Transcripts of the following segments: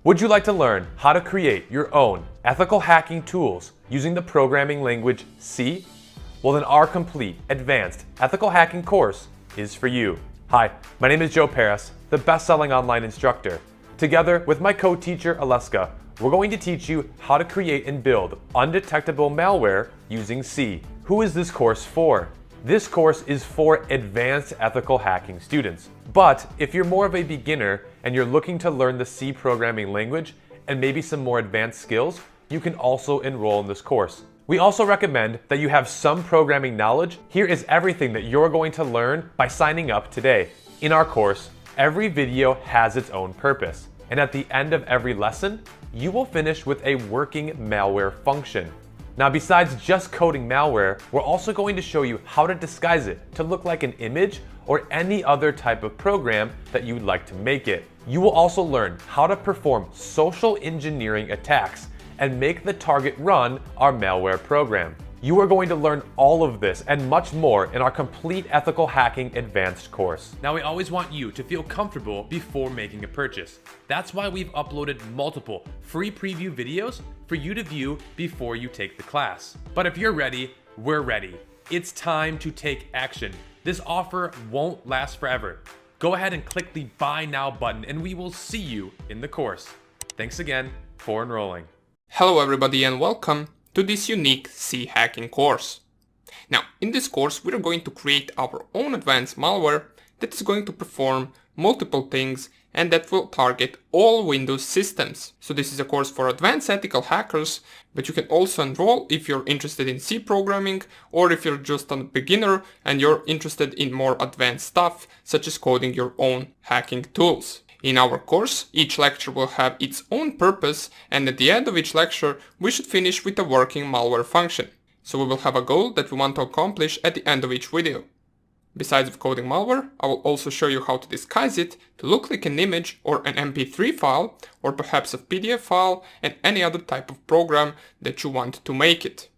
Would you like to learn how to create your own ethical hacking tools using the programming language C? Well, then our complete advanced ethical hacking course is for you. Hi, my name is Joe Paris, the best-selling online instructor. Together with my co-teacher Aleska, we're going to teach you how to create and build undetectable malware using C. Who is this course for? This course is for advanced ethical hacking students. But if you're more of a beginner and you're looking to learn the C programming language and maybe some more advanced skills, you can also enroll in this course. We also recommend that you have some programming knowledge. Here is everything that you're going to learn by signing up today. In our course, every video has its own purpose. And at the end of every lesson, you will finish with a working malware function. Now, besides just coding malware, we're also going to show you how to disguise it to look like an image or any other type of program that you would like to make it. You will also learn how to perform social engineering attacks and make the target run our malware program. You are going to learn all of this and much more in our complete ethical hacking advanced course. Now, we always want you to feel comfortable before making a purchase. That's why we've uploaded multiple free preview videos for you to view before you take the class. But if you're ready, we're ready. It's time to take action. This offer won't last forever. Go ahead and click the Buy Now button and we will see you in the course. Thanks again for enrolling. Hello everybody and welcome to this unique C hacking course. Now, in this course we are going to create our own advanced malware that is going to perform multiple things and that will target all Windows systems. So this is a course for advanced ethical hackers, but you can also enroll if you're interested in C programming or if you're just a beginner and you're interested in more advanced stuff such as coding your own hacking tools. In our course, each lecture will have its own purpose, and at the end of each lecture, we should finish with a working malware function. So we will have a goal that we want to accomplish at the end of each video. Besides of coding malware, I will also show you how to disguise it to look like an image or an MP3 file, or perhaps a PDF file, and any other type of program that you want to make it.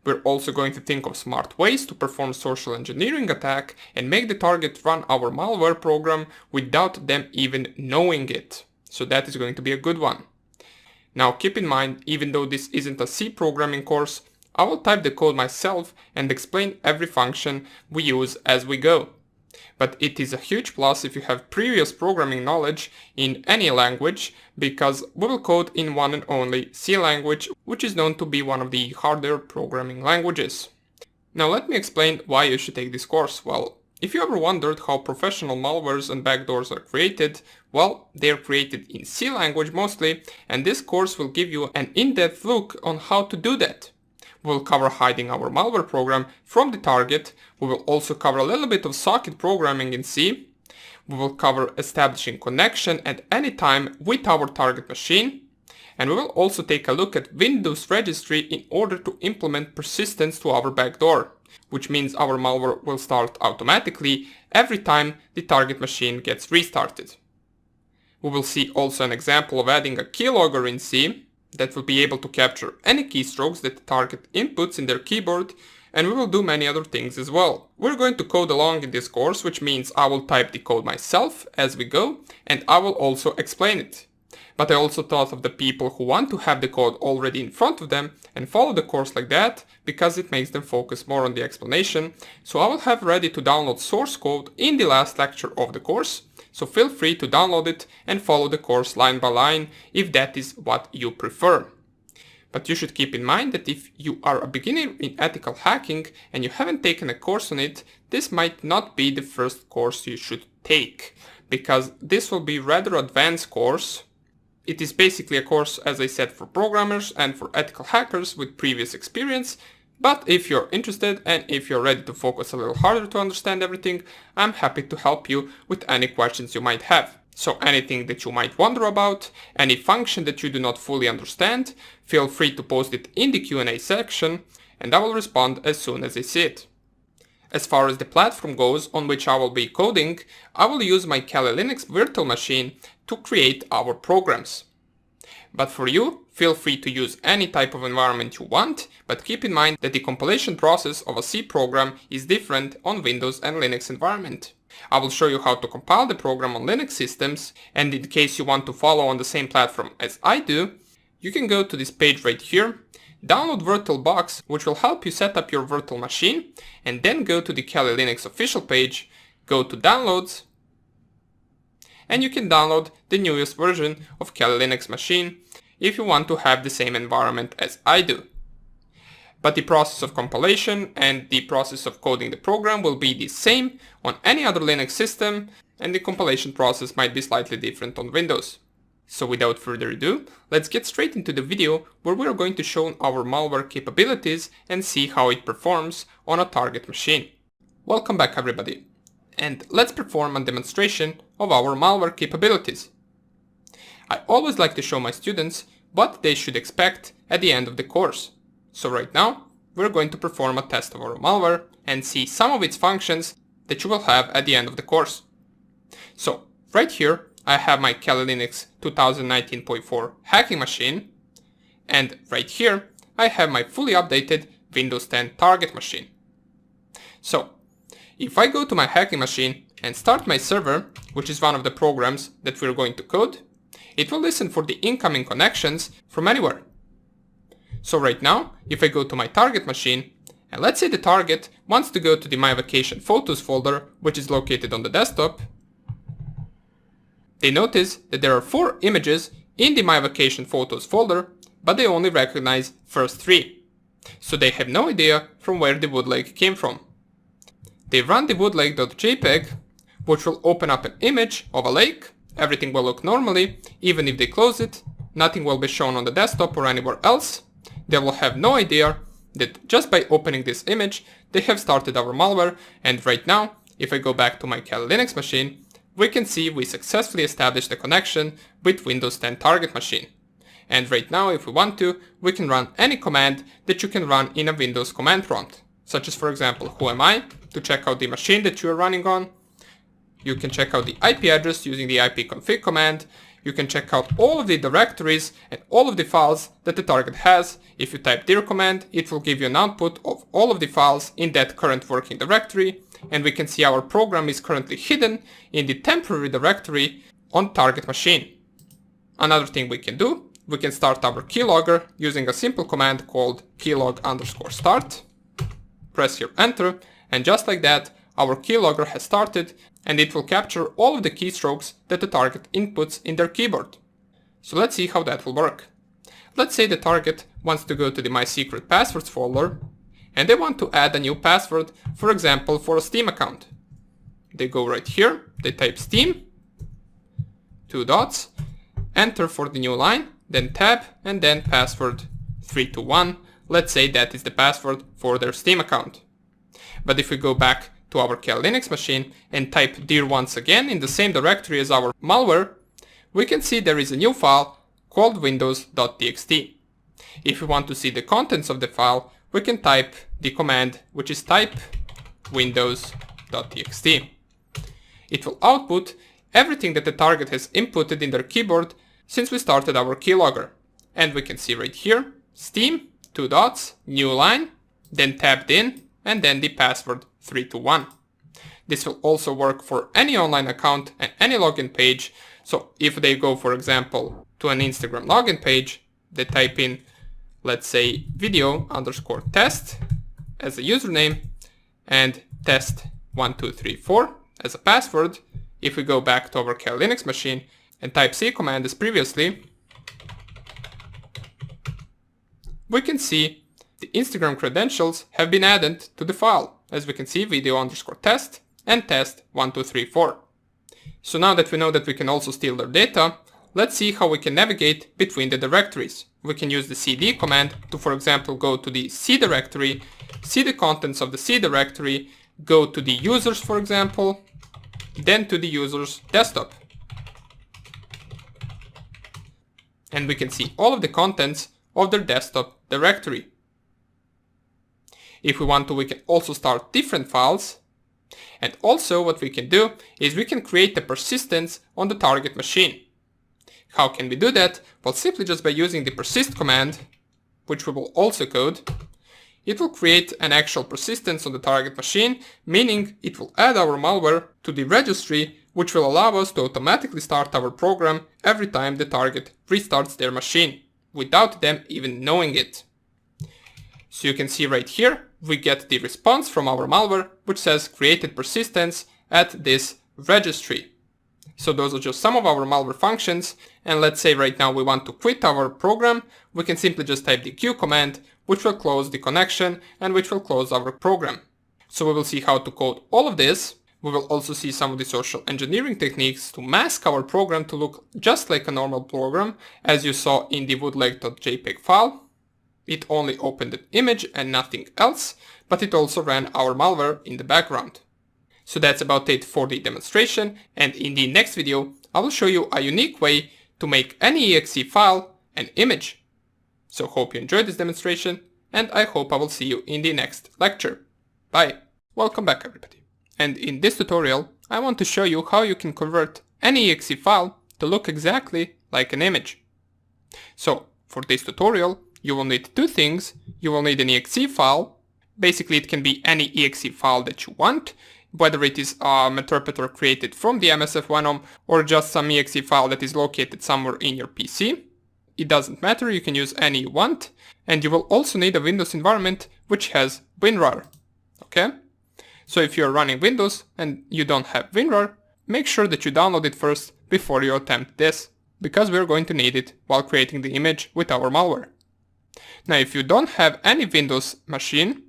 We're also going to think of smart ways to perform social engineering attack and make the target run our malware program without them even knowing it. So that is going to be a good one. Now keep in mind, even though this isn't a C programming course, I will type the code myself and explain every function we use as we go. But it is a huge plus if you have previous programming knowledge in any language, because we will code in one and only C language, which is known to be one of the harder programming languages. Now let me explain why you should take this course. Well, if you ever wondered how professional malwares and backdoors are created, well, they are created in C language mostly, and this course will give you an in-depth look on how to do that. We'll cover hiding our malware program from the target. We will also cover a little bit of socket programming in C. We will cover establishing connection at any time with our target machine. And we will also take a look at Windows registry in order to implement persistence to our backdoor, which means our malware will start automatically every time the target machine gets restarted. We will see also an example of adding a keylogger in C that will be able to capture any keystrokes that the target inputs in their keyboard, and we will do many other things as well. We're going to code along in this course, which means I will type the code myself as we go, and I will also explain it. But I also thought of the people who want to have the code already in front of them and follow the course like that, because it makes them focus more on the explanation. So I will have ready to download source code in the last lecture of the course. So feel free to download it and follow the course line by line if that is what you prefer. But you should keep in mind that if you are a beginner in ethical hacking and you haven't taken a course on it, this might not be the first course you should take, because this will be rather advanced course. It is basically a course, as I said, for programmers and for ethical hackers with previous experience. But if you're interested and if you're ready to focus a little harder to understand everything, I'm happy to help you with any questions you might have. So anything that you might wonder about, any function that you do not fully understand, feel free to post it in the Q&A section and I will respond as soon as I see it. As far as the platform goes on which I will be coding, I will use my Kali Linux virtual machine to create our programs. But for you, feel free to use any type of environment you want, but keep in mind that the compilation process of a C program is different on Windows and Linux environment. I will show you how to compile the program on Linux systems, and in case you want to follow on the same platform as I do, you can go to this page right here, download VirtualBox, which will help you set up your virtual machine, and then go to the Kali Linux official page, go to Downloads, and you can download the newest version of Kali Linux machine if you want to have the same environment as I do. But the process of compilation and the process of coding the program will be the same on any other Linux system, and the compilation process might be slightly different on Windows. So without further ado, let's get straight into the video where we are going to show our malware capabilities and see how it performs on a target machine. Welcome back everybody, and let's perform a demonstration of our malware capabilities. I always like to show my students what they should expect at the end of the course. So right now, we're going to perform a test of our malware and see some of its functions that you will have at the end of the course. So right here, I have my Kali Linux 2019.4 hacking machine, and right here I have my fully updated Windows 10 target machine. So if I go to my hacking machine and start my server, which is one of the programs that we're going to code, it will listen for the incoming connections from anywhere. So right now, if I go to my target machine, and let's say the target wants to go to the My Vacation Photos folder, which is located on the desktop, they notice that there are 4 images in the My Vacation Photos folder, but they only recognize first 3. So they have no idea from where the wood lake came from. They run the woodlake.jpg, which will open up an image of a lake. Everything will look normally. Even if they close it, nothing will be shown on the desktop or anywhere else. They will have no idea that just by opening this image, they have started our malware, and right now, if I go back to my Kali Linux machine, we can see we successfully established a connection with Windows 10 target machine. And right now, if we want to, we can run any command that you can run in a Windows command prompt, such as for example, who am I, to check out the machine that you are running on. You can check out the IP address using the ipconfig command. You can check out all of the directories and all of the files that the target has. If you type dir command, it will give you an output of all of the files in that current working directory. And we can see our program is currently hidden in the temporary directory on target machine. Another thing we can do, we can start our keylogger using a simple command called keylog_start. Press here enter, and just like that, our keylogger has started, and it will capture all of the keystrokes that the target inputs in their keyboard. So let's see how that will work. Let's say the target wants to go to the My Secret Passwords folder, and they want to add a new password, for example, for a Steam account. They go right here, they type Steam, 2 dots, enter for the new line, then tab, and then password 321. Let's say that is the password for their Steam account. But if we go back to our Kali Linux machine and type dir once again in the same directory as our malware, we can see there is a new file called windows.txt. If we want to see the contents of the file, we can type the command, which is type windows.txt. It will output everything that the target has inputted in their keyboard since we started our keylogger. And we can see right here, Steam, 2 dots, new line, then tabbed in, and then the password 321. This will also work for any online account and any login page. So if they go, for example, to an Instagram login page, they type in, let's say, video_test as a username and test1234 as a password. If we go back to our Kali Linux machine and type C command as previously, we can see the Instagram credentials have been added to the file. As we can see, video_test and test1234. So now that we know that we can also steal their data, let's see how we can navigate between the directories. We can use the cd command to, for example, go to the C directory, see the contents of the C directory, go to the users, for example, then to the user's desktop. And we can see all of the contents of their desktop directory. If we want to, we can also start different files. And also what we can do is we can create a persistence on the target machine. How can we do that? Well, simply just by using the persist command, which we will also code. It will create an actual persistence on the target machine, meaning it will add our malware to the registry, which will allow us to automatically start our program every time the target restarts their machine, without them even knowing it. So you can see right here, we get the response from our malware, which says created persistence at this registry. So those are just some of our malware functions, and let's say right now we want to quit our program, we can simply just type the Q command, which will close the connection and which will close our program. So we will see how to code all of this. We will also see some of the social engineering techniques to mask our program to look just like a normal program, as you saw in the woodleg.jpg file. It only opened an image and nothing else, but it also ran our malware in the background. So that's about it for the demonstration, and in the next video I will show you a unique way to make any exe file an image. So hope you enjoyed this demonstration, and I hope I will see you in the next lecture. Bye! Welcome back everybody. And in this tutorial I want to show you how you can convert any exe file to look exactly like an image. So for this tutorial you will need two things. You will need an exe file. Basically it can be any exe file that you want, whether it is an interpreter created from the MSF1OM or just some exe file that is located somewhere in your PC. It doesn't matter, you can use any you want. And you will also need a Windows environment which has WinRAR. Okay? So if you are running Windows and you don't have WinRAR, make sure that you download it first before you attempt this, because we are going to need it while creating the image with our malware. Now if you don't have any Windows machine,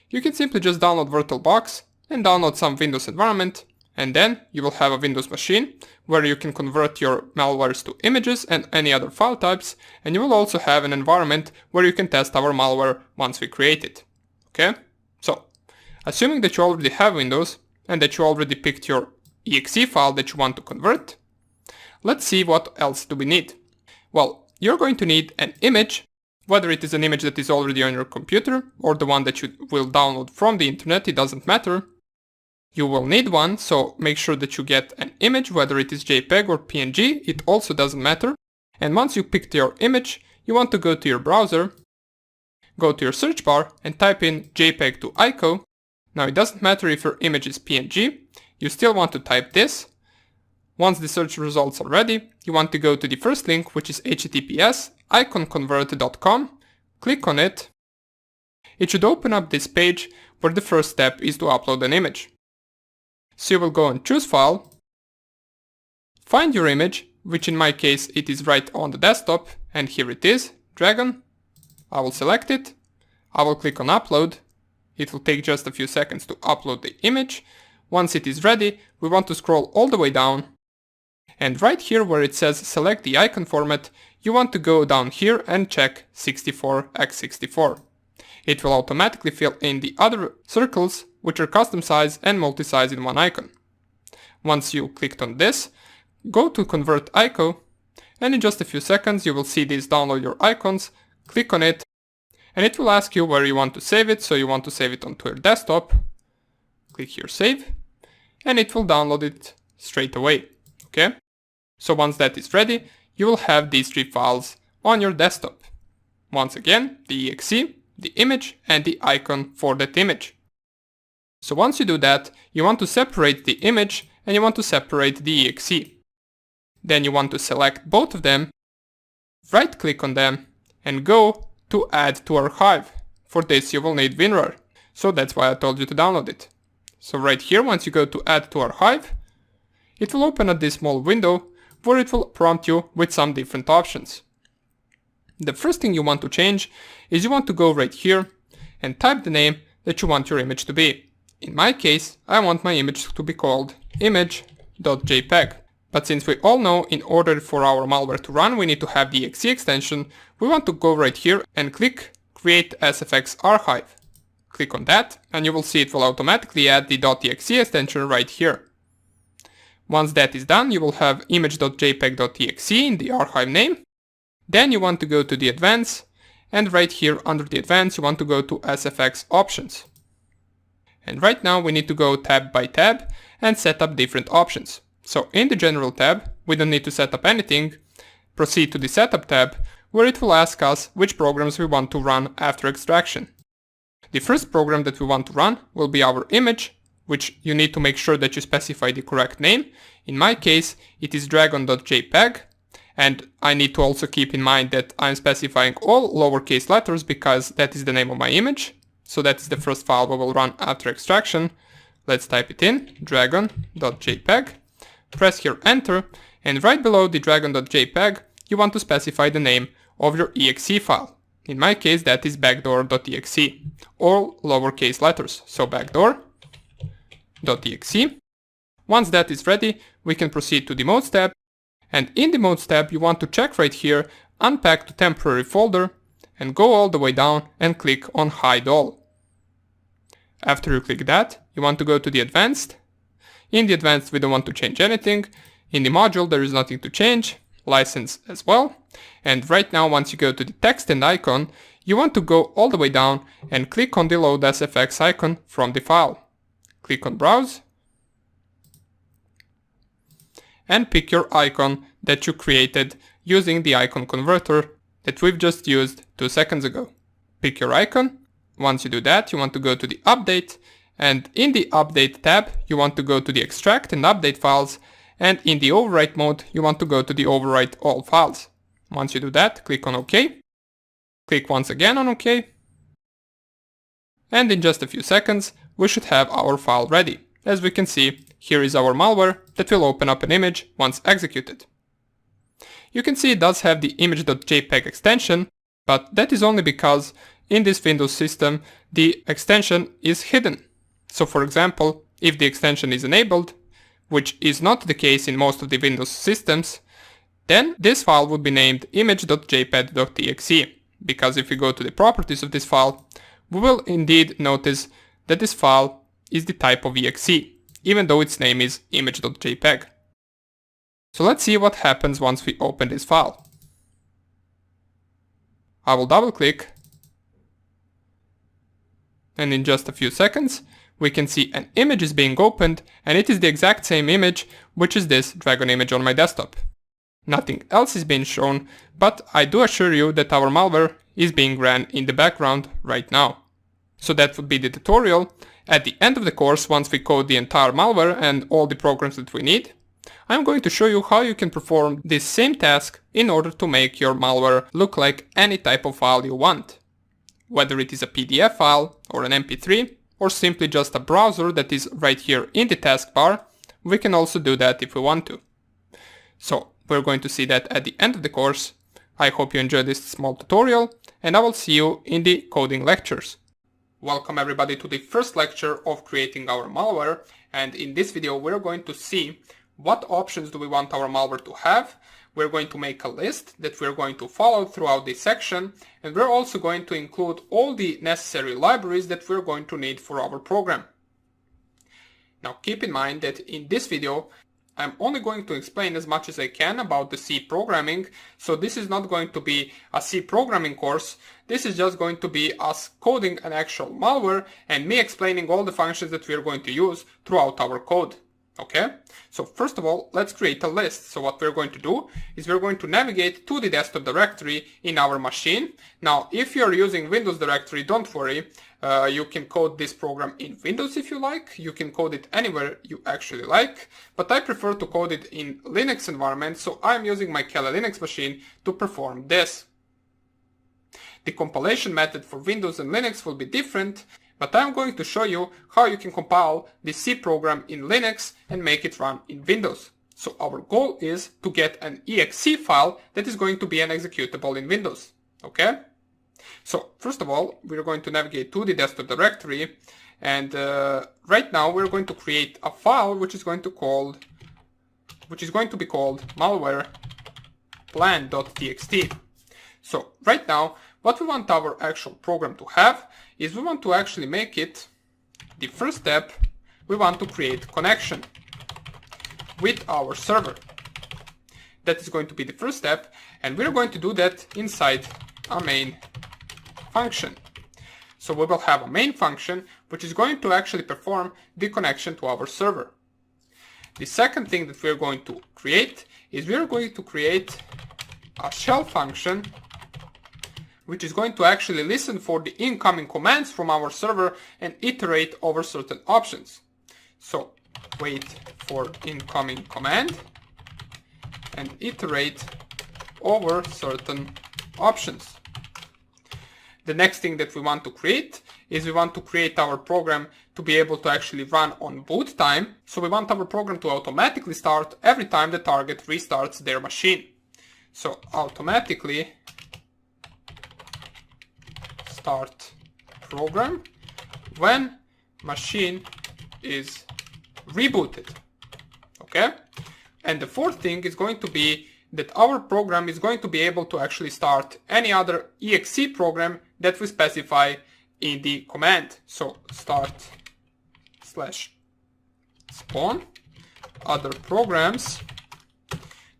you can simply just download VirtualBox and download some Windows environment, and then you will have a Windows machine where you can convert your malwares to images and any other file types, and you will also have an environment where you can test our malware once we create it. Okay? So, assuming that you already have Windows and that you already picked your exe file that you want to convert, let's see what else do we need. Well, you're going to need an image, whether it is an image that is already on your computer or the one that you will download from the internet, it doesn't matter. You will need one, so make sure that you get an image, whether it is JPEG or PNG, it also doesn't matter. And once you picked your image, you want to go to your browser, go to your search bar and type in JPEG to ICO. Now it doesn't matter if your image is PNG, you still want to type this. Once the search results are ready, you want to go to the first link, which is https://iconconvert.com, click on it. It should open up this page where the first step is to upload an image. So you will go and choose file, find your image, which in my case it is right on the desktop, and here it is, Dragon. I will select it, I will click on upload. It will take just a few seconds to upload the image. Once it is ready, we want to scroll all the way down. And right here where it says select the icon format, you want to go down here and check 64x64. It will automatically fill in the other circles, which are custom size and multi-size in one icon. Once you clicked on this, go to convert ICO, and in just a few seconds you will see this download your icons, click on it, and it will ask you where you want to save it. So you want to save it onto your desktop, click here save, and it will download it straight away. Okay? So once that is ready, you will have these three files on your desktop. Once again, the exe, the image, and the icon for that image. So once you do that, you want to separate the image and you want to separate the exe. Then you want to select both of them, right click on them, and go to add to archive. For this you will need WinRAR, so that's why I told you to download it. So right here, once you go to add to archive, it will open up this small window where it will prompt you with some different options. The first thing you want to change is you want to go right here and type the name that you want your image to be. In my case, I want my image to be called image.jpg. But since we all know in order for our malware to run, we need to have the exe extension, we want to go right here and click Create SFX Archive. Click on that and you will see it will automatically add the .exe extension right here. Once that is done, you will have image.jpg.exe in the archive name. Then you want to go to the advanced, and right here under the advanced you want to go to SFX options. And right now we need to go tab by tab and set up different options. So in the general tab, we don't need to set up anything, proceed to the Setup tab, where it will ask us which programs we want to run after extraction. The first program that we want to run will be our image, which you need to make sure that you specify the correct name. In my case, it is dragon.jpg, and I need to also keep in mind that I'm specifying all lowercase letters because that is the name of my image. So that is the first file we will run after extraction. Let's type it in, dragon.jpg, press here enter, and right below the dragon.jpg, you want to specify the name of your exe file. In my case, that is backdoor.exe, all lowercase letters, so backdoor.exe. Once that is ready, we can proceed to the Modes tab, and in the Modes tab, you want to check right here, Unpack to Temporary Folder, and go all the way down and click on Hide All. After you click that, you want to go to the Advanced. In the Advanced, we don't want to change anything. In the module, there is nothing to change. License as well. And right now, once you go to the text and icon, you want to go all the way down and click on the Load SFX icon from the file. Click on Browse and pick your icon that you created using the icon converter that we've just used 2 seconds ago. Pick your icon. Once you do that, you want to go to the Update, and in the Update tab, you want to go to the Extract and Update files, and in the Overwrite mode, you want to go to the Overwrite All files. Once you do that, click on OK. Click once again on OK. And in just a few seconds, we should have our file ready. As we can see, here is our malware that will open up an image once executed. You can see it does have the image.jpg extension, but that is only because in this Windows system, the extension is hidden. So for example, if the extension is enabled, which is not the case in most of the Windows systems, then this file would be named image.jpg.exe, because if we go to the properties of this file, we will indeed notice that this file is the type of exe, even though its name is image.jpg. So let's see what happens once we open this file. I will double click, and in just a few seconds, we can see an image is being opened, and it is the exact same image, which is this dragon image on my desktop. Nothing else is being shown, but I do assure you that our malware is being ran in the background right now. So that would be the tutorial. At the end of the course, once we code the entire malware and all the programs that we need, I'm going to show you how you can perform this same task in order to make your malware look like any type of file you want. Whether it is a PDF file or an MP3, or simply just a browser that is right here in the taskbar, we can also do that if we want to. So we're going to see that at the end of the course. I hope you enjoyed this small tutorial, and I will see you in the coding lectures. Welcome everybody to the first lecture of creating our malware, and in this video we're going to see what options do we want our malware to have. We're going to make a list that we're going to follow throughout this section, and we're also going to include all the necessary libraries that we're going to need for our program. Now keep in mind that in this video I'm only going to explain as much as I can about the C programming, so this is not going to be a C programming course. This is just going to be us coding an actual malware and me explaining all the functions that we're going to use throughout our code. Okay, so first of all, let's create a list. So what we're going to do is we're going to navigate to the desktop directory in our machine. Now, if you're using Windows directory, don't worry. You can code this program in Windows if you like. You can code it anywhere you actually like. But I prefer to code it in Linux environment, so I'm using my Kali Linux machine to perform this. The compilation method for Windows and Linux will be different, but I'm going to show you how you can compile the C program in Linux and make it run in Windows. So our goal is to get an exe file that is going to be an executable in Windows. Okay? So first of all, we're going to navigate to the desktop directory, and right now we're going to create a file which is going to be called malware plan.txt. So right now, what we want our actual program to have is we want to actually make it, the first step, we want to create connection with our server. That is going to be the first step, and we're going to do that inside a main function. So we will have a main function which is going to actually perform the connection to our server. The second thing that we're going to create is we're going to create a shell function which is going to actually listen for the incoming commands from our server and iterate over certain options. So wait for incoming command and iterate over certain options. The next thing that we want to create is we want to create our program to be able to actually run on boot time. So we want our program to automatically start every time the target restarts their machine. So automatically start program when machine is rebooted. Okay? And the fourth thing is going to be that our program is going to be able to actually start any other exe program that we specify in the command. So start/spawn other programs.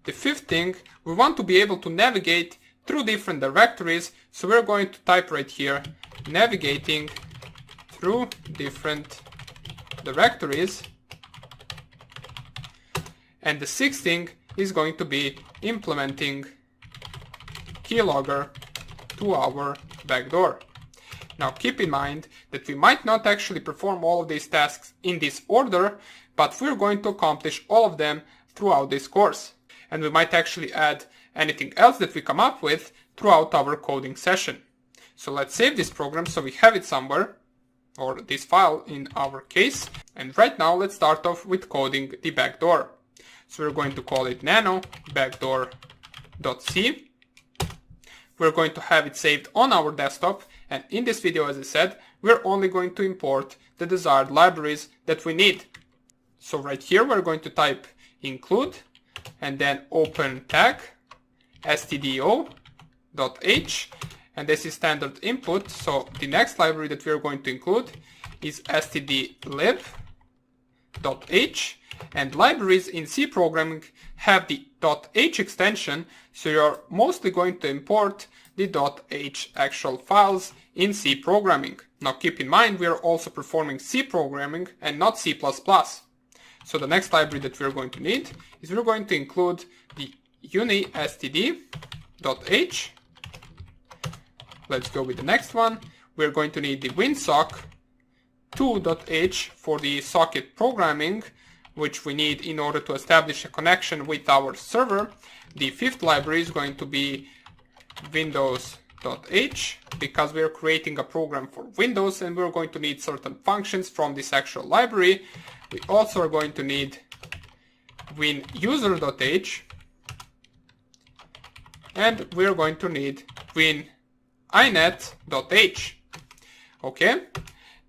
The fifth thing, we want to be able to navigate through different directories. So we're going to type right here, navigating through different directories. And the sixth thing is going to be implementing keylogger to our backdoor. Now keep in mind that we might not actually perform all of these tasks in this order, but we're going to accomplish all of them throughout this course. And we might actually add anything else that we come up with throughout our coding session. So let's save this program so we have it somewhere, or this file in our case. And right now let's start off with coding the backdoor. So we're going to call it nano backdoor.c. We're going to have it saved on our desktop, and in this video, as I said, we're only going to import the desired libraries that we need. So right here we're going to type include and then open tag stdio.h, and this is standard input. So the next library that we're going to include is stdlib.h, and libraries in C programming have the .h extension, so you're mostly going to import the .h actual files in C programming. Now keep in mind, we are also performing C programming and not C++. So the next library that we're going to need is we're going to include the unistd.h. Let's go with the next one. We're going to need the winsock2.h for the socket programming, which we need in order to establish a connection with our server. The fifth library is going to be windows.h, because we are creating a program for Windows and we're going to need certain functions from this actual library. We also are going to need winuser.h, and we're going to need wininet.h. Okay?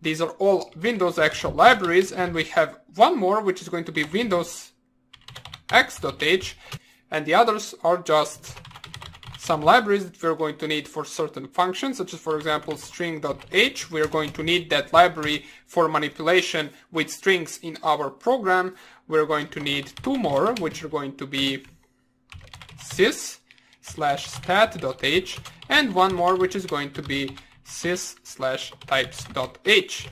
These are all Windows actual libraries, and we have one more which is going to be windowsx.h, and the others are just some libraries that we're going to need for certain functions, such as for example string.h. We're going to need that library for manipulation with strings in our program. We're going to need two more, which are going to be sys/stat.h, and one more which is going to be sys/types.h.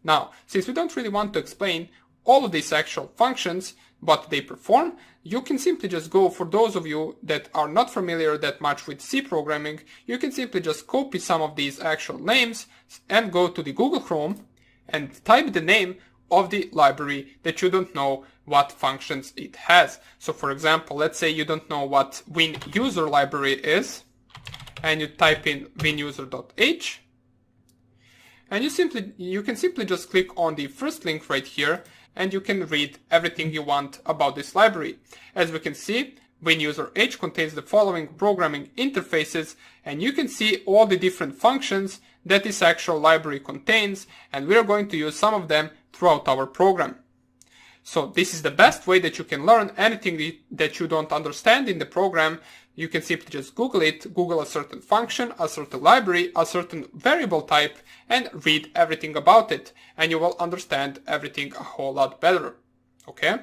Now, since we don't really want to explain all of these actual functions, what they perform, you can simply just go, for those of you that are not familiar that much with C programming, you can simply just copy some of these actual names and go to the Google Chrome and type the name of the library that you don't know what functions it has. So for example, let's say you don't know what winuser library is, and you type in winuser.h, and you can simply just click on the first link right here, and you can read everything you want about this library. As we can see, winuser.h contains the following programming interfaces, and you can see all the different functions that this actual library contains, and we're going to use some of them throughout our program. So this is the best way that you can learn anything that you don't understand in the program. You can simply just Google it, Google a certain function, a certain library, a certain variable type, and read everything about it, and you will understand everything a whole lot better. Okay?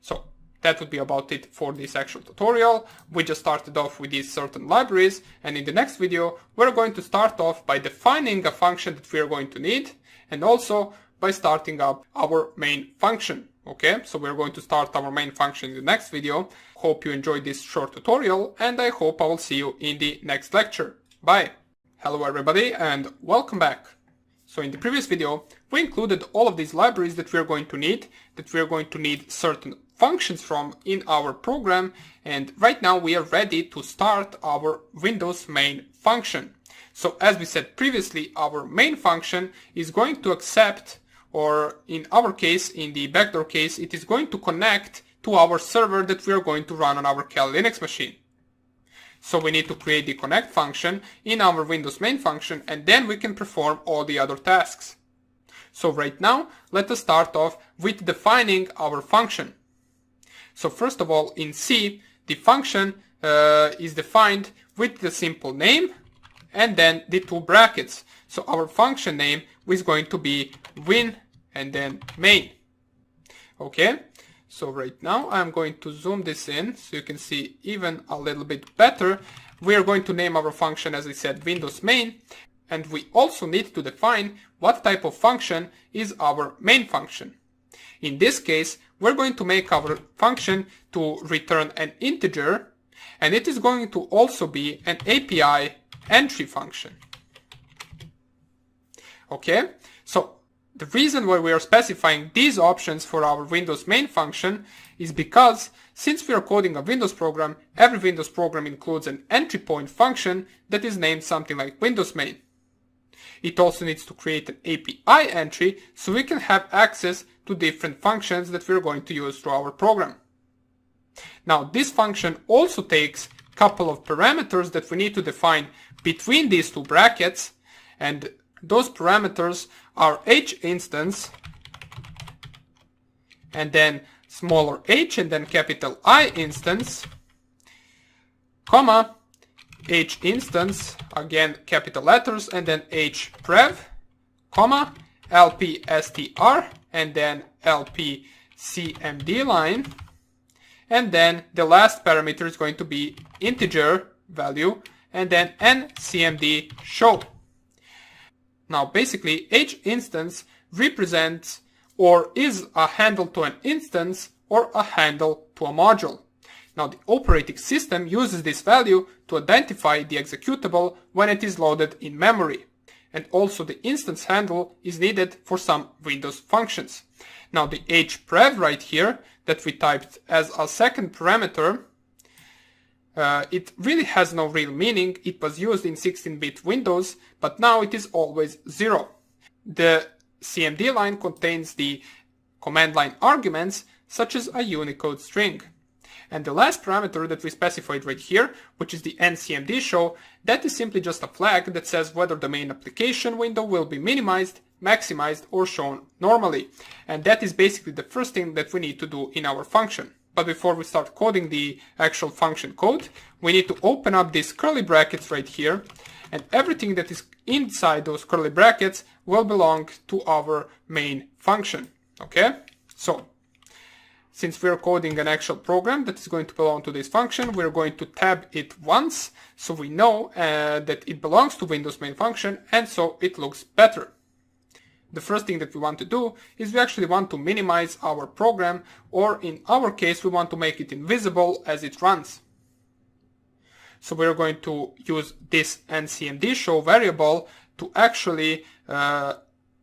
So that would be about it for this actual tutorial. We just started off with these certain libraries, and in the next video, we're going to start off by defining a function that we're going to need, and also by starting up our main function. Okay, so we're going to start our main function in the next video. Hope you enjoyed this short tutorial, and I hope I will see you in the next lecture. Bye! Hello everybody and welcome back. So in the previous video, we included all of these libraries that we're going to need certain functions from in our program, and right now we are ready to start our Windows main function. So as we said previously, our main function is going to accept, or in our case, in the backdoor case, it is going to connect to our server that we are going to run on our Kali Linux machine. So we need to create the connect function in our Windows main function, and then we can perform all the other tasks. So right now, let us start off with defining our function. So first of all, in C, the function is defined with the simple name and then the two brackets. So our function name is going to be win and then main. Okay, so right now I'm going to zoom this in so you can see even a little bit better. We are going to name our function, as I said, Windows main, and we also need to define what type of function is our main function. In this case, we're going to make our function to return an integer, and it is going to also be an API entry function. Okay, so the reason why we are specifying these options for our Windows main function is because since we are coding a Windows program, every Windows program includes an entry point function that is named something like Windows main. It also needs to create an API entry so we can have access to different functions that we're going to use through our program. Now this function also takes a couple of parameters that we need to define between these two brackets, and those parameters are h instance and then smaller h and then capital I instance, comma, h instance, again capital letters, and then h prev, comma, lpstr, and then lpcmd line, and then the last parameter is going to be integer value, and then ncmd show. Now basically h instance represents or is a handle to an instance or a handle to a module. Now the operating system uses this value to identify the executable when it is loaded in memory. And also the instance handle is needed for some Windows functions. Now the hprev right here that we typed as a second parameter, it really has no real meaning. It was used in 16-bit Windows, but now it is always 0. The CMD line contains the command line arguments such as a Unicode string. And the last parameter that we specified right here, which is the ncmd show, that is simply just a flag that says whether the main application window will be minimized, maximized, or shown normally. And that is basically the first thing that we need to do in our function. But before we start coding the actual function code, we need to open up these curly brackets right here, and everything that is inside those curly brackets will belong to our main function. Okay, so since we're coding an actual program that is going to belong to this function, we're going to tab it once so we know that it belongs to Windows main function, and so it looks better. The first thing that we want to do is we actually want to minimize our program, or in our case we want to make it invisible as it runs. So we're going to use this ncmd show variable to actually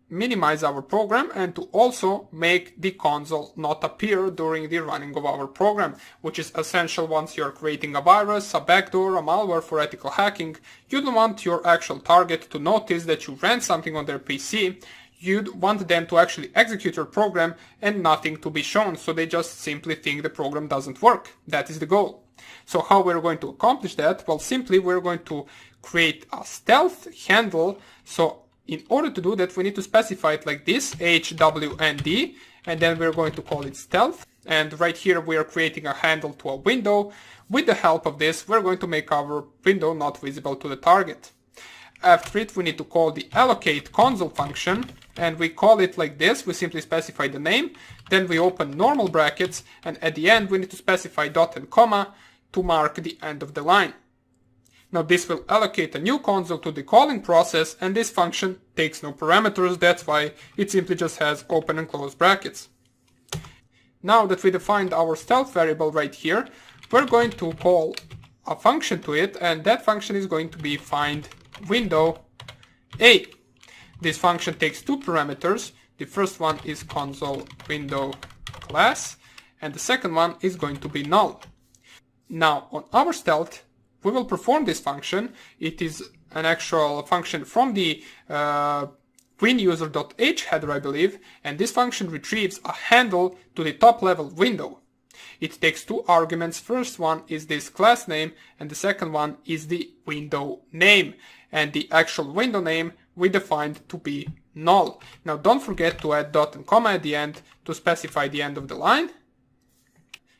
minimize our program and to also make the console not appear during the running of our program, which is essential once you're creating a virus, a backdoor, a malware for ethical hacking. You don't want your actual target to notice that you ran something on their PC. You'd want them to actually execute your program and nothing to be shown, so they just simply think the program doesn't work. That is the goal. So how we're going to accomplish that? Well, simply we're going to create a stealth handle. So in order to do that, we need to specify it like this, hwnd, and then we're going to call it stealth. And right here we are creating a handle to a window. With the help of this, we're going to make our window not visible to the target. After it, we need to call the allocate console function, and we call it like this. We simply specify the name, then we open normal brackets, and at the end we need to specify dot and comma to mark the end of the line. Now this will allocate a new console to the calling process, and this function takes no parameters. That's why it simply just has open and close brackets. now that we defined our stealth variable right here, we're going to call a function to it, and that function is going to be find window A. This function takes two parameters. The first one is console window class, and the second one is going to be null. Now on our stealth, we will perform this function. It is an actual function from the winUser.h header, I believe, and this function retrieves a handle to the top level window. It takes two arguments. First one is this class name, and the second one is the window name. And the actual window name we defined to be null. Now don't forget to add dot and comma at the end to specify the end of the line.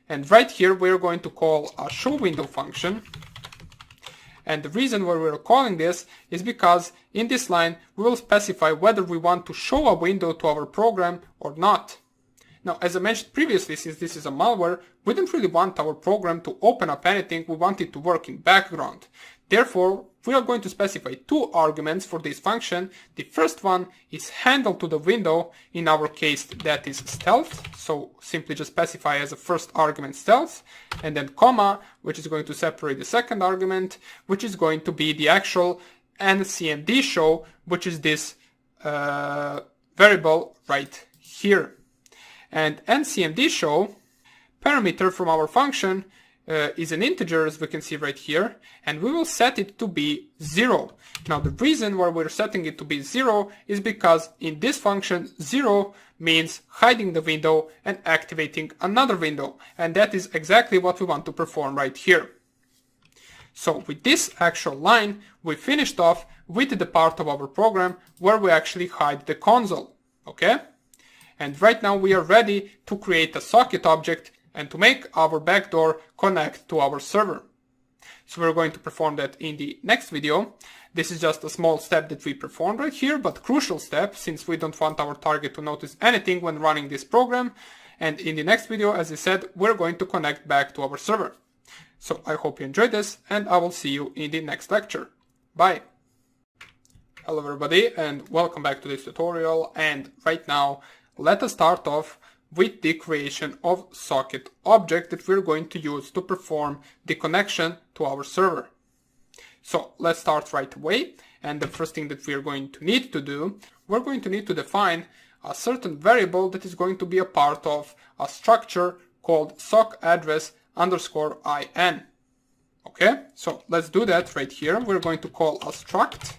And right here we're going to call a show window function. And the reason why we're calling this is because in this line we will specify whether we want to show a window to our program or not. Now, as I mentioned previously, since this is a malware, we don't really want our program to open up anything. We want it to work in background. Therefore, we are going to specify two arguments for this function. The first one is handle to the window. In our case, that is stealth. So simply just specify as a first argument stealth, and then comma, which is going to separate the second argument, which is going to be the actual ncmd show, which is this variable right here. And ncmd show parameter from our function is an integer, as we can see right here, and we will set it to be 0. Now the reason why we're setting it to be 0 is because in this function 0 means hiding the window and activating another window, and that is exactly what we want to perform right here. So with this actual line we finished off with the part of our program where we actually hide the console. Okay? And right now we are ready to create a socket object and to make our backdoor connect to our server. So we're going to perform that in the next video. This is just a small step that we performed right here, but crucial step since we don't want our target to notice anything when running this program. And in the next video, as I said, we're going to connect back to our server. So I hope you enjoyed this, and I will see you in the next lecture. Bye! Hello everybody, and welcome back to this tutorial. And right now let us start off with the creation of socket object that we're going to use to perform the connection to our server. So let's start right away, and the first thing that we're going to need to do, we're going to need to define a certain variable that is going to be a part of a structure called sock address underscore in. Okay, so let's do that right here. We're going to call a struct,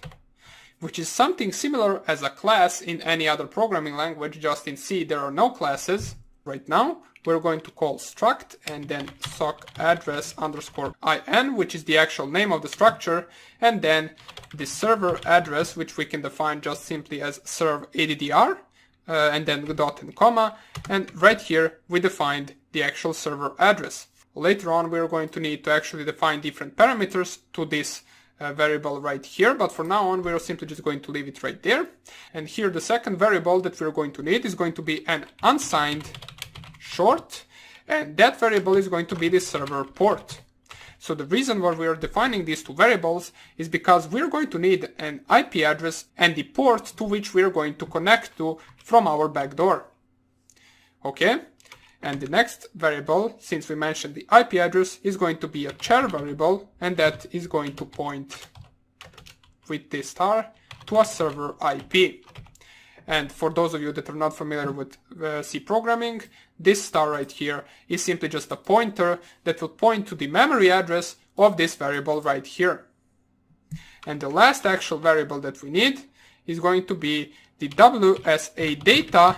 which is something similar as a class in any other programming language, just in C there are no classes. Right now we're going to call struct and then sock address underscore in, which is the actual name of the structure, and then the server address, which we can define just simply as serve addr, and then the dot and comma, and right here we defined the actual server address. Later on we're going to need to actually define different parameters to this variable right here, but for now on we're simply just going to leave it right there. And here the second variable that we're going to need is going to be an unsigned short, and that variable is going to be the server port. So the reason why we are defining these two variables is because we're going to need an IP address and the port to which we're going to connect to from our backdoor. Okay? And the next variable, since we mentioned the IP address, is going to be a char variable, and that is going to point with this star to a server IP. And for those of you that are not familiar with C programming, this star right here is simply just a pointer that will point to the memory address of this variable right here. And the last actual variable that we need is going to be the WSA data,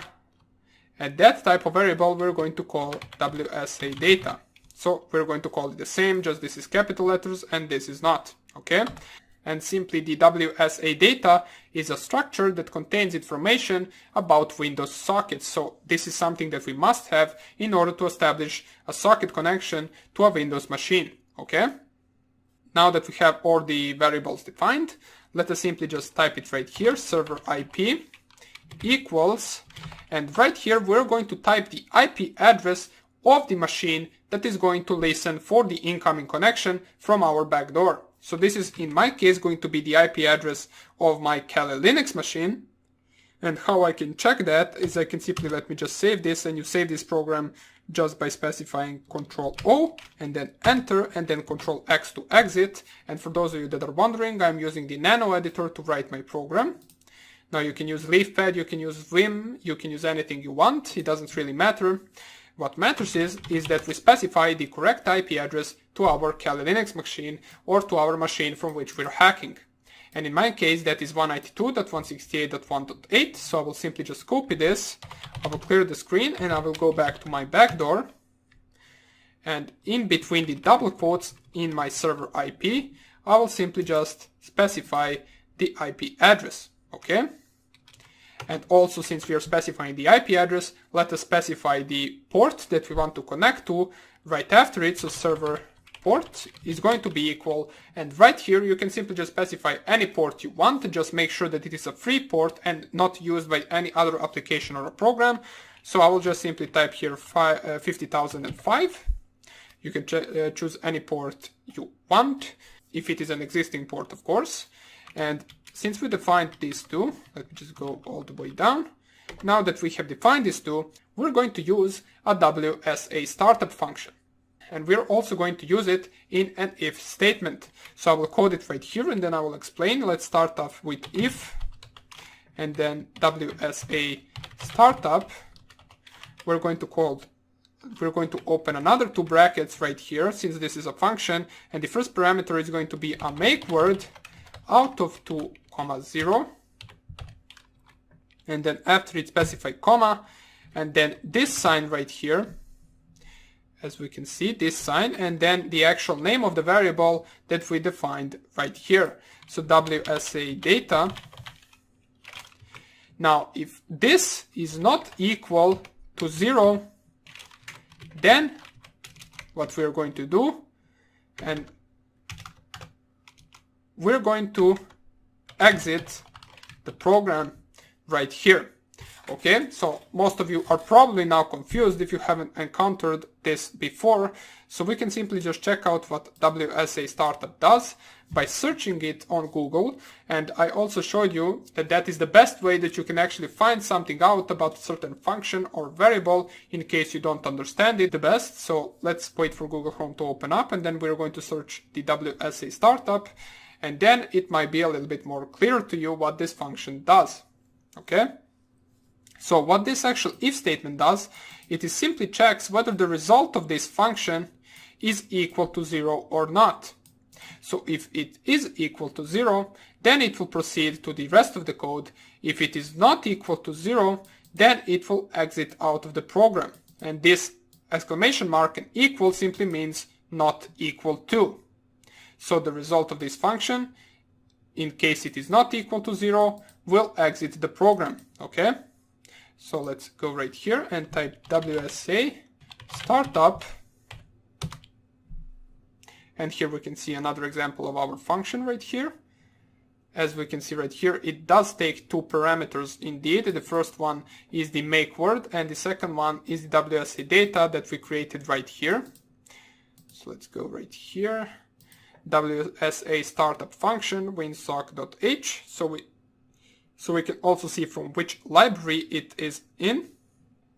and that type of variable we're going to call WSA data. So we're going to call it the same, just this is capital letters and this is not, okay? And simply the WSA data is a structure that contains information about Windows sockets. So this is something that we must have in order to establish a socket connection to a Windows machine, okay? Now that we have all the variables defined, let us simply just type it right here, server IP equals, and right here we're going to type the IP address of the machine that is going to listen for the incoming connection from our backdoor. So this is in my case going to be the IP address of my Kali Linux machine, And how I can check that is I can simply let me just save this, and you save this program just by specifying Control O and then Enter and then Control X to exit. And for those of you that are wondering, I'm using the Nano editor to write my program. Now you can use LeafPad, you can use Vim, you can use anything you want. It doesn't really matter. What matters is that we specify the correct IP address to our Kali Linux machine or to our machine from which we're hacking. And in my case, that is 192.168.1.8. So I will simply just copy this. I will clear the screen and I will go back to my backdoor. And in between the double quotes in my server IP, I will simply just specify the IP address. Okay? And also, since we are specifying the IP address, let us specify the port that we want to connect to right after it. So server port is going to be equal, and right here you can simply just specify any port you want. Just make sure that it is a free port and not used by any other application or a program. So I will just simply type here 50,005. You can choose any port you want, if it is an existing port, of course. And since we defined these two, let me just go all the way down. Now that we have defined these two, we're going to use a WSA startup function. And we're also going to use it in an if statement. So I will code it right here and then I will explain. Let's start off with if and then WSA startup. We're going to open another two brackets right here, since this is a function, and the first parameter is going to be a make word out of 2, 0, and then after it specify comma, and then this sign right here, as we can see, this sign, and then the actual name of the variable that we defined right here. So WSA data. Now, if this is not equal to 0, then what we're going to do, and we're going to exit the program right here. Okay, so most of you are probably now confused if you haven't encountered this before. So we can simply just check out what WSA startup does by searching it on Google. And I also showed you that that is the best way that you can actually find something out about a certain function or variable in case you don't understand it the best. So let's wait for Google Chrome to open up, and then we're going to search the WSA startup. And then it might be a little bit more clear to you what this function does. Okay? So what this actual if statement does, it is simply checks whether the result of this function is equal to 0 or not. So if it is equal to 0, then it will proceed to the rest of the code. If it is not equal to 0, then it will exit out of the program. And this exclamation mark and equal simply means not equal to. So the result of this function, in case it is not equal to 0, will exit the program. Okay? So let's go right here and type WSA startup. And here we can see another example of our function right here. As we can see right here, it does take two parameters indeed. The first one is the make word, and the second one is the WSA data that we created right here. So let's go right here. WSA startup function winsock.h. So we can also see from which library it is in.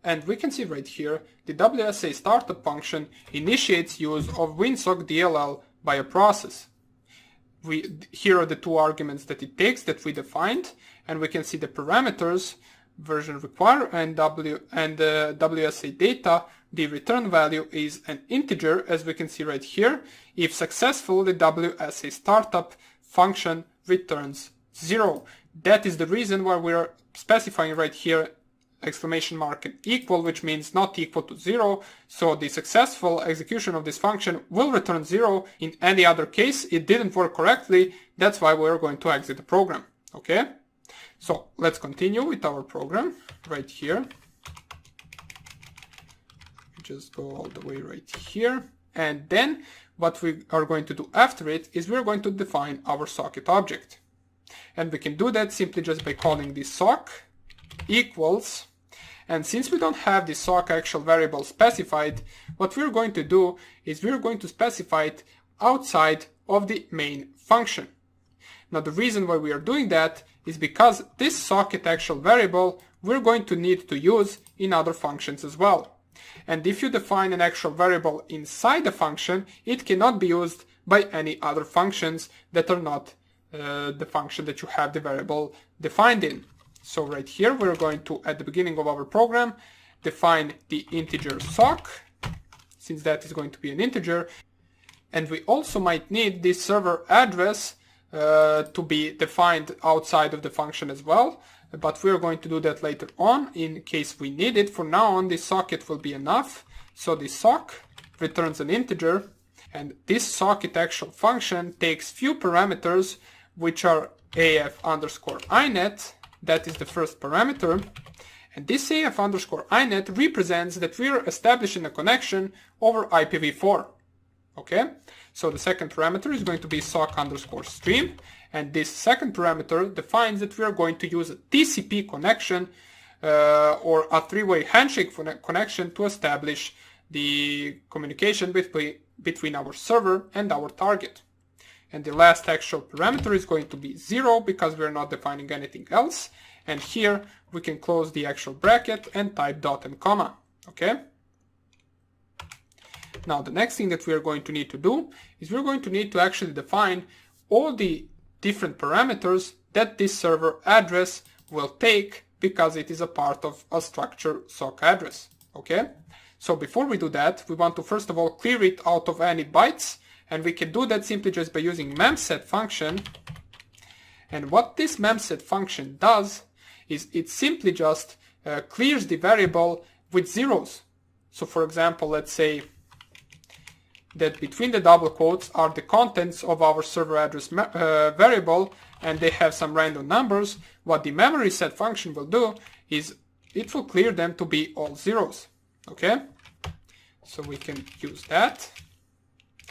And we can see right here, the WSA startup function initiates use of winsock DLL by a process. Here are the two arguments that it takes that we defined, and we can see the parameters, version require and WSA data. The return value is an integer, as we can see right here. If successful, the WSA startup function returns 0. That is the reason why we're specifying right here exclamation mark and equal, which means not equal to 0. So the successful execution of this function will return 0. In any other case, it didn't work correctly. That's why we're going to exit the program. Okay? So let's continue with our program right here. Just go all the way right here. And then what we are going to do after it is we're going to define our socket object. And we can do that simply just by calling this sock equals. And since we don't have the sock actual variable specified, what we're going to do is we're going to specify it outside of the main function. Now the reason why we are doing that is because this socket actual variable we're going to need to use in other functions as well. And if you define an actual variable inside the function, it cannot be used by any other functions that are not the function that you have the variable defined in. So right here we're going to, at the beginning of our program, define the integer sock, since that is going to be an integer. And we also might need this server address to be defined outside of the function as well, but we're going to do that later on in case we need it. For now on, this socket will be enough. So the sock returns an integer, and this socket actual function takes few parameters, which are af underscore inet, that is the first parameter, and this af underscore inet represents that we're establishing a connection over IPv4. Okay, so the second parameter is going to be sock underscore stream, and this second parameter defines that we are going to use a TCP connection or a three-way handshake connection to establish the communication between our server and our target. And the last actual parameter is going to be 0 because we are not defining anything else. And here we can close the actual bracket and type dot and comma. Okay. Now the next thing that we are going to need to do is we're going to need to actually define all the different parameters that this server address will take because it is a part of a structured sock address. Okay. So before we do that, we want to first of all clear it out of any bytes, and we can do that simply just by using memset function. And what this memset function does is it simply just clears the variable with zeros. So for example, let's say that between the double quotes are the contents of our server address variable, and they have some random numbers. What the memory set function will do is it will clear them to be all zeros. Okay, so we can use that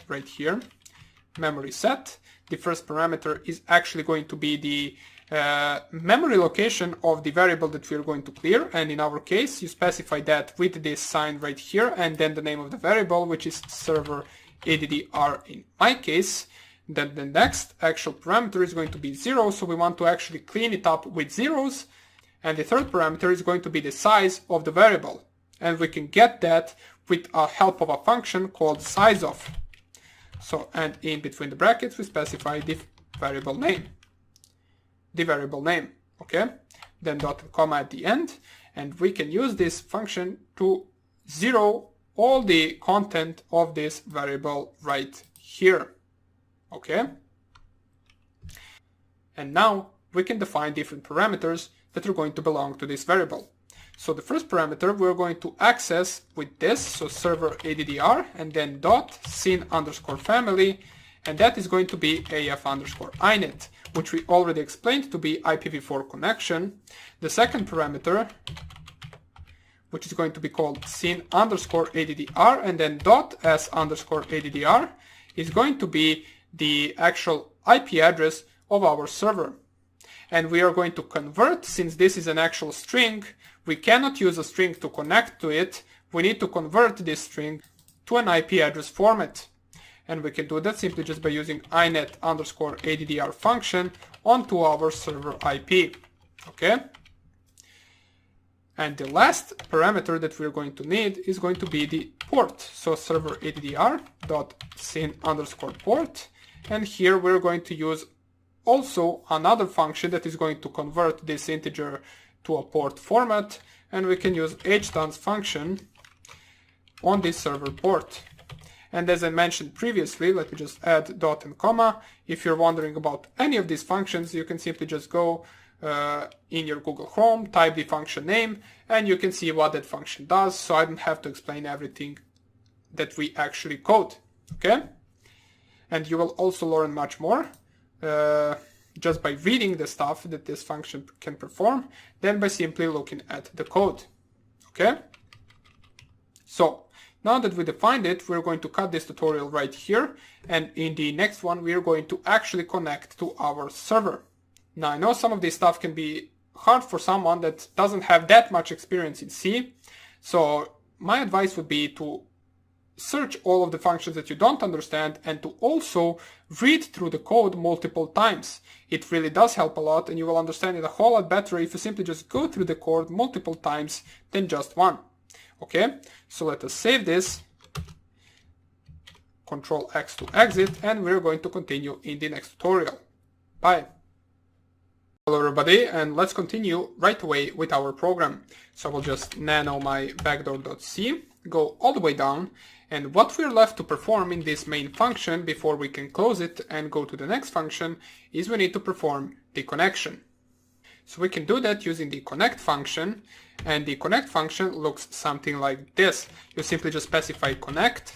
right here. Memory set. The first parameter is actually going to be the memory location of the variable that we are going to clear, and in our case you specify that with this sign right here and then the name of the variable, which is server addr in my case. Then the next actual parameter is going to be 0, so we want to actually clean it up with zeros, and the third parameter is going to be the size of the variable, and we can get that with the help of a function called sizeOf. So, and in between the brackets we specify the variable name. Okay, then dot and comma at the end, and we can use this function to zero all the content of this variable right here. Okay, and now we can define different parameters that are going to belong to this variable. So the first parameter we're going to access with this, so server addr, and then dot scene underscore family, and that is going to be af underscore inet, which we already explained to be IPv4 connection. The second parameter, which is going to be called scene underscore addr, and then dot s underscore addr, is going to be the actual IP address of our server. And we are going to convert, since this is an actual string, we cannot use a string to connect to it. We need to convert this string to an IP address format. And we can do that simply just by using inet underscore addr function onto our server IP. Okay? And the last parameter that we're going to need is going to be the port. So server addr dot scene underscore port. And here we're going to use also another function that is going to convert this integer to a port format, and we can use htons function on this server port. And as I mentioned previously, let me just add dot and comma. If you're wondering about any of these functions, you can simply just go in your Google Chrome, type the function name, and you can see what that function does, so I don't have to explain everything that we actually code. Okay? And you will also learn much more just by reading the stuff that this function can perform than by simply looking at the code. Okay? So now that we defined it, we're going to cut this tutorial right here, and in the next one we are going to actually connect to our server. Now I know some of this stuff can be hard for someone that doesn't have that much experience in C, so my advice would be to search all of the functions that you don't understand and to also read through the code multiple times. It really does help a lot, and you will understand it a whole lot better if you simply just go through the code multiple times than just one. Okay, so let us save this, Control X to exit, and we're going to continue in the next tutorial. Bye. Hello everybody, and let's continue right away with our program. So I will just nano my backdoor.c, go all the way down, and what we're left to perform in this main function before we can close it and go to the next function is we need to perform the connection. So we can do that using the connect function, and the connect function looks something like this. You simply just specify connect,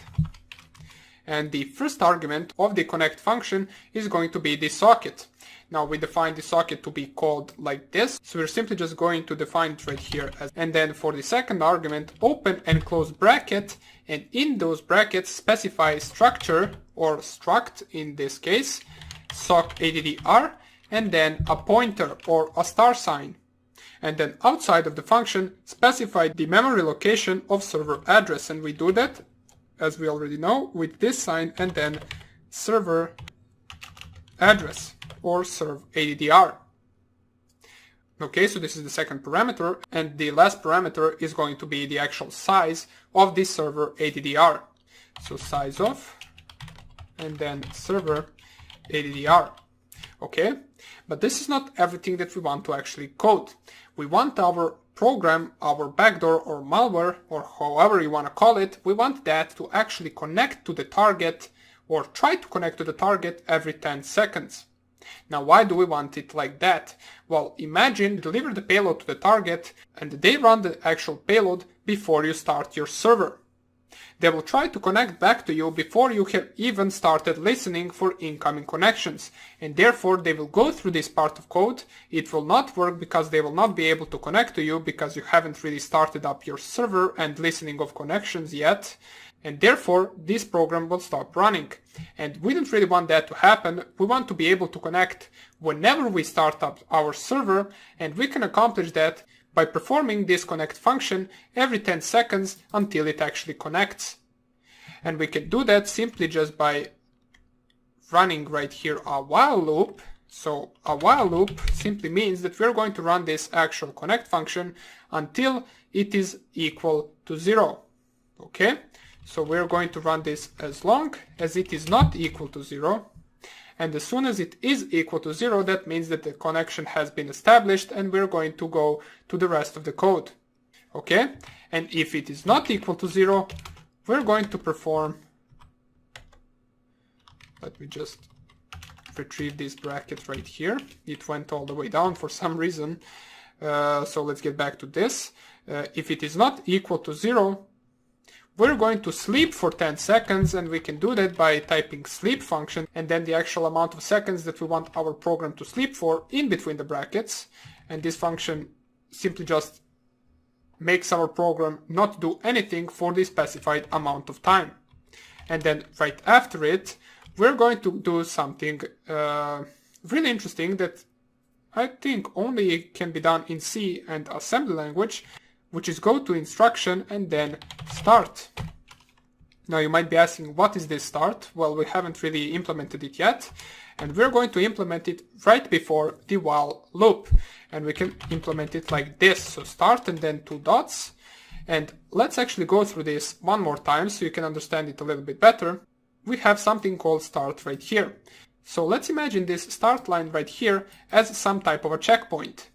and the first argument of the connect function is going to be the socket. Now we define the socket to be called like this, so we're simply just going to define it right here. And then for the second argument, open and close bracket, and in those brackets specify structure, or struct in this case, sock addr, and then a pointer or a star sign. And then outside of the function, specify the memory location of server address, and we do that, as we already know, with this sign and then server address, or serve addr. Okay, so this is the second parameter, and the last parameter is going to be the actual size of the server addr. So size of, and then server addr. Okay, but this is not everything that we want to actually code. We want our program, our backdoor or malware, or however you want to call it, we want that to actually connect to the target, or try to connect to the target every 10 seconds. Now, why do we want it like that? Well, imagine you deliver the payload to the target and they run the actual payload before you start your server. They will try to connect back to you before you have even started listening for incoming connections, and therefore they will go through this part of code. It will not work because they will not be able to connect to you because you haven't really started up your server and listening of connections yet. And therefore this program will stop running. And we don't really want that to happen. We want to be able to connect whenever we start up our server, and we can accomplish that by performing this connect function every 10 seconds until it actually connects. And we can do that simply just by running right here a while loop. So a while loop simply means that we're going to run this actual connect function until it is equal to 0. Okay? So we're going to run this as long as it is not equal to 0. And as soon as it is equal to 0, that means that the connection has been established, and we're going to go to the rest of the code. Okay? And if it is not equal to 0, we're going to perform... Let me just retrieve this bracket right here. It went all the way down for some reason. So let's get back to this. If it is not equal to 0, we're going to sleep for 10 seconds, and we can do that by typing sleep function and then the actual amount of seconds that we want our program to sleep for in between the brackets. And this function simply just makes our program not do anything for the specified amount of time. And then right after it, we're going to do something really interesting that I think only can be done in C and assembly language, which is go to instruction and then start. Now you might be asking, what is this start? Well, we haven't really implemented it yet, and we're going to implement it right before the while loop. And we can implement it like this. So start and then 2 dots. And let's actually go through this one more time so you can understand it a little bit better. We have something called start right here. So let's imagine this start line right here as some type of a checkpoint.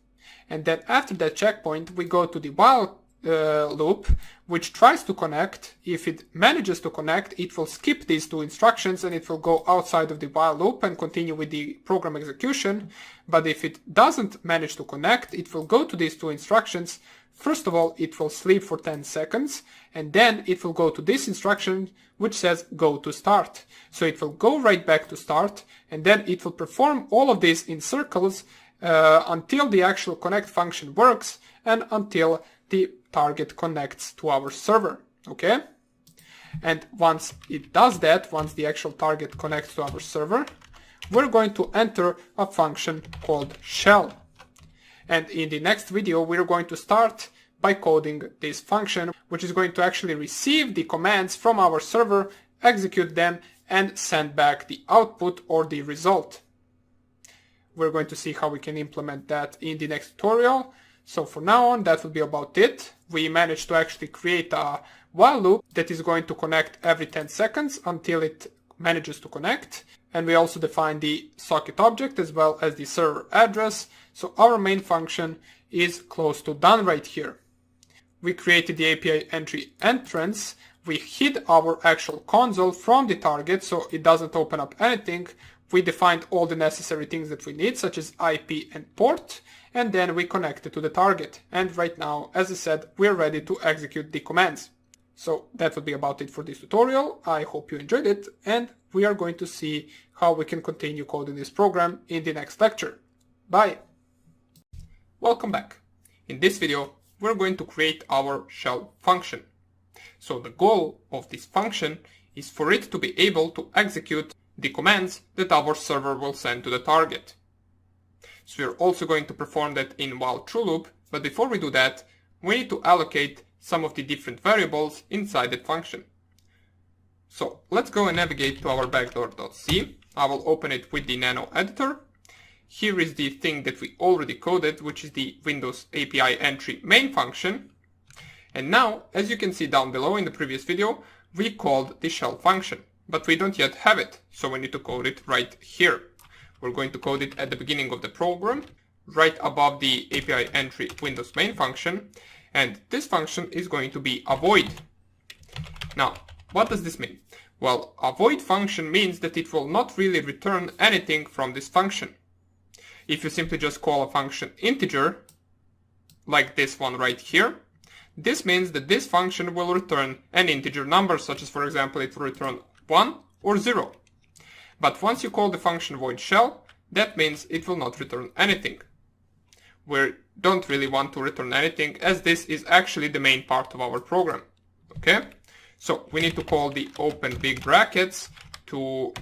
And then after that checkpoint, we go to the while loop, which tries to connect. If it manages to connect, it will skip these 2 instructions and it will go outside of the while loop and continue with the program execution. But if it doesn't manage to connect, it will go to these 2 instructions. First of all, it will sleep for 10 seconds, and then it will go to this instruction which says go to start. So it will go right back to start, and then it will perform all of these in circles until the actual connect function works and until the target connects to our server. Okay? And once it does that, once the actual target connects to our server, we're going to enter a function called shell. And in the next video, we're going to start by coding this function, which is going to actually receive the commands from our server, execute them, and send back the output or the result. We're going to see how we can implement that in the next tutorial. So for now on, that will be about it. We managed to actually create a while loop that is going to connect every 10 seconds until it manages to connect. And we also define the socket object as well as the server address. So our main function is close to done right here. We created the API entry entrance. We hid our actual console from the target so it doesn't open up anything. We defined all the necessary things that we need, such as IP and port, and then we connected to the target. And right now, as I said, we're ready to execute the commands. So that would be about it for this tutorial. I hope you enjoyed it, and we are going to see how we can continue coding this program in the next lecture. Bye! Welcome back. In this video, we're going to create our shell function. So the goal of this function is for it to be able to execute the commands that our server will send to the target. So we're also going to perform that in while true loop, but before we do that, we need to allocate some of the different variables inside that function. So let's go and navigate to our backdoor.c. I will open it with the nano editor. Here is the thing that we already coded, which is the Windows API entry main function. And now, as you can see down below in the previous video, we called the shell function, but we don't yet have it, so we need to code it right here. We're going to code it at the beginning of the program, right above the API entry Windows main function, and this function is going to be a void. Now, what does this mean? Well, a void function means that it will not really return anything from this function. If you simply just call a function integer, like this one right here, this means that this function will return an integer number, such as, for example, it will return 1 or 0. But once you call the function void shell, that means it will not return anything. We don't really want to return anything, as this is actually the main part of our program. Okay? So we need to call the open big brackets to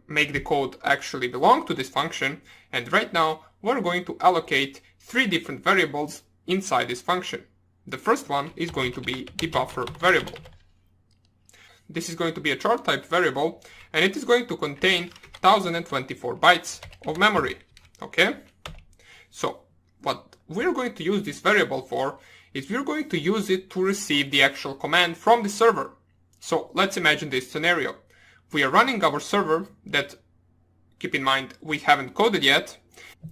make the code actually belong to this function. And right now, we're going to allocate 3 different variables inside this function. The first one is going to be the buffer variable. This is going to be a chart type variable, and it is going to contain 1024 bytes of memory. Okay? So what we're going to use this variable for is we're going to use it to receive the actual command from the server. So let's imagine this scenario. We are running our server that, keep in mind, we haven't coded yet,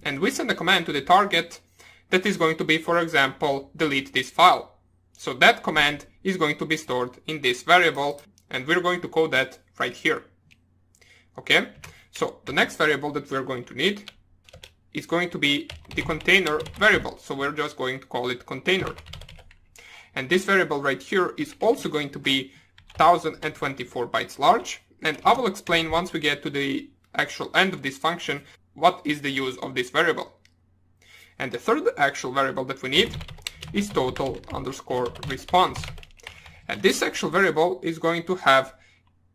and we send a command to the target that is going to be, for example, delete this file. So that command is going to be stored in this variable, and we're going to code that right here. Okay, so the next variable that we're going to need is going to be the container variable. So we're just going to call it container. And this variable right here is also going to be 1024 bytes large. And I will explain once we get to the actual end of this function what is the use of this variable. And the third actual variable that we need is total underscore response. And this actual variable is going to have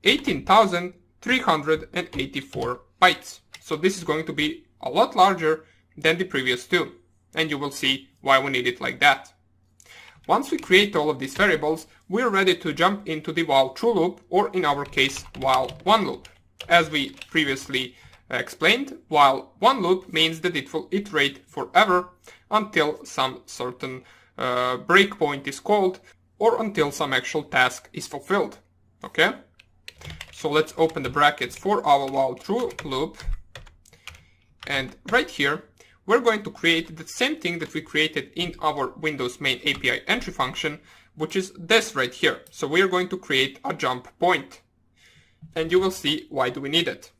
18,384 bytes. So this is going to be a lot larger than the previous two. And you will see why we need it like that. Once we create all of these variables, we're ready to jump into the while true loop, or in our case, while one loop. As we previously explained, while one loop means that it will iterate forever until some certain breakpoint is called, or until some actual task is fulfilled. Okay? So let's open the brackets for our while true loop. And right here, we're going to create the same thing that we created in our Windows main API entry function, which is this right here. So we're going to create a jump point. And you will see why do we need it.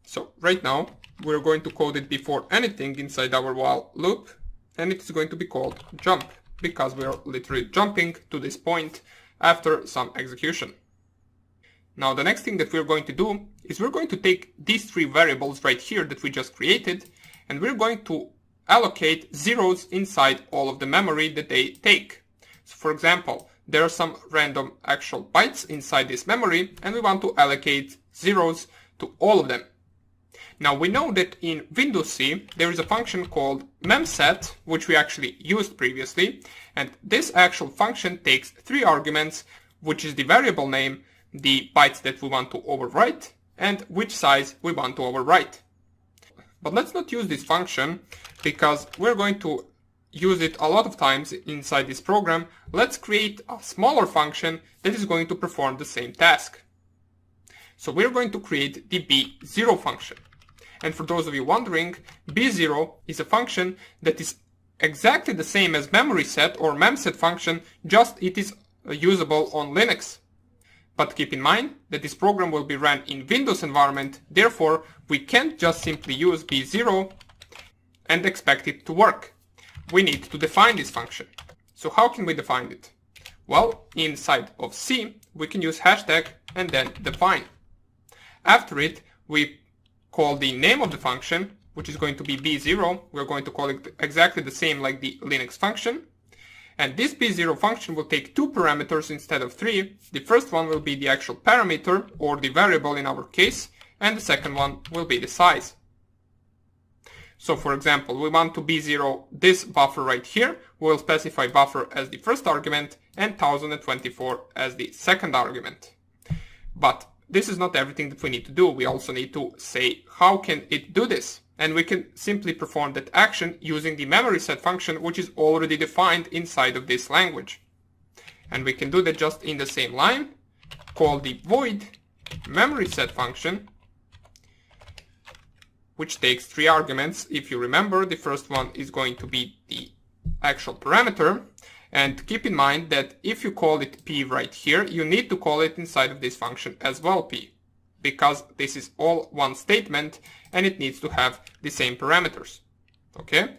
So right now, we're going to code it before anything inside our while loop, and it is going to be called jump, because we are literally jumping to this point after some execution. Now the next thing that we're going to do is we're going to take these 3 variables right here that we just created, and we're going to allocate zeros inside all of the memory that they take. So for example, there are some random actual bytes inside this memory, and we want to allocate zeros to all of them. Now we know that in Windows C there is a function called memset, which we actually used previously, And this actual function takes 3 arguments, which is the variable name, the bytes that we want to overwrite, and which size we want to overwrite. But let's not use this function because we're going to use it a lot of times inside this program. Let's create a smaller function that is going to perform the same task. So we're going to create the b0 function. And for those of you wondering, b0 is a function that is exactly the same as memory set or memset function, just it is usable on Linux. But keep in mind that this program will be run in Windows environment, therefore we can't just simply use b0 and expect it to work. We need to define this function. So how can we define it? Well, inside of C, we can use hashtag and then define. After it, we call the name of the function, which is going to be b0. We're going to call it exactly the same like the Linux function. And this b0 function will take 2 parameters instead of 3. The first one will be the actual parameter, or the variable in our case, and the second one will be the size. So for example, we want to b0 this buffer right here. We'll specify buffer as the first argument and 1024 as the second argument. But this is not everything that we need to do. We also need to say how can it do this. And we can simply perform that action using the memory set function, which is already defined inside of this language. And we can do that just in the same line, call the void memory set function, which takes 3 arguments. If you remember, the first one is going to be the actual parameter. And keep in mind that if you call it p right here, you need to call it inside of this function as well p, because this is all one statement and it needs to have the same parameters. Okay?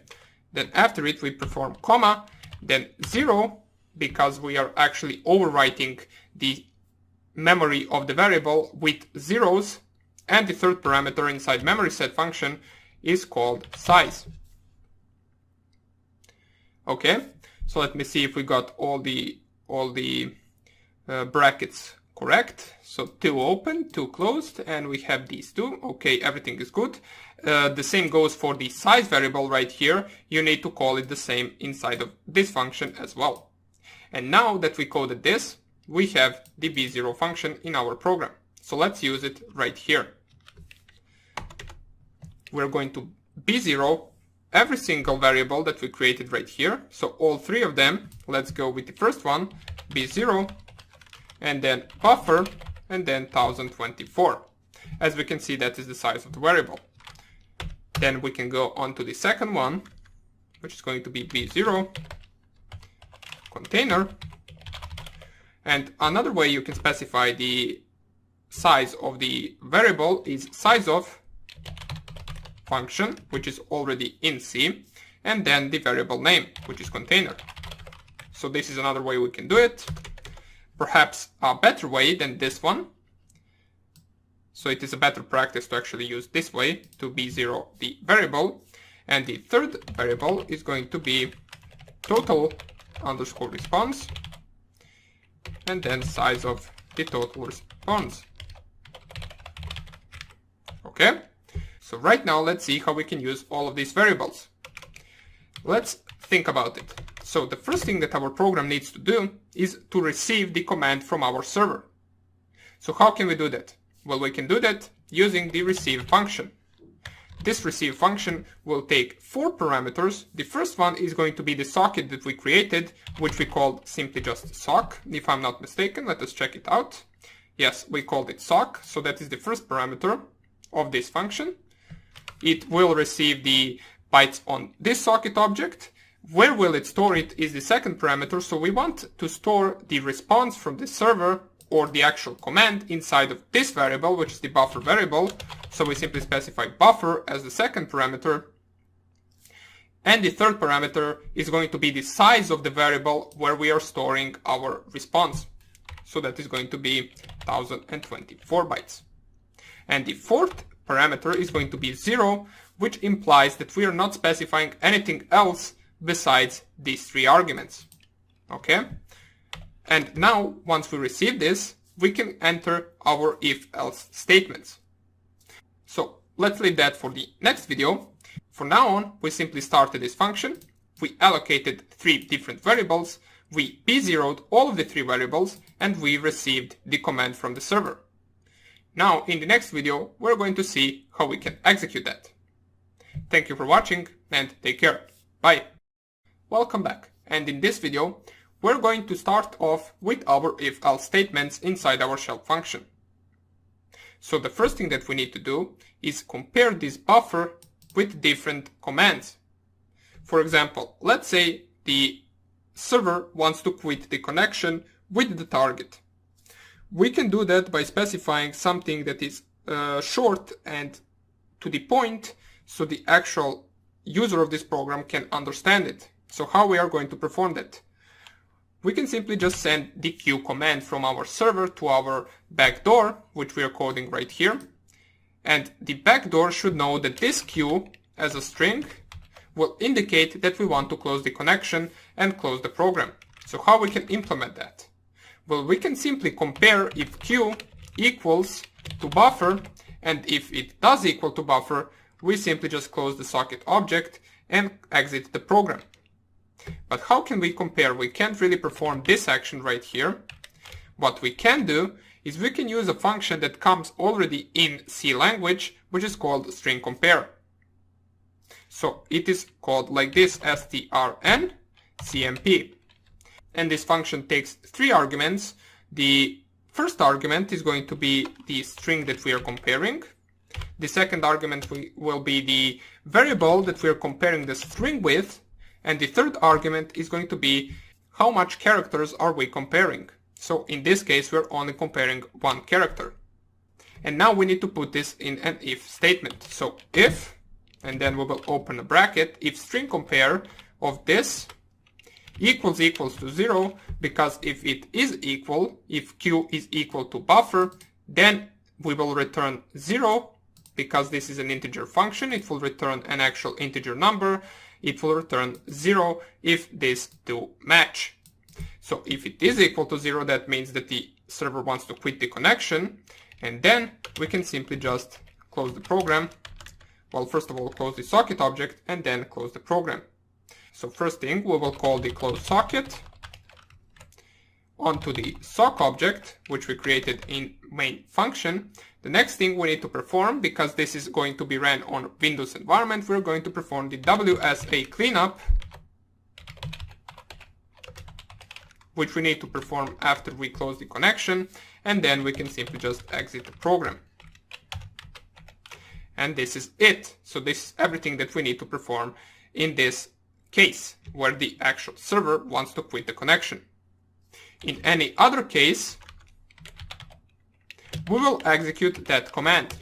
Then after it we perform comma, then 0, because we are actually overwriting the memory of the variable with zeros, and the third parameter inside memory set function is called size. Okay? So let me see if we got all the brackets correct. So 2 open, 2 closed, and we have these 2. Okay, everything is good. The same goes for the size variable right here. You need to call it the same inside of this function as well. And now that we coded this, we have the b0 function in our program. So let's use it right here. We're going to b0 every single variable that we created right here. So all 3 of them. Let's go with the first one, b0, and then buffer, and then 1024. As we can see, that is the size of the variable. Then we can go on to the second one, which is going to be b0 container. And another way you can specify the size of the variable is size of function, which is already in C, and then the variable name, which is container. So this is another way we can do it. Perhaps a better way than this one. So it is a better practice to actually use this way, to b0 the variable. And the third variable is going to be total underscore response, and then size of the total response. Okay? So right now, let's see how we can use all of these variables. Let's think about it. So the first thing that our program needs to do is to receive the command from our server. So how can we do that? Well, we can do that using the receive function. This receive function will take 4 parameters. The first one is going to be the socket that we created, which we called simply just sock. If I'm not mistaken, let us check it out. Yes, we called it sock. So that is the first parameter of this function. It will receive the bytes on this socket object. Where will it store it is the second parameter. So we want to store the response from the server or the actual command inside of this variable, which is the buffer variable. So we simply specify buffer as the second parameter. And the third parameter is going to be the size of the variable where we are storing our response. So that is going to be 1024 bytes. And the fourth parameter is going to be 0, which implies that we are not specifying anything else besides these 3 arguments. Okay? And now, once we receive this, we can enter our if-else statements. So let's leave that for the next video. For now on, we simply started this function. we allocated 3 different variables, we p0'd all of the 3 variables, and we received the command from the server. Now, in the next video, we're going to see how we can execute that. Thank you for watching and take care. Bye. Welcome back. And in this video, we're going to start off with our if-else statements inside our shell function. So the first thing that we need to do is compare this buffer with different commands. For example, let's say the server wants to quit the connection with the target. We can do that by specifying something that is short and to the point, so the actual user of this program can understand it. So how we are going to perform that? We can simply just send the q command from our server to our backdoor, which we are coding right here. And the backdoor should know that this q as a string will indicate that we want to close the connection and close the program. So how we can implement that? Well, we can simply compare if q equals to buffer, and if it does equal to buffer, we simply just close the socket object and exit the program. But how can we compare? We can't really perform this action right here. What we can do is we can use a function that comes already in C language, which is called string compare. So it is called like this, strncmp. And this function takes 3 arguments. The first argument is going to be the string that we are comparing. The second argument will be the variable that we are comparing the string with. And the third argument is going to be how much characters are we comparing. So in this case, we're only comparing 1 character. And now we need to put this in an if statement. So if, and then we will open a bracket, if string compare of this equals to 0, because if it is equal, if q is equal to buffer, then we will return 0, because this is an integer function, it will return an actual integer number. It will return 0 if these do match. So if it is equal to 0, that means that the server wants to quit the connection, and then we can simply just close the program. Well, first of all, close the socket object and then close the program. So first thing, we will call the close socket onto the sock object, which we created in main function. The next thing we need to perform, because this is going to be ran on Windows environment, we're going to perform the WSA cleanup, which we need to perform after we close the connection, and then we can simply just exit the program. And this is it. So this is everything that we need to perform in this case, where the actual server wants to quit the connection. In any other case, we will execute that command.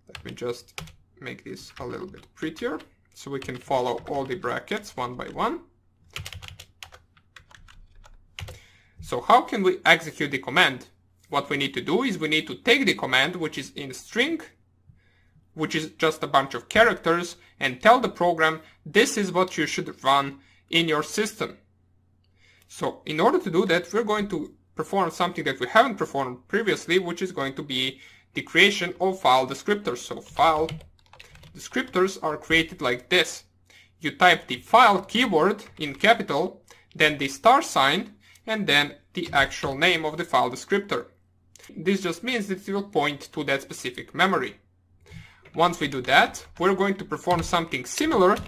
Let me just make this a little bit prettier so we can follow all the brackets one by one. So how can we execute the command? What we need to do is we need to take the command, which is in string, which is just a bunch of characters, and tell the program this is what you should run in your system. So in order to do that, we're going to perform something that we haven't performed previously, which is going to be the creation of file descriptors. So file descriptors are created like this. You type the file keyword in capital, then the star sign, and then the actual name of the file descriptor. This just means that it will point to that specific memory. Once we do that, we're going to perform something similar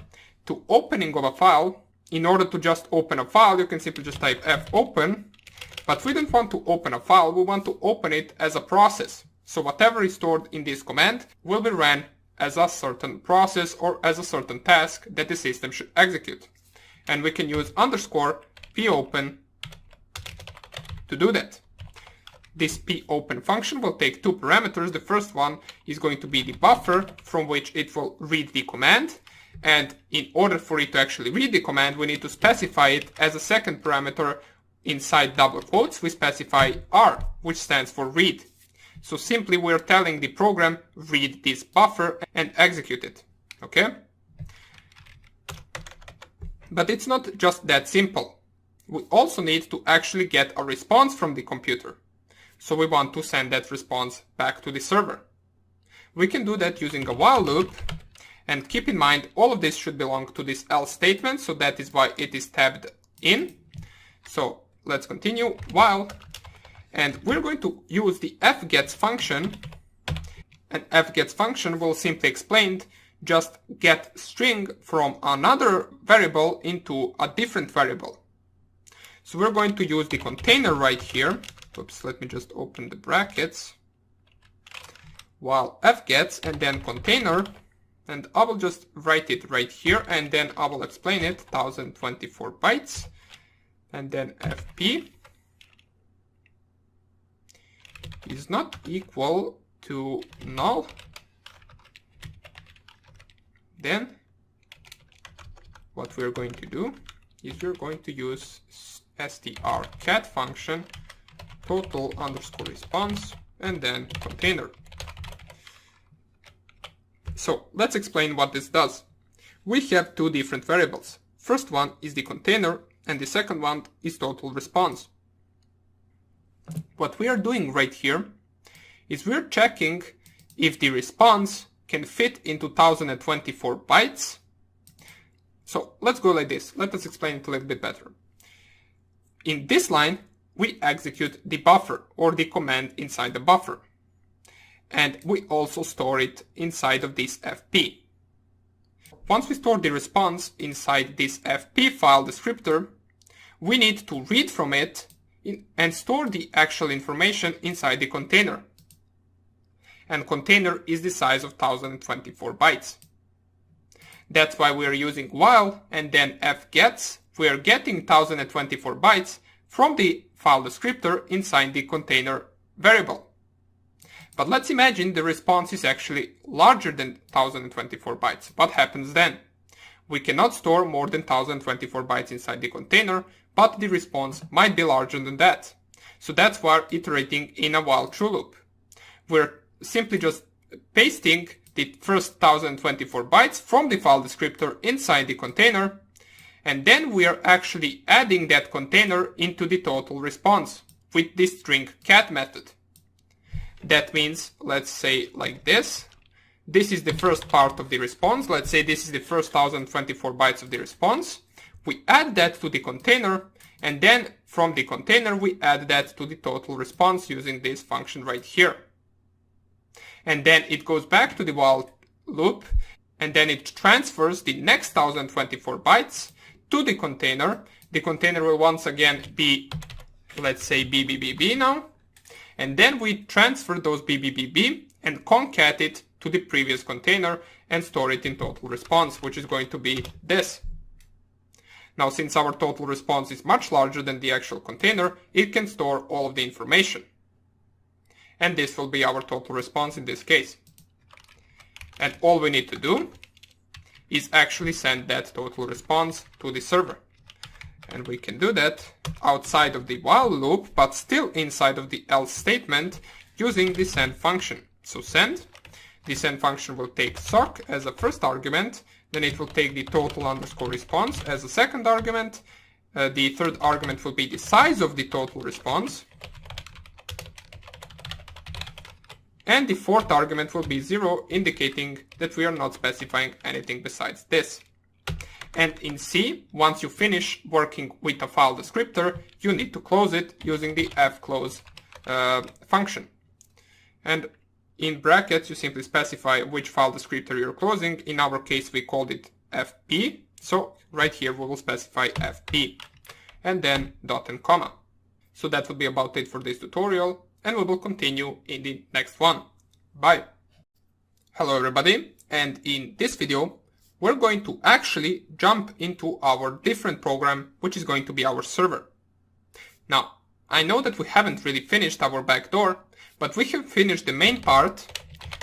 to opening of a file. In order to just open a file, you can simply just type fopen, but we don't want to open a file, we want to open it as a process. So whatever is stored in this command will be ran as a certain process or as a certain task that the system should execute. And we can use underscore popen to do that. This popen function will take 2 parameters. The first one is going to be the buffer from which it will read the command. And in order for it to actually read the command, we need to specify it as a second parameter. Inside double quotes, we specify R, which stands for read. So simply we're telling the program, read this buffer and execute it. Okay? But it's not just that simple. We also need to actually get a response from the computer. So we want to send that response back to the server. We can do that using a while loop. And keep in mind, all of this should belong to this else statement, so that is why it is tabbed in. So let's continue, while, and we're going to use the fgets function, and fgets function will simply explain just get string from another variable into a different variable. So we're going to use the container right here. Oops, let me just open the brackets. While fgets and then container, and I will just write it right here, and then I will explain it, 1024 bytes, and then fp is not equal to null. Then what we're going to do is we're going to use strcat function, total underscore response, and then container. So let's explain what this does. We have two different variables. First one is the container, and the second one is total response. What we are doing right here is we're checking if the response can fit into 1024 bytes. So let's go like this. Let us explain it a little bit better. In this line, we execute the buffer or the command inside the buffer. And we also store it inside of this fp. Once we store the response inside this fp file descriptor, we need to read from it and store the actual information inside the container. And container is the size of 1024 bytes. That's why we are using while and then fgets. We are getting 1024 bytes from the file descriptor inside the container variable. But let's imagine the response is actually larger than 1024 bytes. What happens then? We cannot store more than 1024 bytes inside the container, but the response might be larger than that. So that's why we're iterating in a while true loop. We're simply just pasting the first 1024 bytes from the file descriptor inside the container, and then we are actually adding that container into the total response with the string cat method. That means, let's say like this. This is the first part of the response. Let's say this is the first 1024 bytes of the response. We add that to the container, and then from the container we add that to the total response using this function right here. And then it goes back to the while loop, and then it transfers the next 1024 bytes to the container. The container will once again be, let's say, BBBB now. And then we transfer those BBBB and concat it to the previous container and store it in total response, which is going to be this. Now, since our total response is much larger than the actual container, it can store all of the information. And this will be our total response in this case. And all we need to do is actually send that total response to the server. And we can do that outside of the while loop, but still inside of the else statement using the send function. So send, the send function will take sock as a first argument, then it will take the total underscore response as a second argument. The third argument will be the size of the total response. And the fourth argument will be 0, indicating that we are not specifying anything besides this. And in C, once you finish working with a file descriptor, you need to close it using the fclose function. And in brackets, you simply specify which file descriptor you're closing. In our case, we called it fp. So right here, we will specify fp. And then dot and comma. So that will be about it for this tutorial. And we will continue in the next one. Bye. Hello everybody. And in this video, we're going to actually jump into our different program, which is going to be our server. Now, I know that we haven't really finished our backdoor, but we have finished the main part.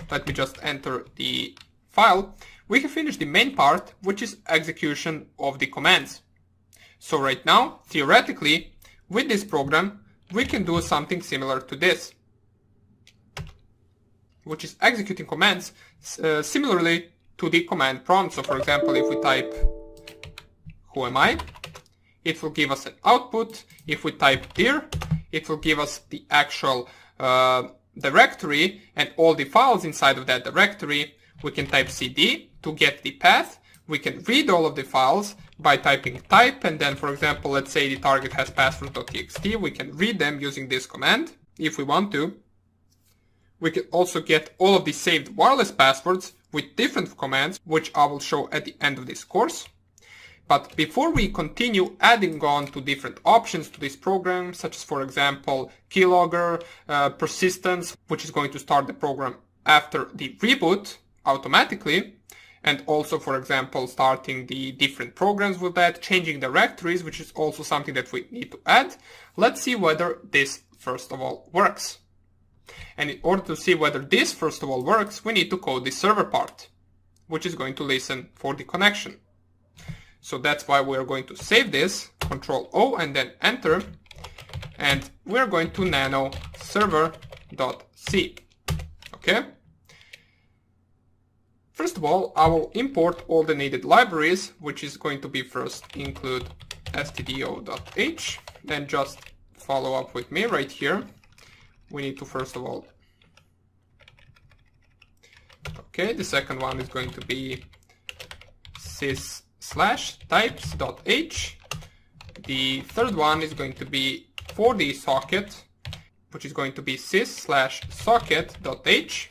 Let me just enter the file. We have finished the main part, which is execution of the commands. So right now, theoretically, with this program, we can do something similar to this, which is executing commands similarly to the command prompt. So for example, if we type who am I, it will give us an output. If we type dir, it will give us the actual directory and all the files inside of that directory. We can type cd to get the path. We can read all of the files by typing type, and then, for example, let's say the target has passwords.txt. We can read them using this command if we want to. We can also get all of the saved wireless passwords with different commands, which I will show at the end of this course. But before we continue adding on to different options to this program, such as, for example, keylogger, persistence, which is going to start the program after the reboot automatically, and also, for example, starting the different programs with that, changing directories, which is also something that we need to add, let's see whether this first of all works. And in order to see whether this first of all works, we need to code the server part, which is going to listen for the connection. So that's why we're going to save this, Control O and then enter, and we're going to nano server.c. Okay? First of all, I will import all the needed libraries, which is going to be first include stdio.h, then just follow up with me right here. We need to first of all, okay, the second one is going to be sys/types.h. The third one is going to be for the socket, which is going to be sys/socket.h.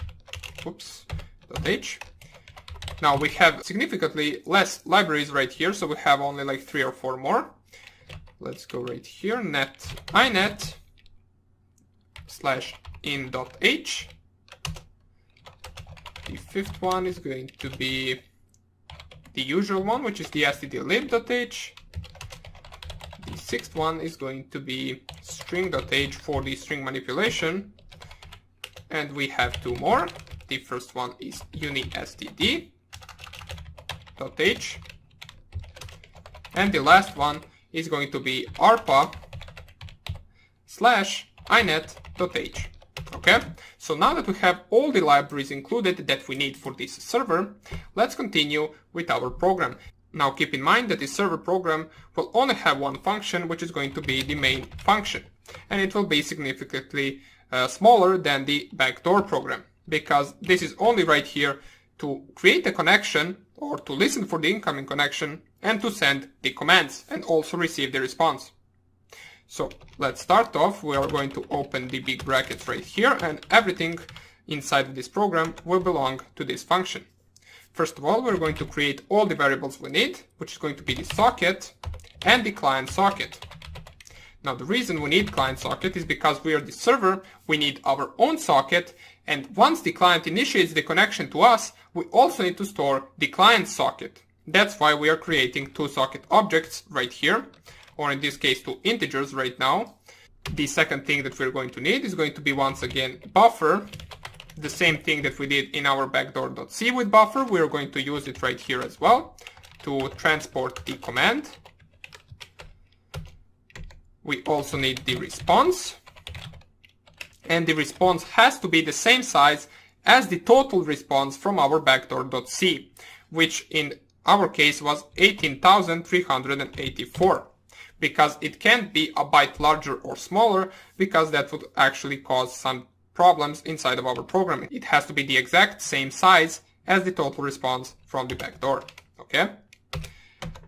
.h. Now we have significantly less libraries right here, so we have only like 3 or 4 more. Let's go right here, net/in.h. The fifth one is going to be the usual one, which is the stdlib.h. The sixth one is going to be string.h for the string manipulation. And we have 2 more. The first one is unistd.h. And the last one is going to be arpa/inet.h. Okay, so now that we have all the libraries included that we need for this server, let's continue with our program. Now keep in mind that this server program will only have one function, which is going to be the main function. And it will be significantly smaller than the backdoor program, because this is only right here to create a connection or to listen for the incoming connection and to send the commands and also receive the response. So let's start off. We are going to open the big brackets right here, and everything inside of this program will belong to this function. First of all, we're going to create all the variables we need, which is going to be the socket and the client socket. Now the reason we need client socket is because we are the server, we need our own socket, and once the client initiates the connection to us, we also need to store the client socket. That's why we are creating 2 socket objects right here, or in this case 2 integers right now. The second thing that we're going to need is going to be once again buffer. The same thing that we did in our backdoor.c with buffer, we're going to use it right here as well to transport the command. We also need the response, and the response has to be the same size as the total response from our backdoor.c, which in our case was 18,384, because it can't be a byte larger or smaller, because that would actually cause some problems inside of our program. It has to be the exact same size as the total response from the backdoor. Okay?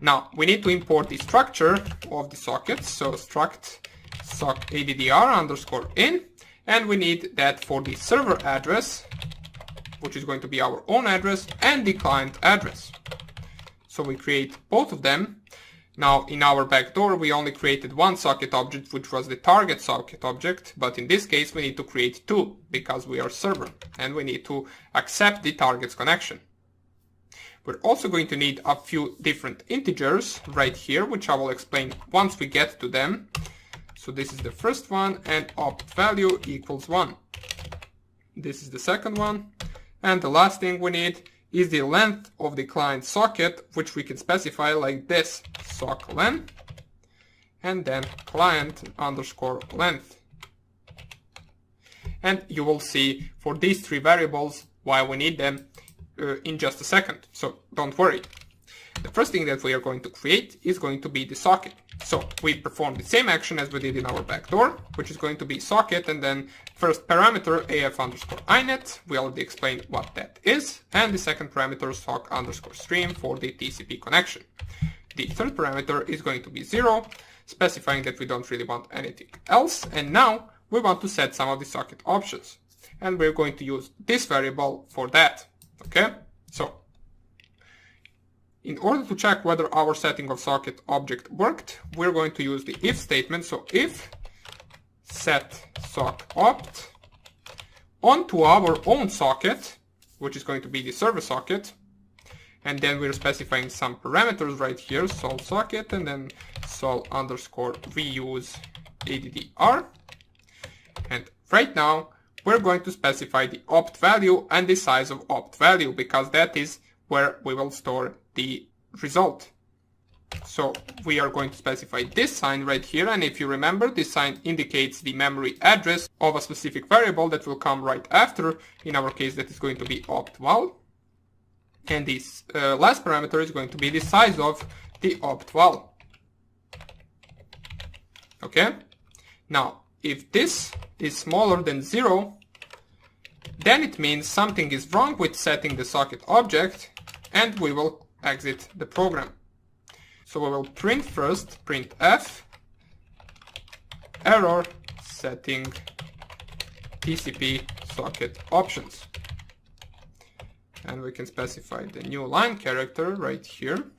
Now we need to import the structure of the sockets, so struct sock addr_in, and we need that for the server address, which is going to be our own address, and the client address. So we create both of them. Now in our backdoor we only created 1 socket object, which was the target socket object, but in this case we need to create 2 because we are server and we need to accept the target's connection. We're also going to need a few different integers right here, which I will explain once we get to them. So this is the first one, and opt value equals 1. This is the second one, and the last thing we need is the length of the client socket, which we can specify like this, socklen, and then client_length. And you will see for these 3 variables why we need them in just a second, so don't worry. The first thing that we are going to create is going to be the socket. So we perform the same action as we did in our backdoor, which is going to be socket, and then first parameter af underscore inet, we already explained what that is, and the second parameter sock underscore stream for the TCP connection. The third parameter is going to be 0, specifying that we don't really want anything else, and now we want to set some of the socket options, and we're going to use this variable for that. Okay, so in order to check whether our setting of socket object worked, we're going to use the if statement. So if set sock opt onto our own socket, which is going to be the server socket, and then we're specifying some parameters right here, sol socket, and then sol underscore reuse addr. And right now, we're going to specify the opt value and the size of opt value, because that is where we will store the result. So we are going to specify this sign right here, and if you remember, this sign indicates the memory address of a specific variable that will come right after. In our case, that is going to be opt val, and this last parameter is going to be the size of the opt val. Okay, now if this is smaller than 0, then it means something is wrong with setting the socket object, and we will exit the program. So we will print first, printf, error setting TCP socket options. And we can specify the new line character right here.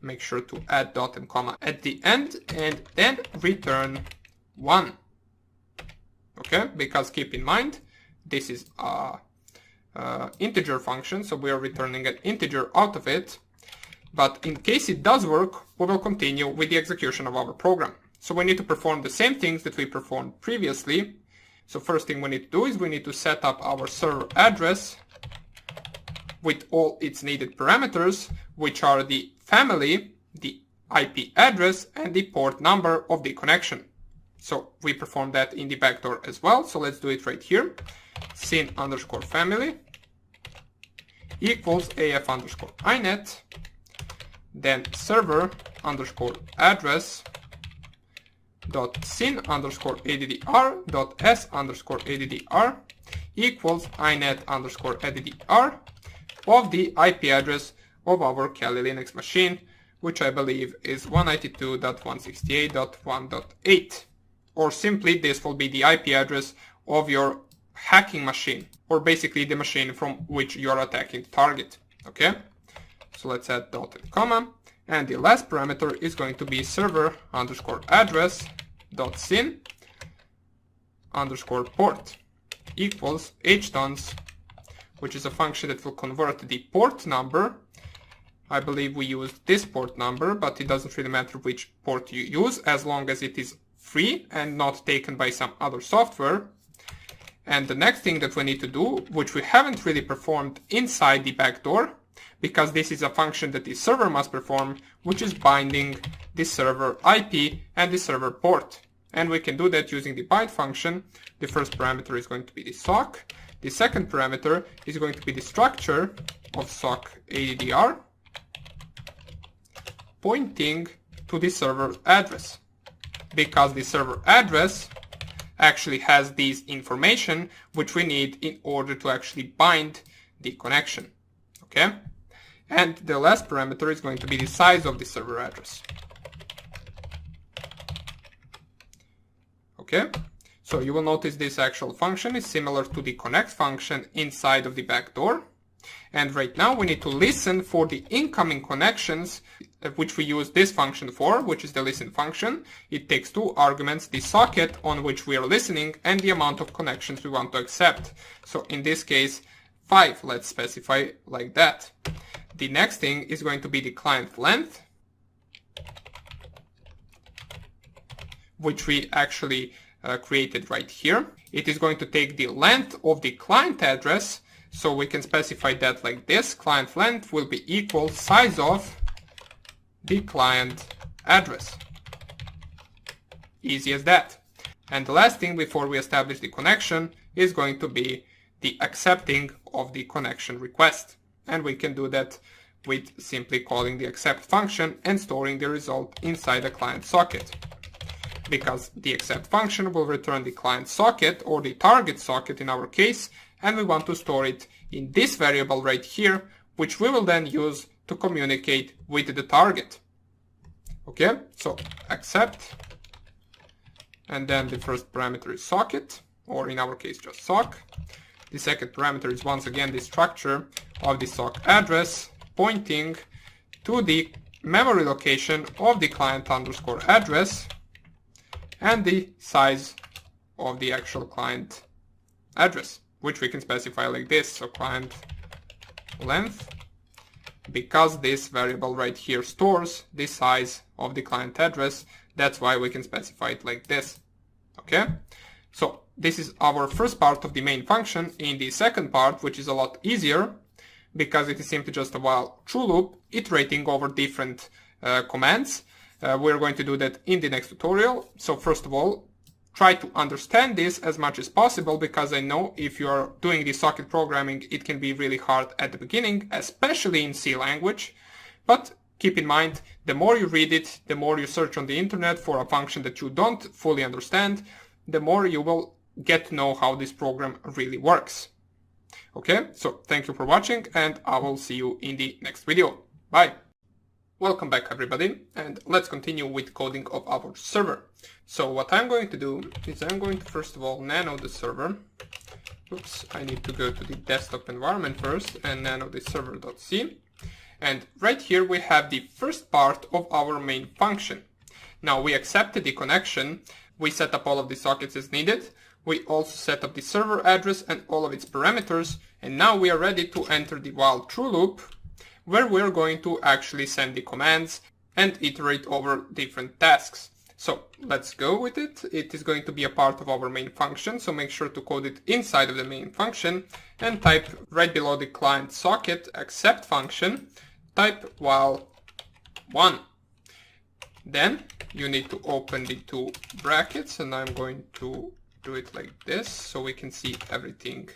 Make sure to add dot and comma at the end, and then return 1. Okay, because keep in mind, this is a integer function, so we are returning an integer out of it. But in case it does work, we will continue with the execution of our program. So we need to perform the same things that we performed previously. So first thing we need to do is we need to set up our server address with all its needed parameters, which are the family, the IP address, and the port number of the connection. So we perform that in the backdoor as well. So let's do it right here. Syn underscore family equals af underscore inet, then server underscore address dot syn underscore addr dot s underscore addr equals inet underscore addr of the IP address of our Kali Linux machine, which I believe is 192.168.1.8, or simply this will be the IP address of your hacking machine, or basically the machine from which you are attacking the target. Okay, so let's add dot and comma, and the last parameter is going to be server underscore address dot syn underscore port equals htons, which is a function that will convert the port number. I believe we used this port number, but it doesn't really matter which port you use as long as it is free and not taken by some other software. And the next thing that we need to do, which we haven't really performed inside the backdoor, because this is a function that the server must perform, which is binding the server IP and the server port. And we can do that using the bind function. The first parameter is going to be the sock. The second parameter is going to be the structure of sock addr, pointing to the server address, because the server address actually has these information which we need in order to actually bind the connection. Okay, and the last parameter is going to be the size of the server address. Okay, so you will notice this actual function is similar to the connect function inside of the backdoor. And right now we need to listen for the incoming connections, which we use this function for, which is the listen function. It takes two arguments, the socket on which we are listening and the amount of connections we want to accept. So in this case, 5, let's specify like that. The next thing is going to be the client length, which we actually created right here. It is going to take the length of the client address, so we can specify that like this. Client length will be equal size of the client address. Easy as that. And the last thing before we establish the connection is going to be the accepting of the connection request. And we can do that with simply calling the accept function and storing the result inside the client socket. Because the accept function will return the client socket or the target socket in our case, and we want to store it in this variable right here, which we will then use to communicate with the target. Okay, so accept, and then the first parameter is socket, or in our case just sock. The second parameter is once again the structure of the sock address pointing to the memory location of the client underscore address and the size of the actual client address, which we can specify like this. So client length, because this variable right here stores the size of the client address, that's why we can specify it like this. Okay, so this is our first part of the main function. In the second part, which is a lot easier because it is simply just a while true loop iterating over different commands, we're going to do that in the next tutorial. So first of all, try to understand this as much as possible, because I know if you are doing the socket programming, it can be really hard at the beginning, especially in C language. But keep in mind, the more you read it, the more you search on the internet for a function that you don't fully understand, the more you will get to know how this program really works. Okay, so thank you for watching, and I will see you in the next video. Bye! Welcome back everybody, and let's continue with coding of our server. So what I'm going to do is I'm going to first of all nano the server. Oops, I need to go to the desktop environment first and nano the server.c. And right here we have the first part of our main function. Now we accepted the connection, we set up all of the sockets as needed, we also set up the server address and all of its parameters, and now we are ready to enter the while true loop, where we're going to actually send the commands and iterate over different tasks. So let's go with it. It is going to be a part of our main function, so make sure to code it inside of the main function and type right below the client socket accept function, type while 1. Then you need to open the two brackets, and I'm going to do it like this so we can see everything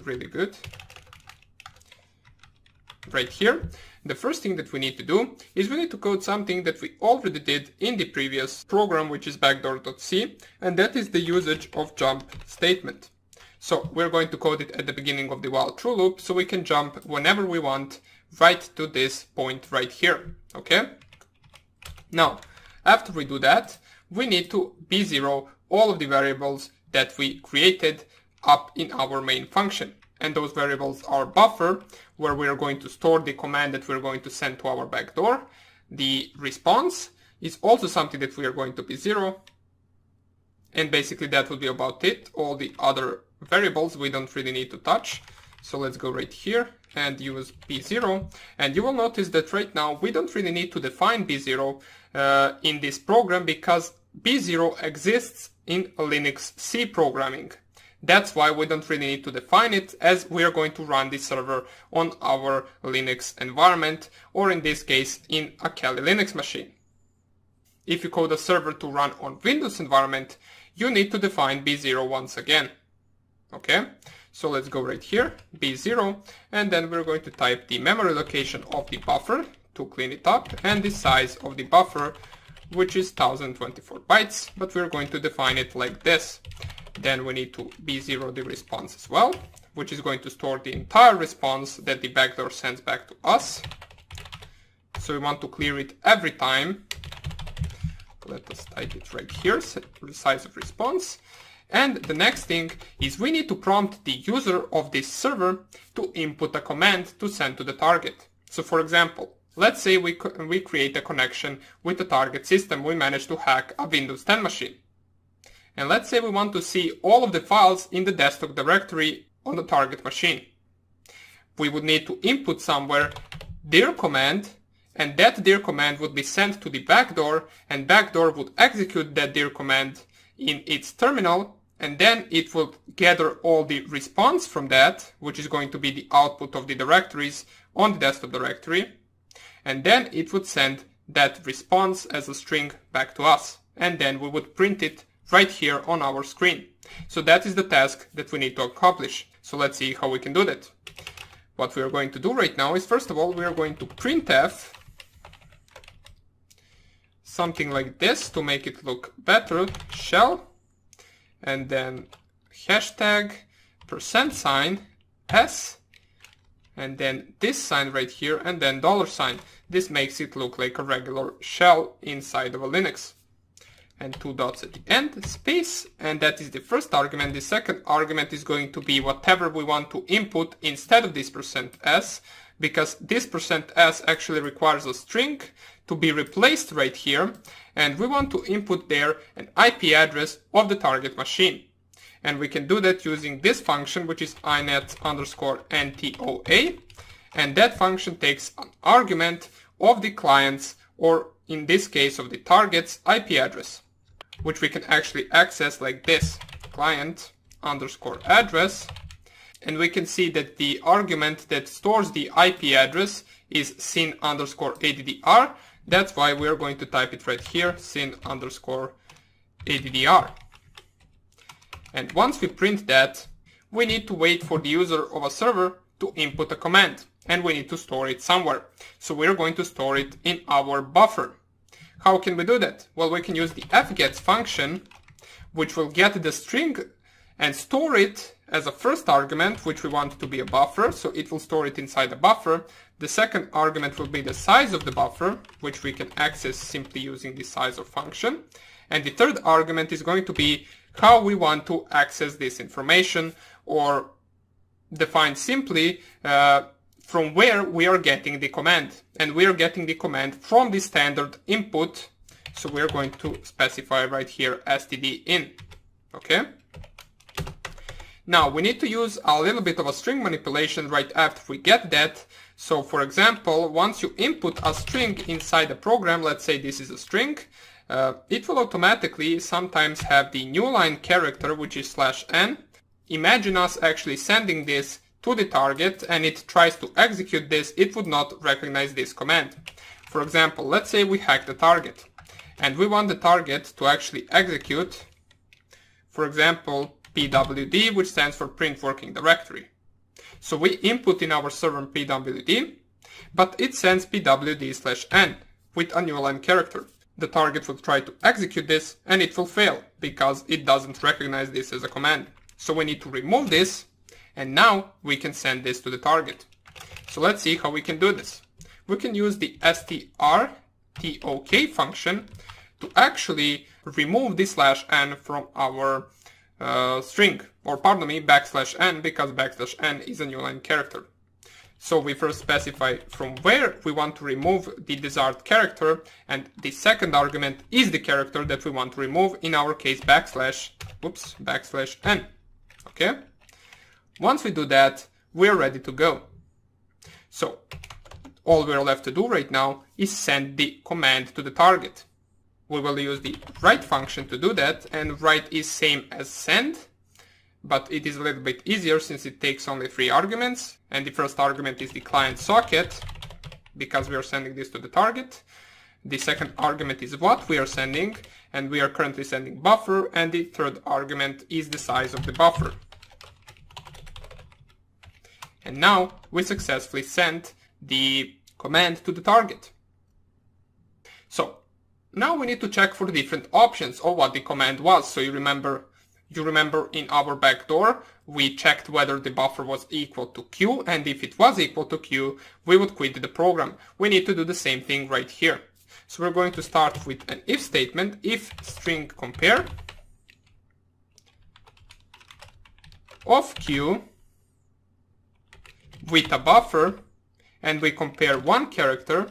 really good. Right here, the first thing that we need to do is we need to code something that we already did in the previous program, which is backdoor.c, and that is the usage of jump statement. So we're going to code it at the beginning of the while true loop so we can jump whenever we want right to this point right here. Okay? Now, after we do that, we need to b0 all of the variables that we created up in our main function. And those variables are buffer, where we are going to store the command that we're going to send to our backdoor. The response is also something that we are going to b0. And basically that will be about it. All the other variables we don't really need to touch. So let's go right here and use b0. And you will notice that right now we don't really need to define b0 in this program, because b0 exists in Linux C programming. That's why we don't really need to define it, as we are going to run the server on our Linux environment, or in this case in a Kali Linux machine. If you code a server to run on Windows environment, you need to define b0 once again. Okay, so let's go right here, b0, and then we're going to type the memory location of the buffer to clean it up, and the size of the buffer, which is 1024 bytes, but we're going to define it like this. Then we need to b0 the response as well, which is going to store the entire response that the backdoor sends back to us. So we want to clear it every time. Let us type it right here, set the size of response. And the next thing is we need to prompt the user of this server to input a command to send to the target. So for example, let's say we create a connection with the target system. We managed to hack a Windows 10 machine. And let's say we want to see all of the files in the desktop directory on the target machine. We would need to input somewhere dir command, and that dir command would be sent to the backdoor, and backdoor would execute that dir command in its terminal, and then it will gather all the response from that, which is going to be the output of the directories on the desktop directory, and then it would send that response as a string back to us, and then we would print it right here on our screen. So that is the task that we need to accomplish. So let's see how we can do that. what we are going to do right now is, first of all, we are going to printf something like this to make it look better, shell, and then hashtag %s, and then this sign right here, and then $sign. This makes it look like a regular shell inside of a Linux. And 2 dots at the end, space, and that is the first argument. The second argument is going to be whatever we want to input instead of this %s, because this %s actually requires a string to be replaced right here, and we want to input there an IP address of the target machine. And we can do that using this function, which is inet_ntoa, and that function takes an argument of the client's, or in this case of the target's, IP address, which we can actually access like this, client_address, and we can see that the argument that stores the IP address is syn_addr. That's why we're going to type it right here, syn_addr. And once we print that, we need to wait for the user of a server to input a command, and we need to store it somewhere. So we're going to store it in our buffer. How can we do that? Well, we can use the fgets function, which will get the string and store it as a first argument, which we want to be a buffer, so it will store it inside a buffer. The second argument will be the size of the buffer, which we can access simply using the size of function. And the third argument is going to be how we want to access this information, or defined simply from where we are getting the command. And we are getting the command from the standard input, so we're going to specify right here std_in. Okay? Now we need to use a little bit of a string manipulation right after we get that. So for example, once you input a string inside the program, let's say this is a string, it will automatically sometimes have the new line character, which is /n. Imagine us actually sending this to the target and it tries to execute this, it would not recognize this command. For example, let's say we hack the target and we want the target to actually execute, for example, pwd, which stands for print working directory. So we input in our server pwd, but it sends pwd/n with a new line character. The target will try to execute this and it will fail because it doesn't recognize this as a command. So we need to remove this, and now we can send this to the target. So let's see how we can do this. We can use the strtok function to actually remove the /n from our string, or pardon me, \n, because \n is a new line character. So we first specify from where we want to remove the desired character, and the second argument is the character that we want to remove, in our case \n. Okay? Once we do that, we're ready to go. So all we're left to do right now is send the command to the target. We will use the write function to do that, and write is same as send, but it is a little bit easier since it takes only 3 arguments, and the first argument is the client socket, because we are sending this to the target. The second argument is what we are sending, and we are currently sending buffer, and the third argument is the size of the buffer. And now we successfully sent the command to the target. So now we need to check for the different options of what the command was. So you remember in our backdoor, we checked whether the buffer was equal to Q, and if it was equal to Q, we would quit the program. We need to do the same thing right here. So we're going to start with an if statement, if string compare of Q with a buffer, and we compare one character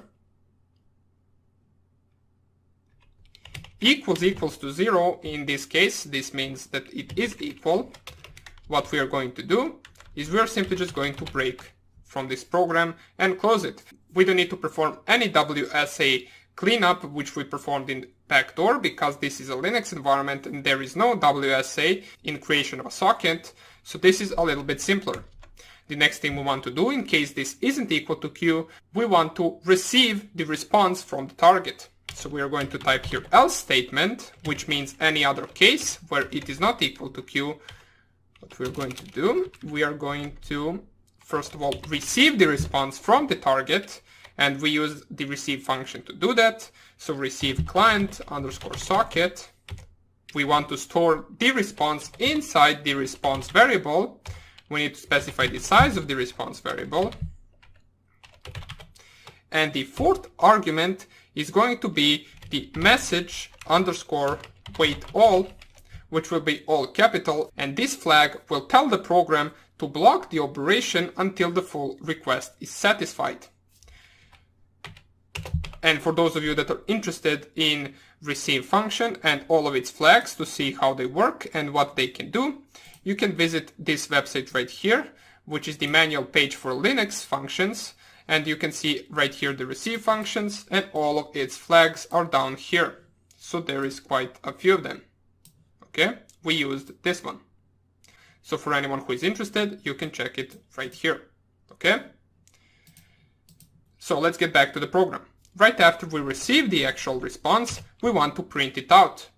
equals to 0. In this case, this means that it is equal. What we are going to do is we are simply just going to break from this program and close it. We don't need to perform any WSA cleanup, which we performed in backdoor, because this is a Linux environment and there is no WSA in creation of a socket. So this is a little bit simpler. The next thing we want to do, in case this isn't equal to Q, we want to receive the response from the target. So we are going to type here else statement, which means any other case where it is not equal to Q. What we're going to do, we are going to first of all, receive the response from the target, and we use the receive function to do that. So receive client underscore socket. We want to store the response inside the response variable. We need to specify the size of the response variable. And the fourth argument is going to be the message underscore wait all, which will be all capital, and this flag will tell the program to block the operation until the full request is satisfied. And for those of you that are interested in receive function and all of its flags to see how they work and what they can do, you can visit this website right here, which is the manual page for Linux functions. And you can see right here the receive functions, and all of its flags are down here. So there is quite a few of them. Okay, we used this one. So for anyone who is interested, you can check it right here. Okay, so let's get back to the program. Right after we receive the actual response, we want to print it out.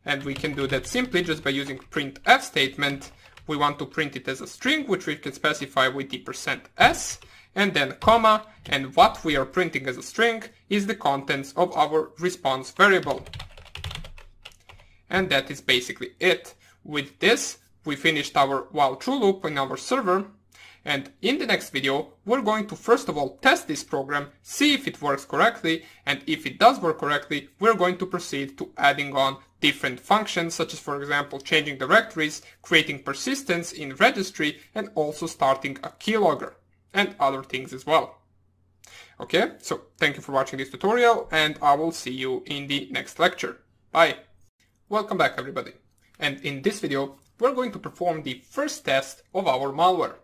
And we can do that simply just by using printf statement. We want to print it as a string, which we can specify with the %s, and then comma, and what we are printing as a string is the contents of our response variable. And that is basically it. With this, we finished our while true loop in our server. And in the next video, we're going to first of all test this program, see if it works correctly, and if it does work correctly, we're going to proceed to adding on different functions, such as, for example, changing directories, creating persistence in registry, and also starting a keylogger, and other things as well. Okay, so thank you for watching this tutorial, and I will see you in the next lecture. Bye! Welcome back, everybody. And in this video, we're going to perform the first test of our malware.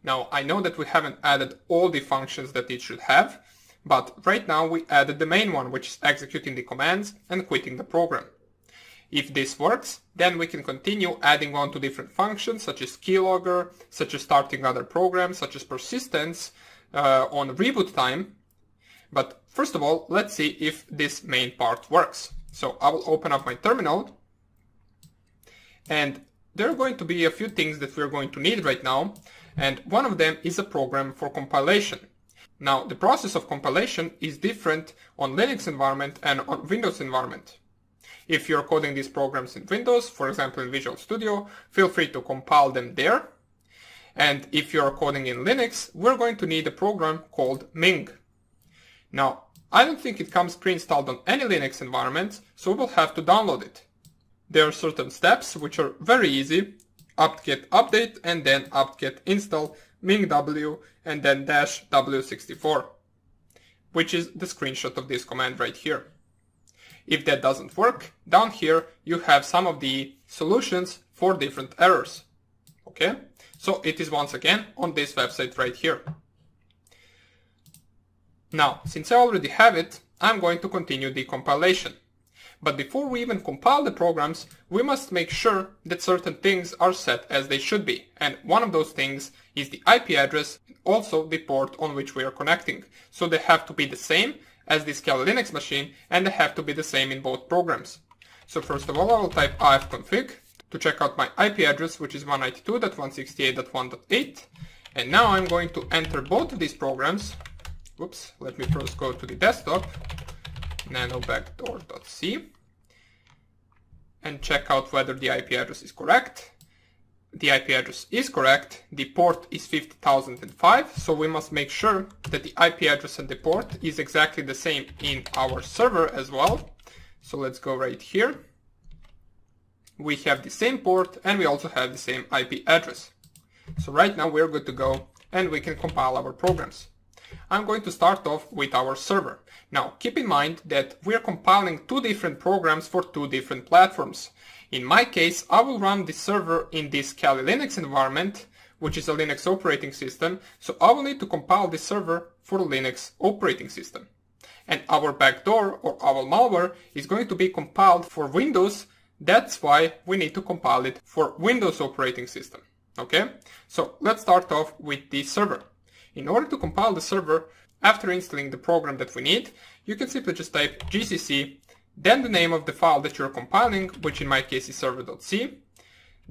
Now, I know that we haven't added all the functions that it should have, but right now we added the main one, which is executing the commands and quitting the program. If this works, then we can continue adding on to different functions, such as keylogger, such as starting other programs, such as persistence, on reboot time. But first of all, let's see if this main part works. So I will open up my terminal, and there are going to be a few things that we're going to need right now. And one of them is a program for compilation. Now, the process of compilation is different on Linux environment and on Windows environment. If you're coding these programs in Windows, for example in Visual Studio, feel free to compile them there. And if you're coding in Linux, we're going to need a program called Ming. Now, I don't think it comes pre-installed on any Linux environment, so we'll have to download it. There are certain steps which are very easy. apt-get update and then apt-get install mingw and then -w64, which is the screenshot of this command right here. If that doesn't work, down here you have some of the solutions for different errors. Okay, so it is once again on this website right here. Now, since I already have it, I'm going to continue the compilation. But before we even compile the programs, we must make sure that certain things are set as they should be. And one of those things is the IP address, also the port on which we are connecting. So they have to be the same as this Kali Linux machine, and they have to be the same in both programs. So first of all, I will type ifconfig to check out my IP address, which is 192.168.1.8. And now I'm going to enter both of these programs. Whoops, let me first go to the desktop, nanobackdoor.c, and check out whether the IP address is correct. The IP address is correct. The port is 50,005, so we must make sure that the IP address and the port is exactly the same in our server as well. So let's go right here. We have the same port and we also have the same IP address. So right now we're good to go and we can compile our programs. I'm going to start off with our server. Now keep in mind that we're compiling two different programs for two different platforms. In my case, I will run the server in this Kali Linux environment, which is a Linux operating system, so I will need to compile the server for Linux operating system. And our backdoor or our malware is going to be compiled for Windows. That's why we need to compile it for Windows operating system. Okay, so let's start off with the server. In order to compile the server, after installing the program that we need, you can simply just type gcc, then the name of the file that you're compiling, which in my case is server.c,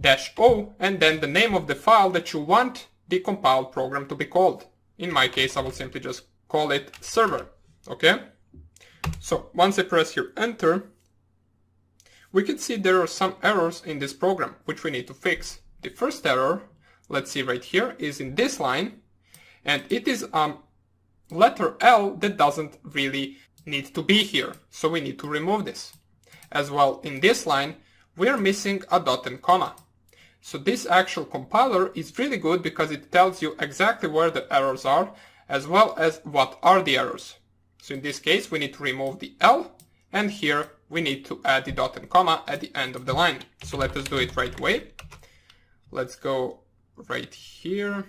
-o, and then the name of the file that you want the compiled program to be called. In my case, I will simply just call it server, okay? So once I press here enter, we can see there are some errors in this program which we need to fix. The first error, let's see right here, is in this line, and it is letter L that doesn't really need to be here, so we need to remove this. As well, in this line, we are missing a dot and comma. So this actual compiler is really good because it tells you exactly where the errors are, as well as what are the errors. So in this case, we need to remove the L, and here we need to add the dot and comma at the end of the line. So let us do it right away. Let's go right here.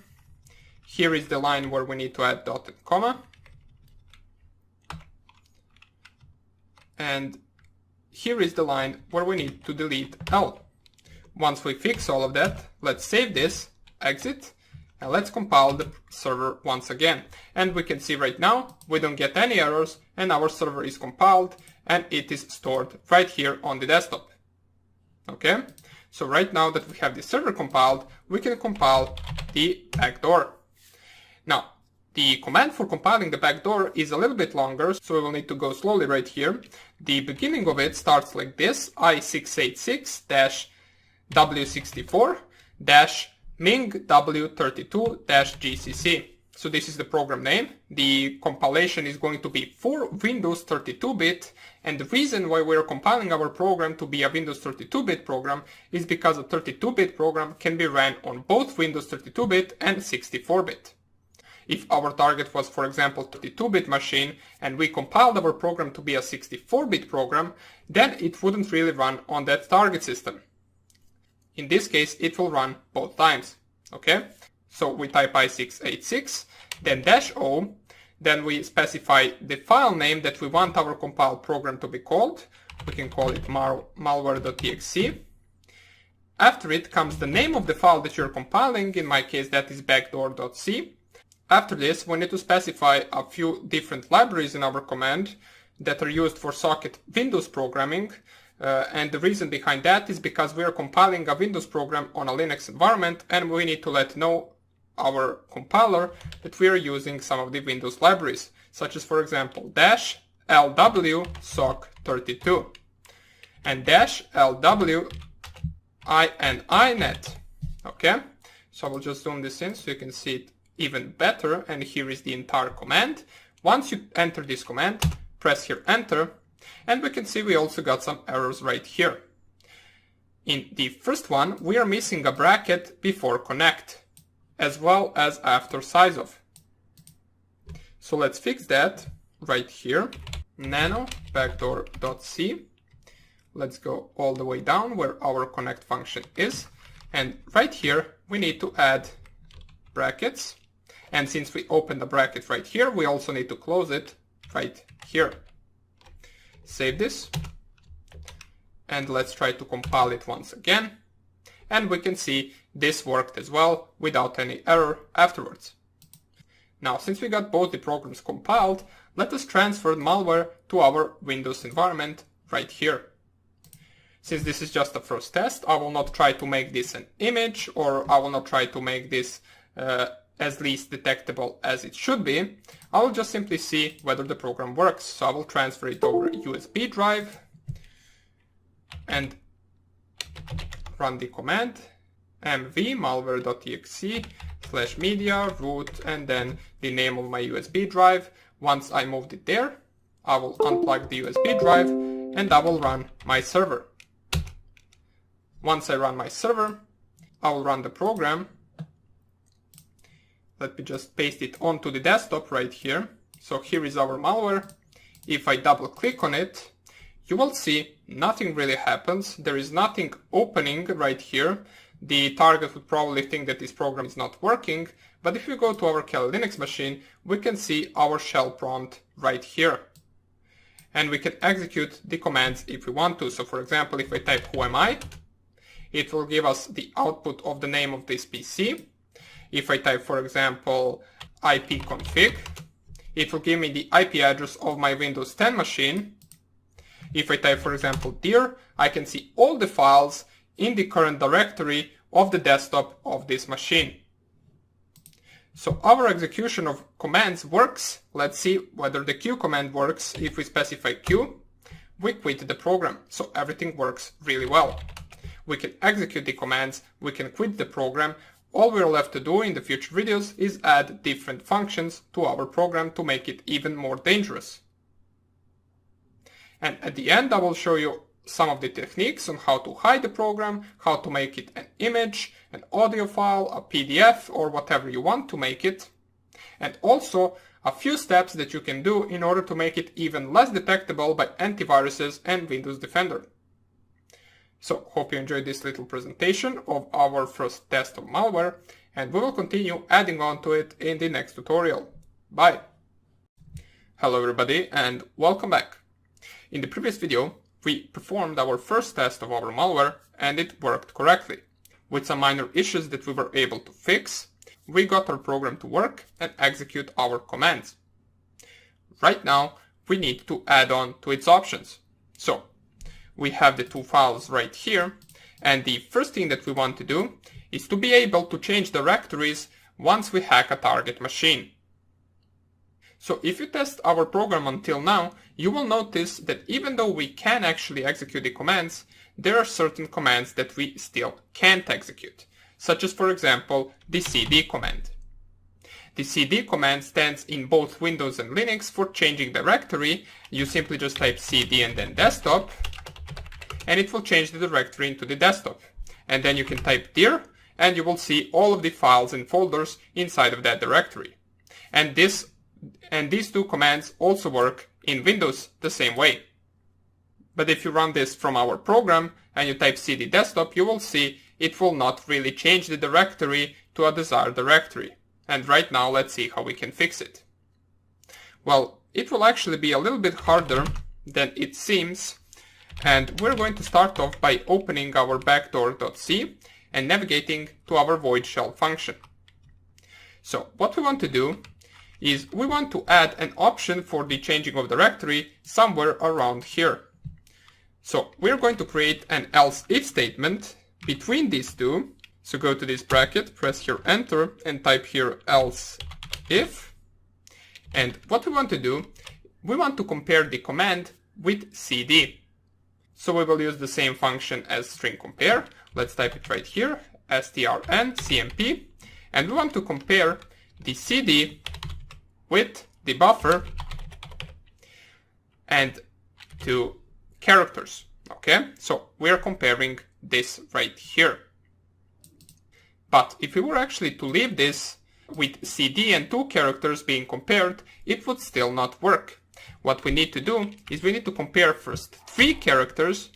Here is the line where we need to add dot and comma. And here is the line where we need to delete L. Once we fix all of that, let's save this, exit, and let's compile the server once again. And we can see right now, we don't get any errors, and our server is compiled, and it is stored right here on the desktop. Okay? So right now that we have the server compiled, we can compile the backdoor. Now, the command for compiling the backdoor is a little bit longer, so we will need to go slowly right here. The beginning of it starts like this, i686-w64-ming w32-gcc. So this is the program name. The compilation is going to be for Windows 32-bit, and the reason why we're compiling our program to be a Windows 32-bit program is because a 32-bit program can be ran on both Windows 32-bit and 64-bit. If our target was, for example, 32-bit machine, and we compiled our program to be a 64-bit program, then it wouldn't really run on that target system. In this case, it will run both times, okay? So we type i686, then -o, then we specify the file name that we want our compiled program to be called. We can call it malware.exe. After it comes the name of the file that you're compiling. In my case, that is backdoor.c. After this, we need to specify a few different libraries in our command that are used for socket Windows programming. And the reason behind that is because we are compiling a Windows program on a Linux environment, and we need to let know our compiler that we are using some of the Windows libraries, such as, for example, -lw soc32 and -lw -inet. Okay, so I will just zoom this in so you can see it even better, and here is the entire command. Once you enter this command, press here enter, and we can see we also got some errors right here. In the first one, we are missing a bracket before connect, as well as after size of. So let's fix that right here. Nano backdoor.c. Let's go all the way down where our connect function is, and right here we need to add brackets. And since we opened the bracket right here, we also need to close it right here. Save this. And let's try to compile it once again. And we can see this worked as well without any error afterwards. Now, since we got both the programs compiled, let us transfer malware to our Windows environment right here. Since this is just the first test, I will not try to make this an image, or I will not try to make this as least detectable as it should be. I will just simply see whether the program works. So I will transfer it over a USB drive and run the command mv malware.exe/media root and then the name of my USB drive. Once I moved it there, I will unplug the USB drive and I will run my server. Once I run my server, I will run the program. Let me just paste it onto the desktop right here. So here is our malware. If I double click on it, you will see nothing really happens. There is nothing opening right here. The target would probably think that this program is not working. But if we go to our Kali Linux machine, we can see our shell prompt right here. And we can execute the commands if we want to. So for example, if I type who am I, it will give us the output of the name of this PC. If I type, for example, ipconfig, it will give me the IP address of my Windows 10 machine. If I type, for example, dir, I can see all the files in the current directory of the desktop of this machine. So our execution of commands works. Let's see whether the Q command works. If we specify Q, we quit the program. So everything works really well. We can execute the commands, we can quit the program. All we're left to do in the future videos is add different functions to our program to make it even more dangerous. And at the end, I will show you some of the techniques on how to hide the program, how to make it an image, an audio file, a PDF, or whatever you want to make it. And also a few steps that you can do in order to make it even less detectable by antiviruses and Windows Defender. So, hope you enjoyed this little presentation of our first test of malware, and we will continue adding on to it in the next tutorial. Bye! Hello everybody, and welcome back. In the previous video, we performed our first test of our malware, and it worked correctly. With some minor issues that we were able to fix, we got our program to work and execute our commands. Right now, we need to add on to its options. So, we have the two files right here, and the first thing that we want to do is to be able to change directories once we hack a target machine. So if you test our program until now, you will notice that even though we can actually execute the commands, there are certain commands that we still can't execute, such as, for example, the cd command. The cd command stands in both Windows and Linux for changing directory. You simply just type cd and then desktop, and it will change the directory into the desktop. And then you can type dir, and you will see all of the files and folders inside of that directory. And these two commands also work in Windows the same way. But if you run this from our program and you type cd desktop, you will see it will not really change the directory to a desired directory. And right now, let's see how we can fix it. Well, it will actually be a little bit harder than it seems. And we're going to start off by opening our backdoor.c and navigating to our void shell function. So what we want to do is we want to add an option for the changing of directory somewhere around here. So we're going to create an else if statement between these two. So go to this bracket, press here enter, and type here else if. And what we want to do, we want to compare the command with cd. So we will use the same function as string compare. Let's type it right here, strncmp, and we want to compare the cd with the buffer and to characters. Okay, so we're comparing this right here. But if we were actually to leave this with cd and two characters being compared, it would still not work. What we need to do is we need to compare first 3 characters,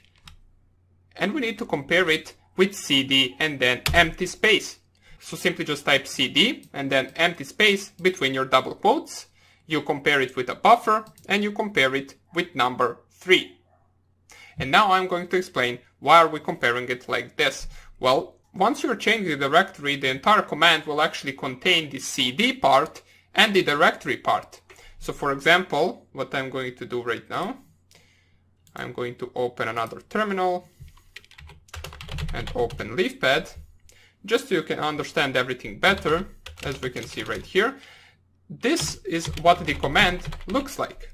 and we need to compare it with cd and then empty space. So simply just type cd and then empty space between your double quotes. You compare it with a buffer and you compare it with number 3. And now I'm going to explain why are we comparing it like this. Well, once you're changing the directory, the entire command will actually contain the cd part and the directory part. So for example, what I'm going to do right now, I'm going to open another terminal and open LeafPad, just so you can understand everything better. As we can see right here, this is what the command looks like.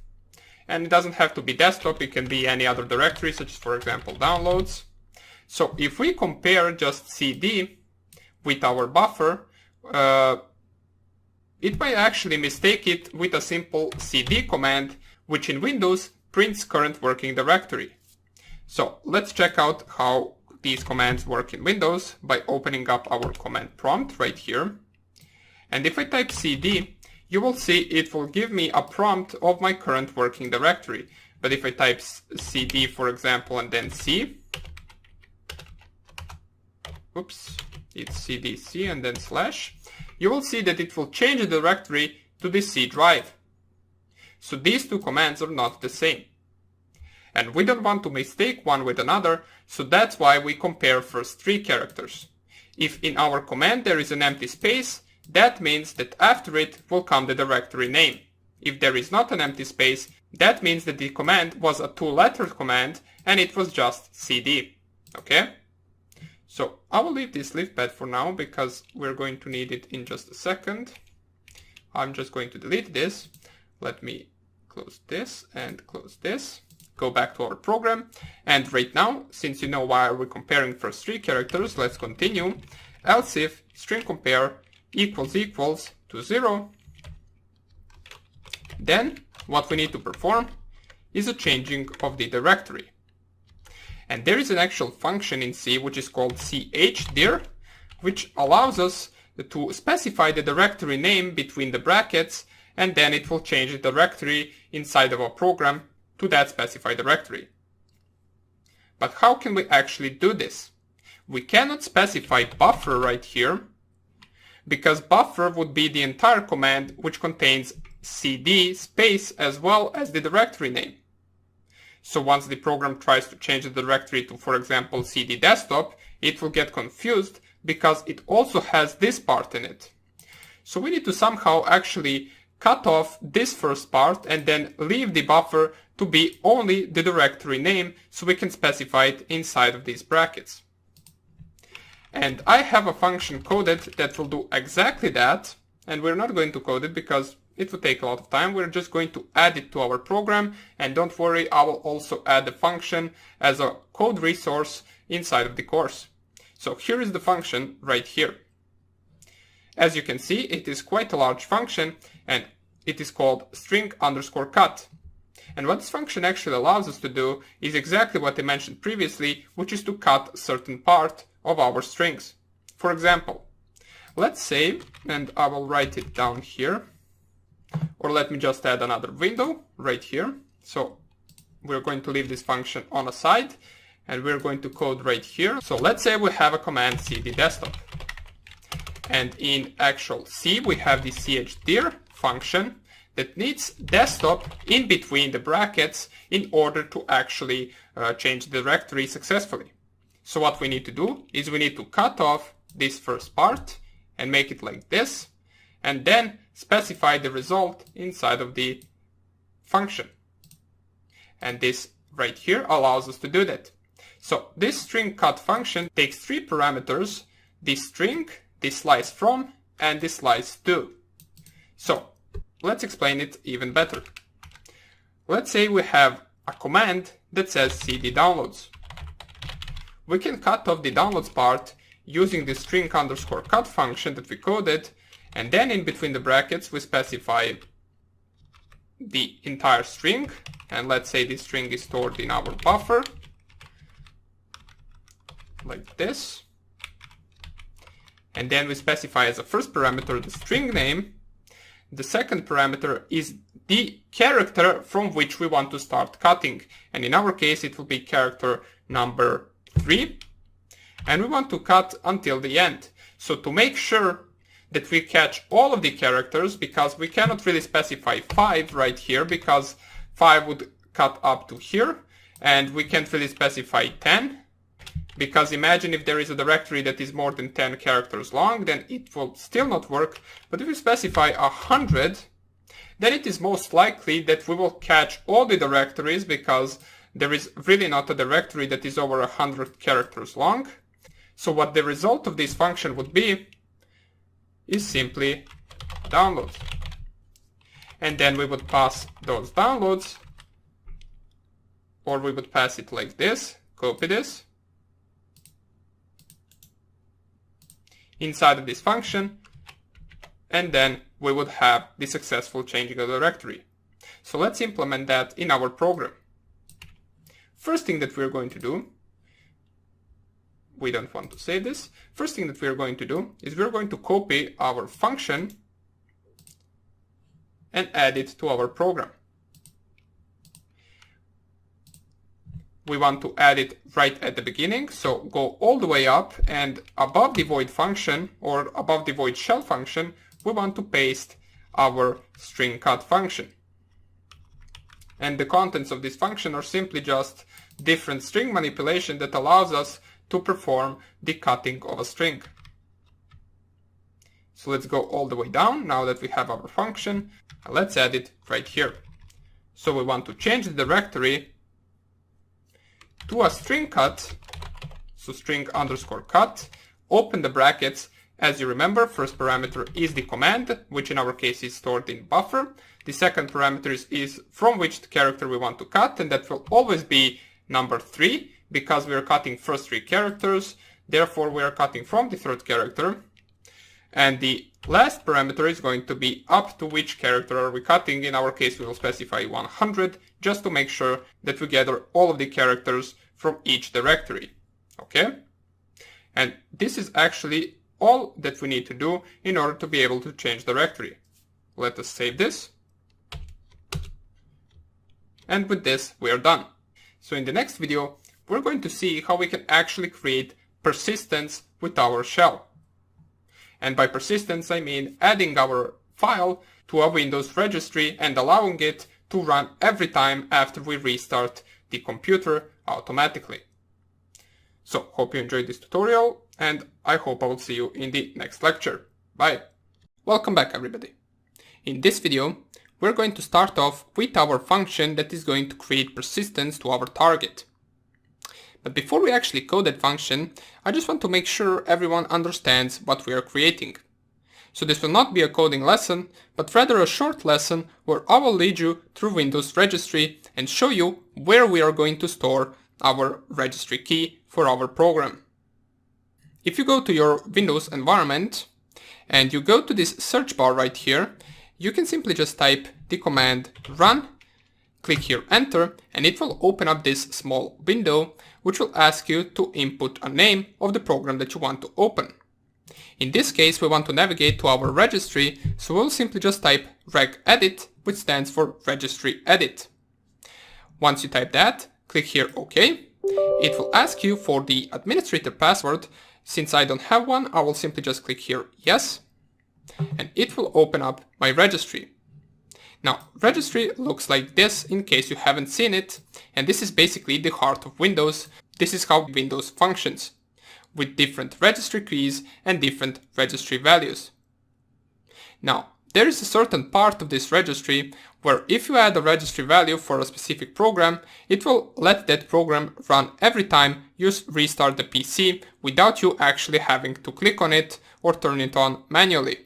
And it doesn't have to be desktop, it can be any other directory, such as, for example, downloads. So if we compare just cd with our buffer, it might actually mistake it with a simple cd command, which in Windows prints current working directory. So let's check out how these commands work in Windows by opening up our command prompt right here. And if I type cd, you will see it will give me a prompt of my current working directory. But if I type cd, for example, and then c, oops, it's cdc and then slash, you will see that it will change the directory to the C drive. So these two commands are not the same. And we don't want to mistake one with another, so that's why we compare first 3 characters. If in our command there is an empty space, that means that after it will come the directory name. If there is not an empty space, that means that the command was a 2-letter command and it was just cd. Okay? So I will leave this LeafPad for now because we're going to need it in just a second. I'm just going to delete this. Let me close this and close this. Go back to our program. And right now, since you know why we're comparing first three characters, let's continue. Else if string compare equals to 0, then what we need to perform is a changing of the directory. And there is an actual function in C which is called chdir, which allows us to specify the directory name between the brackets, and then it will change the directory inside of our program to that specified directory. But how can we actually do this? We cannot specify buffer right here, because buffer would be the entire command which contains cd space as well as the directory name. So once the program tries to change the directory to, for example, cd desktop, it will get confused because it also has this part in it. So we need to somehow actually cut off this first part and then leave the buffer to be only the directory name, so we can specify it inside of these brackets. And I have a function coded that will do exactly that, and we're not going to code it because it will take a lot of time. We're just going to add it to our program, and don't worry, I will also add the function as a code resource inside of the course. So here is the function right here. As you can see, it is quite a large function, and it is called string_cut. And what this function actually allows us to do is exactly what I mentioned previously, which is to cut a certain part of our strings. For example, let's say, and I will write it down here, or let me just add another window right here. So we're going to leave this function on a side, and we're going to code right here. So let's say we have a command cd desktop, and in actual C we have the chdir function that needs desktop in between the brackets in order to actually change the directory successfully. So what we need to do is we need to cut off this first part and make it like this, and then specify the result inside of the function. And this right here allows us to do that. So this string cut function takes three parameters: the string, the slice from, and the slice to. So let's explain it even better. Let's say we have a command that says cd downloads. We can cut off the downloads part using the string_cut function that we coded, and then in between the brackets we specify the entire string, and let's say this string is stored in our buffer like this, and then we specify as a first parameter the string name. The second parameter is the character from which we want to start cutting, and in our case it will be character number 3, and we want to cut until the end. So to make sure that we catch all of the characters, because we cannot really specify 5 right here, because 5 would cut up to here, and we can't really specify 10, because imagine if there is a directory that is more than 10 characters long, then it will still not work. But if we specify 100, then it is most likely that we will catch all the directories, because there is really not a directory that is over 100 characters long. So what the result of this function would be is simply downloads. And then we would pass those downloads, or we would pass it like this, copy this, inside of this function, and then we would have the successful changing of the directory. So let's implement that in our program. First thing that we're going to do, we don't want to save this. First thing that we're going to do is we're going to copy our function and add it to our program. We want to add it right at the beginning, so go all the way up, and above the void function, or above the void shell function, we want to paste our string cut function. And the contents of this function are simply just different string manipulation that allows us to perform the cutting of a string. So let's go all the way down now that we have our function, and let's add it right here. So we want to change the directory to a string cut, so string_cut, open the brackets, As you remember, first parameter is the command, which in our case is stored in buffer. The second parameter is from which character we want to cut, and that will always be number 3, because we are cutting first 3 characters, therefore we are cutting from the third character. And the last parameter is going to be up to which character are we cutting. In our case we will specify 100, just to make sure that we gather all of the characters from each directory. Okay? And this is actually all that we need to do in order to be able to change directory. Let us save this. And with this we are done. So in the next video we're going to see how we can actually create persistence with our shell. And by persistence I mean adding our file to a Windows registry and allowing it to run every time after we restart the computer automatically. So hope you enjoyed this tutorial, and I hope I will see you in the next lecture. Bye! Welcome back everybody. In this video we're going to start off with our function that is going to create persistence to our target. But before we actually code that function, I just want to make sure everyone understands what we are creating. So this will not be a coding lesson, but rather a short lesson where I will lead you through Windows registry and show you where we are going to store our registry key for our program. If you go to your Windows environment and you go to this search bar right here, you can simply just type the command run, click here enter, and it will open up this small window which will ask you to input a name of the program that you want to open. In this case we want to navigate to our registry, so we'll simply just type regedit, which stands for registry edit. Once you type that, click here OK. It will ask you for the administrator password. Since I don't have one, I will simply just click here yes, and it will open up my registry. Now, registry looks like this in case you haven't seen it, and this is basically the heart of Windows. This is how Windows functions, with different registry keys and different registry values. Now, there is a certain part of this registry where if you add a registry value for a specific program, it will let that program run every time you restart the PC without you actually having to click on it or turn it on manually.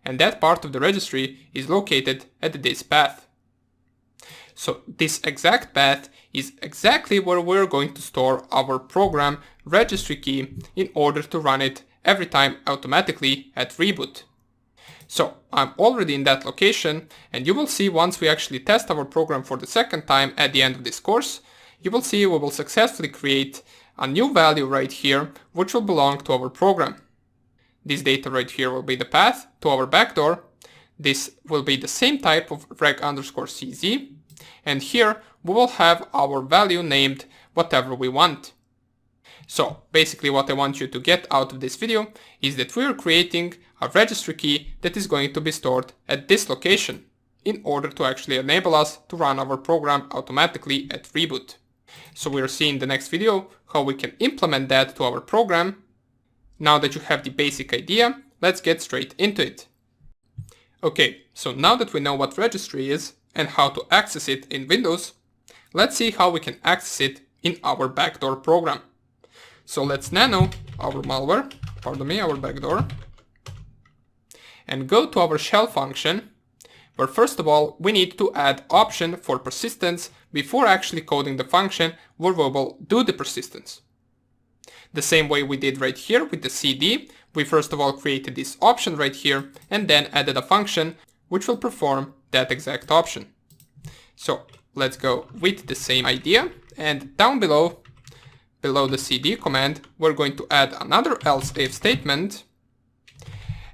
And that part of the registry is located at this path. So this exact path is exactly where we're going to store our program registry key in order to run it every time automatically at reboot. So I'm already in that location, and you will see once we actually test our program for the second time at the end of this course, you will see we will successfully create a new value right here which will belong to our program. This data right here will be the path to our backdoor. This will be the same type of reg_cz, and here we will have our value named whatever we want. So basically what I want you to get out of this video is that we are creating a registry key that is going to be stored at this location in order to actually enable us to run our program automatically at reboot. So we'll see in the next video how we can implement that to our program. Now that you have the basic idea, let's get straight into it. Okay, so now that we know what registry is and how to access it in Windows, let's see how we can access it in our backdoor program. So let's nano our malware, our backdoor, and go to our shell function, where first of all we need to add option for persistence before actually coding the function where we will do the persistence. The same way we did right here with the CD, we first of all created this option right here and then added a function which will perform that exact option. So let's go with the same idea, and down below the CD command, we're going to add another else if statement,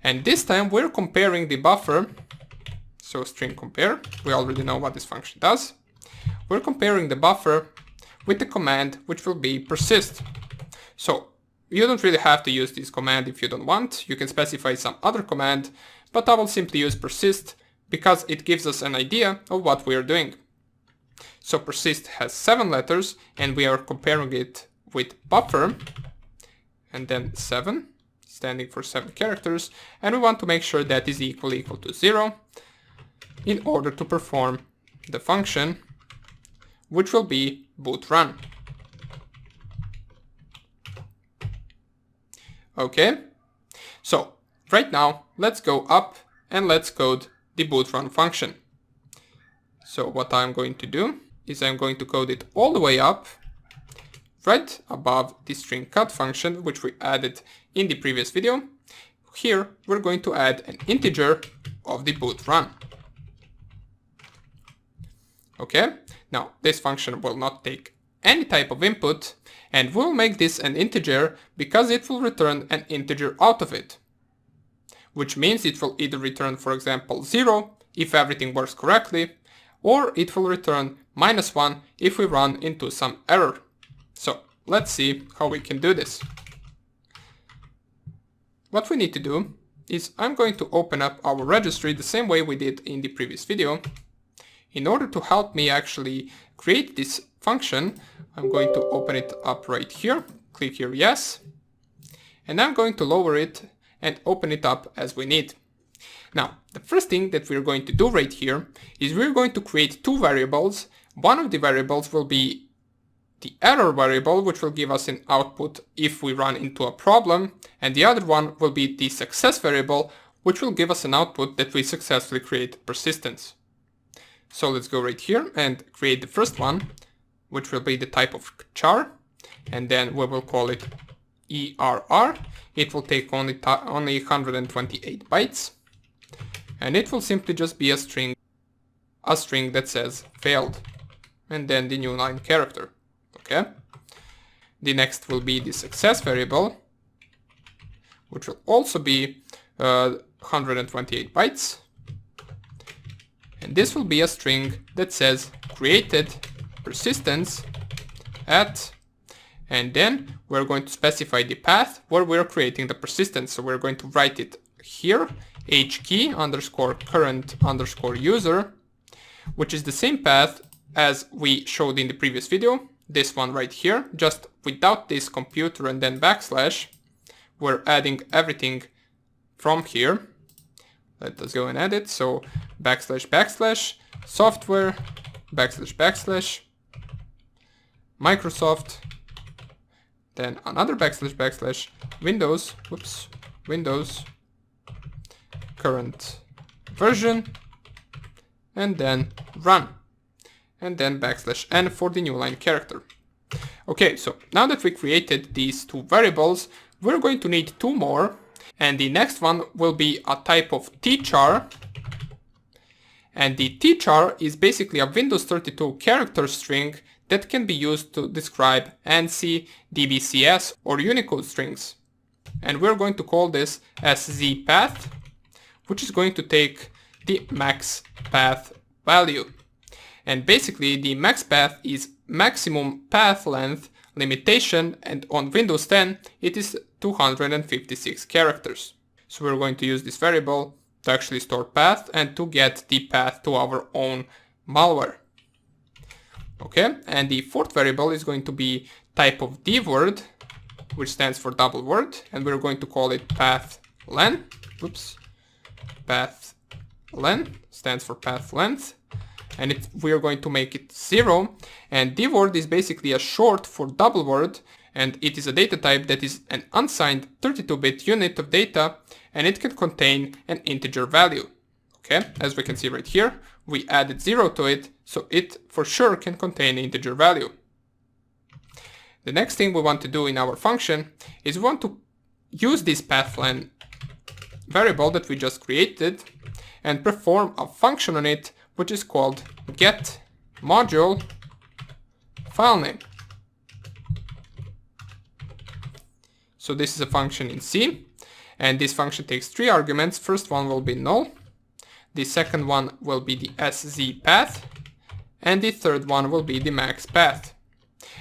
and this time we're comparing the buffer, so string compare, we already know what this function does. We're comparing the buffer with the command which will be persist. So you don't really have to use this command if you don't want, you can specify some other command, but I will simply use persist because it gives us an idea of what we are doing. So persist has 7 letters and we are comparing it with buffer and then 7, standing for 7 characters, and we want to make sure that is equal to 0 in order to perform the function which will be boot run. Okay, So right now, let's go up and let's code the boot run function. So what I'm going to do is I'm going to code it all the way up, right above the string cut function, which we added in the previous video. Here, we're going to add an integer of the boot run. Okay, now this function will not take any type of input, and we'll make this an integer because it will return an integer out of it. Which means it will either return, for example, 0 if everything works correctly, or it will return -1 if we run into some error. So let's see how we can do this. What we need to do is I'm going to open up our registry the same way we did in the previous video. In order to help me actually create this function, I'm going to open it up right here, click here yes, and I'm going to lower it and open it up as we need. Now, the first thing that we're going to do right here is we're going to create two variables. One of the variables will be the error variable, which will give us an output if we run into a problem, and the other one will be the success variable, which will give us an output that we successfully create persistence. So let's go right here and create the first one, which will be the type of char, and then we will call it ERR. It will take only 128 bytes, and it will simply just be a string that says failed, and then the new line character. Okay. The next will be the success variable, which will also be 128 bytes. And this will be a string that says created persistence at, and then we're going to specify the path where we're creating the persistence. So we're going to write it here, hkey underscore current underscore user, which is the same path as we showed in the previous video. This one right here, just without this computer and then backslash. We're adding everything from here. Let us go and add it. So backslash backslash software backslash backslash Microsoft, then another backslash backslash Windows, Windows current version, and then run, and then backslash n for the new line character. Okay, so now that we created these two variables, we're going to need two more, and the next one will be a type of tchar, and the tchar is basically a Windows 32 character string that can be used to describe ANSI, DBCS, or Unicode strings. And we're going to call this as zpath, which is going to take the max path value. And basically the max path is maximum path length limitation, and on Windows 10 it is 256 characters. So we're going to use this variable to actually store path and to get the path to our own malware. Okay, and the fourth variable is going to be type of dword, which stands for double word, and we're going to call it pathlen. Pathlen stands for path length, and we are going to make it 0. And dword is basically a short for double word, and it is a data type that is an unsigned 32-bit unit of data, and it can contain an integer value. Okay, as we can see right here, we added 0 to it, so it for sure can contain an integer value. The next thing we want to do in our function is we want to use this pathlen variable that we just created and perform a function on it, which is called get module filename. So this is a function in C, and this function takes 3 arguments. First one will be null, the second one will be the sz path, and the third one will be the max path.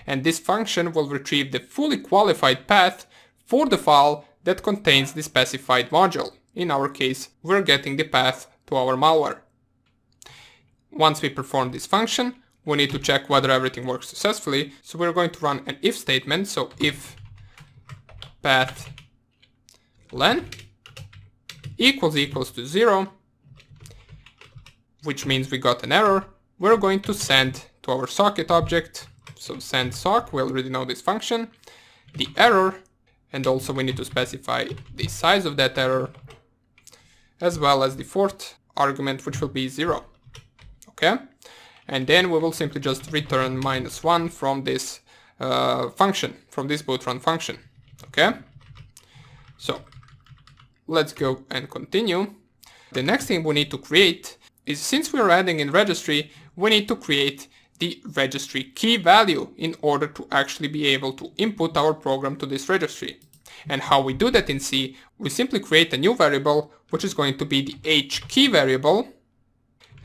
And this function will retrieve the fully qualified path for the file that contains the specified module. In our case, we're getting the path to our malware. Once we perform this function, we need to check whether everything works successfully. So we're going to run an if statement. So if pathlen equals to 0, which means we got an error, we're going to send to our socket object. So send sock, we already know this function, the error, And also we need to specify the size of that error, as well as the fourth argument, which will be 0. Okay? And then we will simply just return -1 from this function, from this bootrun function. Okay? So let's go and continue. The next thing we need to create is, since we're adding in registry, we need to create the registry key value in order to actually be able to input our program to this registry. And how we do that in C, we simply create a new variable, which is going to be the hkey variable,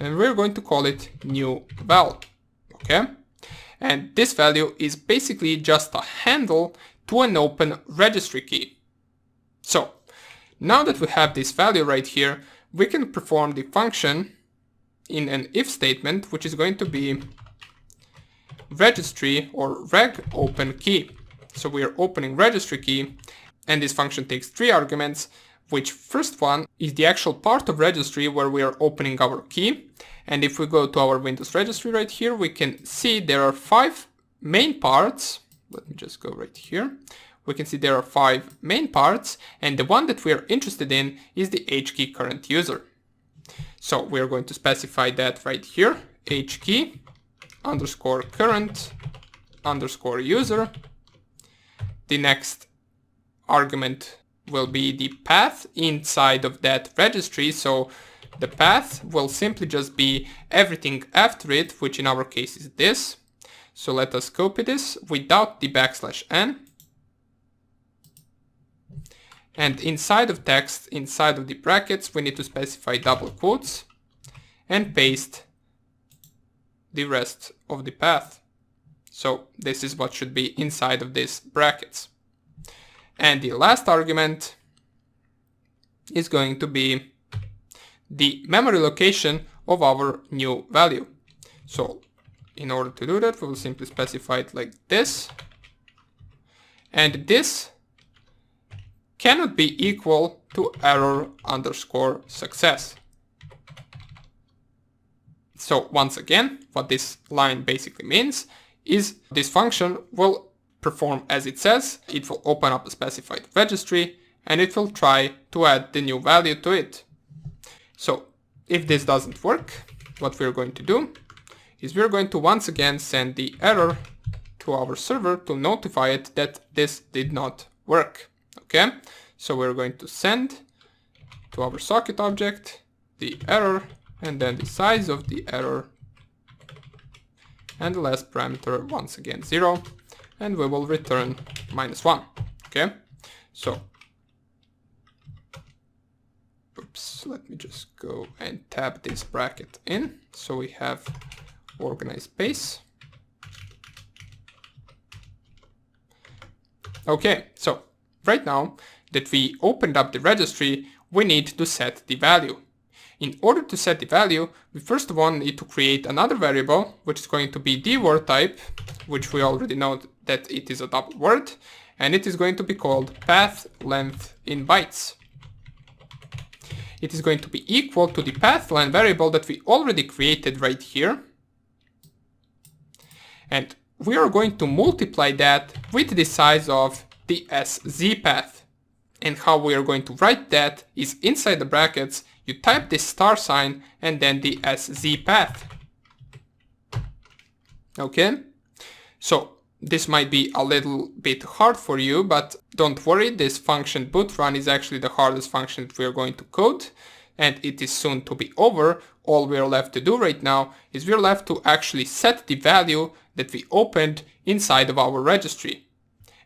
and we're going to call it new val. Okay? And this value is basically just a handle to an open registry key. So now that we have this value right here, we can perform the function in an if statement, which is going to be registry or reg open key. So we are opening registry key, and this function takes 3 arguments, which first one is the actual part of registry where we are opening our key. And if we go to our Windows registry right here, we can see there are 5 main parts. Let me just go right here. We can see there are 5 main parts, and the one that we are interested in is the hkey current user. So we are going to specify that right here, hkey underscore current underscore user. The next argument will be the path inside of that registry. So the path will simply just be everything after it, which in our case is this. So let us copy this without the \n. And inside of text, inside of the brackets, we need to specify double quotes and paste the rest of the path. So this is what should be inside of these brackets. And the last argument is going to be the memory location of our new value. So in order to do that, we will simply specify it like this. And this cannot be equal to error underscore success. So once again, what this line basically means is this function will perform as it says. It will open up a specified registry and it will try to add the new value to it. So if this doesn't work, what we're going to do is we're going to once again send the error to our server to notify it that this did not work. Okay, so we're going to send to our socket object the error and then the size of the error, and the last parameter once again 0, and we will return -1. Okay, so oops, let me just go and tab this bracket in so we have organized space. Okay, so right now that we opened up the registry, we need to set the value. In order to set the value, we first of all need to create another variable, which is going to be the word type, which we already know that it is a double word, and it is going to be called path length in bytes. It is going to be equal to the path length variable that we already created right here. And we are going to multiply that with the size of the sz path. And how we are going to write that is inside the brackets, you type this star sign and then the sz path. Okay, so this might be a little bit hard for you, but don't worry, this function bootrun is actually the hardest function that we are going to code, and it is soon to be over. All we are left to do right now is we are left to actually set the value that we opened inside of our registry.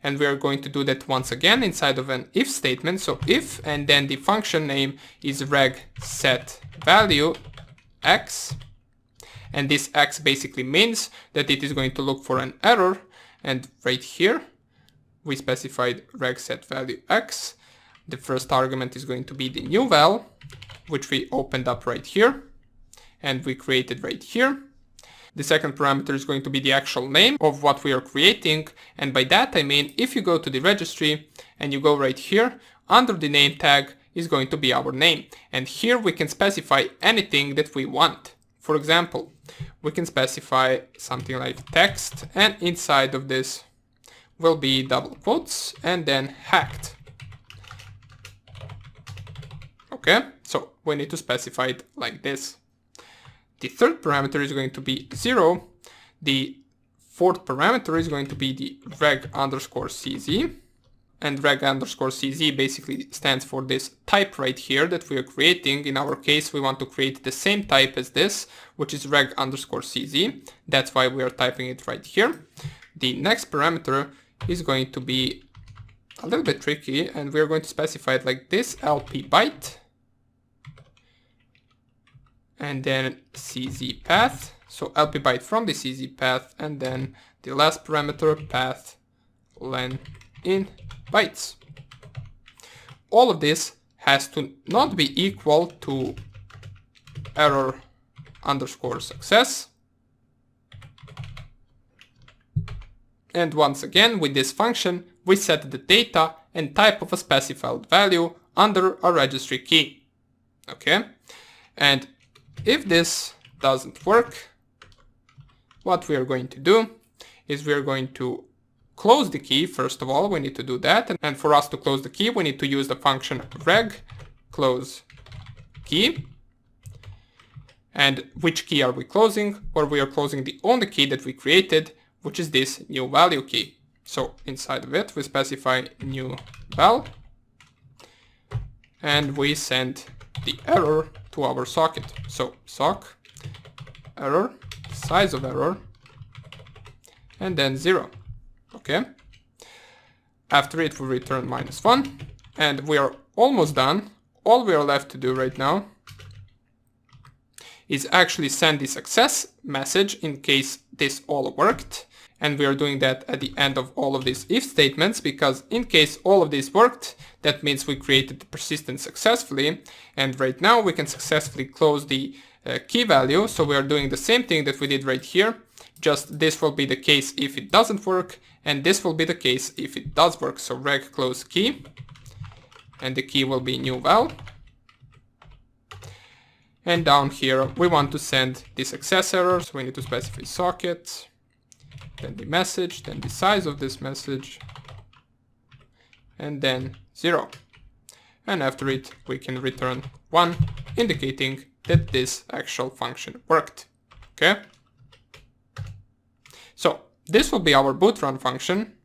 And we are going to do that once again inside of an if statement. So if, and then the function name is reg set value x. And this x basically means that it is going to look for an error. And right here, we specified reg set value x. The first argument is going to be the new val, which we opened up right here. And we created right here. The second parameter is going to be the actual name of what we are creating, and by that I mean if you go to the registry and you go right here, under the name tag is going to be our name, and here we can specify anything that we want. For example, we can specify something like text, and inside of this will be double quotes and then hacked. Okay, so we need to specify it like this. The third parameter is going to be 0. The fourth parameter is going to be the reg_cz. And reg_cz basically stands for this type right here that we are creating. In our case, we want to create the same type as this, which is reg_cz. That's why we are typing it right here. The next parameter is going to be a little bit tricky, and we are going to specify it like this: lp byte, and then cz path. So lp byte from the cz path, and then the last parameter, path len in bytes. All of this has to not be equal to error_success. And once again, with this function, we set the data and type of a specified value under a registry key. Okay? And if this doesn't work, what we are going to do is we are going to close the key. First of all, we need to do that. And for us to close the key, we need to use the function reg close key. And which key are we closing? Well, we are closing the only key that we created, which is this new value key. So inside of it, we specify new val, and we send the error to our socket. So sock error, size of error, and then 0. Okay. After it, we return -1, and we are almost done. All we are left to do right now is actually send the success message in case this all worked. And we are doing that at the end of all of these if statements, because in case all of this worked, that means we created the persistent successfully. And right now we can successfully close the key value. So we are doing the same thing that we did right here. Just this will be the case if it doesn't work, and this will be the case if it does work. So reg close key, and the key will be new val. And down here we want to send the success error, so we need to specify socket, then the message, then the size of this message, and then 0. And after it we can return 1, indicating that this actual function worked. Okay? So this will be our boot run function,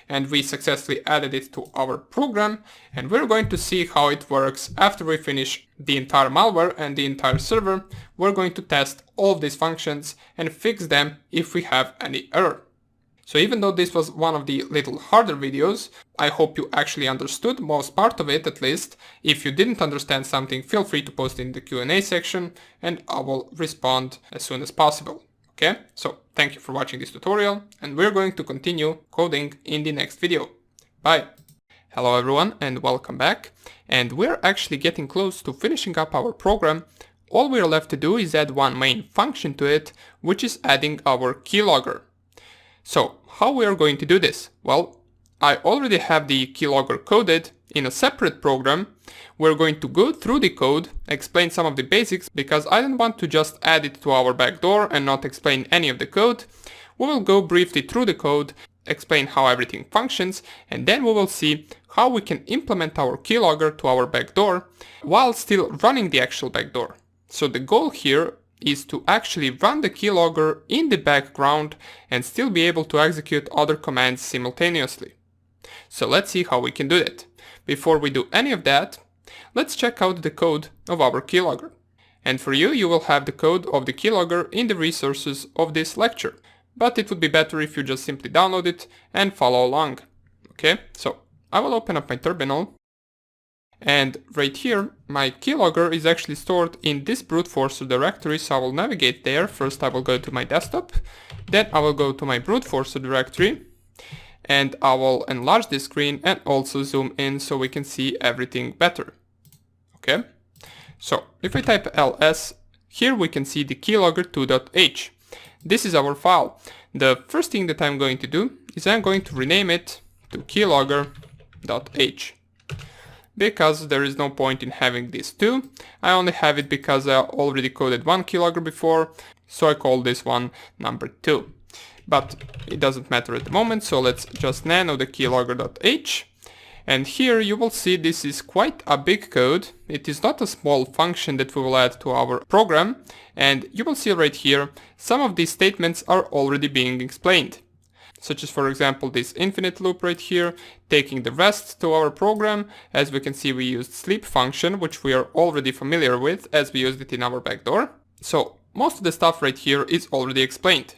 and we successfully added it to our program, and we're going to see how it works after we finish the entire malware and the entire server. We're going to test all of these functions and fix them if we have any error. So even though this was one of the little harder videos, I hope you actually understood most part of it at least. If you didn't understand something, feel free to post in the Q&A section and I will respond as soon as possible. Okay, so thank you for watching this tutorial, and we're going to continue coding in the next video. Bye! Hello everyone and welcome back. And we're actually getting close to finishing up our program. All we're left to do is add one main function to it, which is adding our keylogger. So how we are going to do this? Well, I already have the keylogger coded in a separate program. We're going to go through the code, explain some of the basics, because I don't want to just add it to our backdoor and not explain any of the code. We will go briefly through the code, explain how everything functions, and then we will see how we can implement our keylogger to our backdoor while still running the actual backdoor. So the goal here is to actually run the keylogger in the background and still be able to execute other commands simultaneously. So let's see how we can do that. Before we do any of that, let's check out the code of our keylogger. And for you, you will have the code of the keylogger in the resources of this lecture. But it would be better if you just simply download it and follow along. Okay, so I will open up my terminal. And right here, my keylogger is actually stored in this brute force directory, so I will navigate there. First I will go to my desktop, then I will go to my brute force directory, and I will enlarge the screen and also zoom in so we can see everything better. Okay, so if we type ls, here we can see the keylogger2.h. This is our file. The first thing that I'm going to do is I'm going to rename it to keylogger.h. Because there is no point in having these two. I only have it because I already coded one keylogger before, so I call this one number 2. but it doesn't matter at the moment, so let's just nano the keylogger.h. And here you will see this is quite a big code. It is not a small function that we will add to our program. And you will see right here, some of these statements are already being explained. Such as, for example, this infinite loop right here, taking the rest to our program. As we can see, we used sleep function, which we are already familiar with as we used it in our backdoor. So most of the stuff right here is already explained.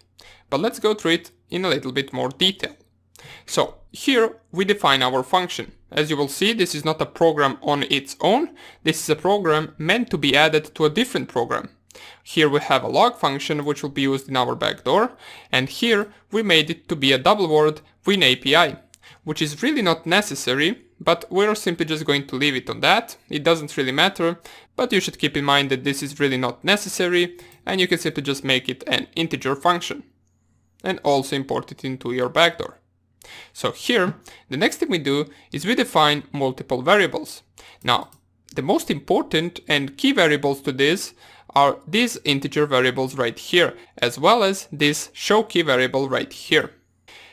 But let's go through it in a little bit more detail. So here we define our function. As you will see, this is not a program on its own. This is a program meant to be added to a different program. Here we have a log function which will be used in our backdoor, and here we made it to be a double word win API, which is really not necessary, but we're simply just going to leave it on that. It doesn't really matter, but you should keep in mind that this is really not necessary, and you can simply just make it an integer function and also import it into your backdoor. So here, the next thing we do is we define multiple variables. Now, the most important and key variables to this are these integer variables right here, as well as this show key variable right here.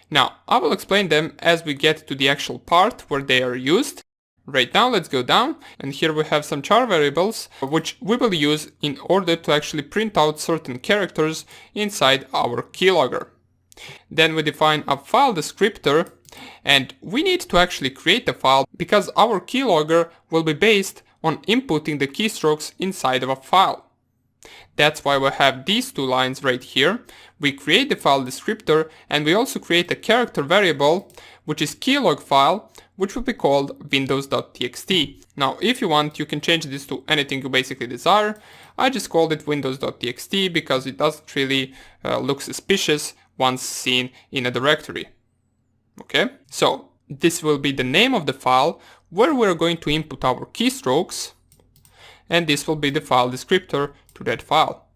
Now, I will explain them as we get to the actual part where they are used. Right now, let's go down, and here we have some char variables, which we will use in order to actually print out certain characters inside our keylogger. Then we define a file descriptor, and we need to actually create a file because our keylogger will be based on inputting the keystrokes inside of a file. That's why we have these two lines right here. We create the file descriptor, and we also create a character variable, which is keylog file, which will be called windows.txt. Now, if you want, you can change this to anything you basically desire. I just called it windows.txt because it doesn't really look suspicious once seen in a directory. Okay, so this will be the name of the file where we're going to input our keystrokes, and this will be the file descriptor to that file.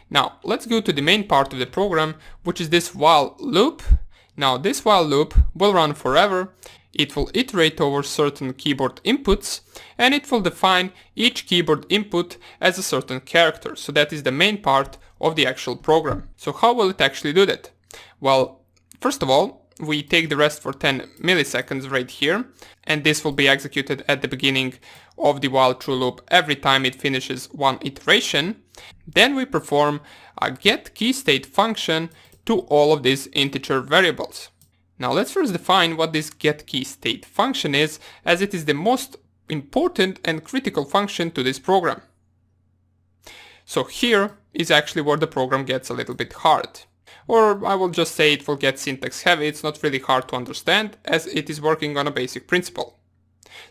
Now, let's go to the main part of the program, which is this while loop. Now, this while loop will run forever. It will iterate over certain keyboard inputs, and it will define each keyboard input as a certain character. So that is the main part of the actual program. So how will it actually do that? Well, first of all, we take the rest for 10 milliseconds right here, and this will be executed at the beginning of the while true loop every time it finishes one iteration. Then we perform a get key state function to all of these integer variables. Now let's first define what this get key state function is, as it is the most important and critical function to this program. So here is actually where the program gets a little bit hard. Or I will just say it will get syntax heavy. It's not really hard to understand as it is working on a basic principle.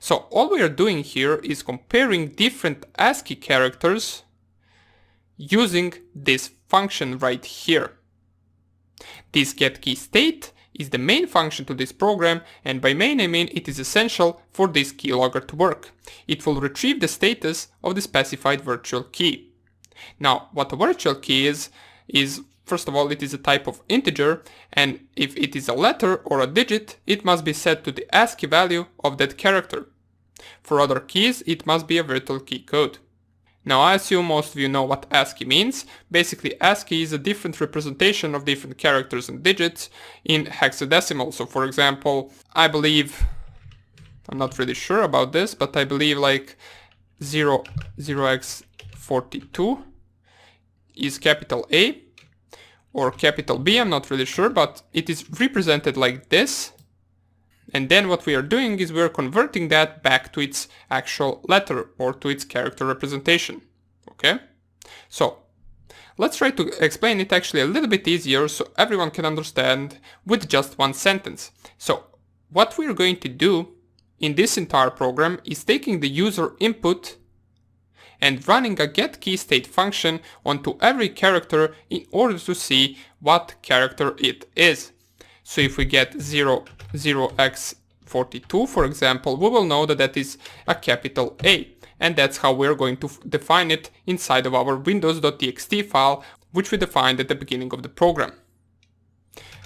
So all we are doing here is comparing different ASCII characters using this function right here. This getKeyState is the main function to this program, and by main I mean it is essential for this keylogger to work. It will retrieve the status of the specified virtual key. Now, what a virtual key is first of all, it is a type of integer, and if it is a letter or a digit, it must be set to the ASCII value of that character. For other keys, it must be a virtual key code. Now, I assume most of you know what ASCII means. Basically, ASCII is a different representation of different characters and digits in hexadecimal. So, for example, I believe, I'm not really sure about this, but I believe like 0x42 is capital A, or capital B, I'm not really sure, but it is represented like this. And then what we are doing is we're converting that back to its actual letter or to its character representation. Okay? So let's try to explain it actually a little bit easier so everyone can understand with just one sentence. So what we're going to do in this entire program is taking the user input and running a getKeyState function onto every character in order to see what character it is. So if we get 0x42, for example, we will know that that is a capital A, and that's how we're going to define it inside of our windows.txt file, which we defined at the beginning of the program.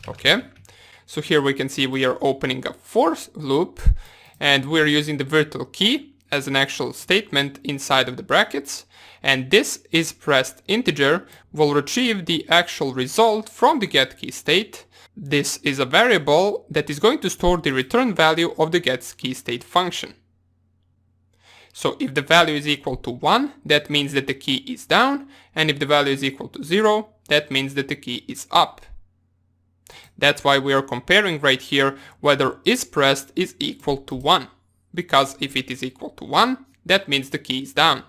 Okay, so here we can see we are opening a for loop, and we're using the virtual key as an actual statement inside of the brackets, and this is pressed integer will retrieve the actual result from the getKeyState. This is a variable that is going to store the return value of the getKeyState function. So if the value is equal to 1, that means that the key is down, and if the value is equal to 0, that means that the key is up. That's why we are comparing right here whether isPressed is equal to 1, because if it is equal to 1, that means the key is down.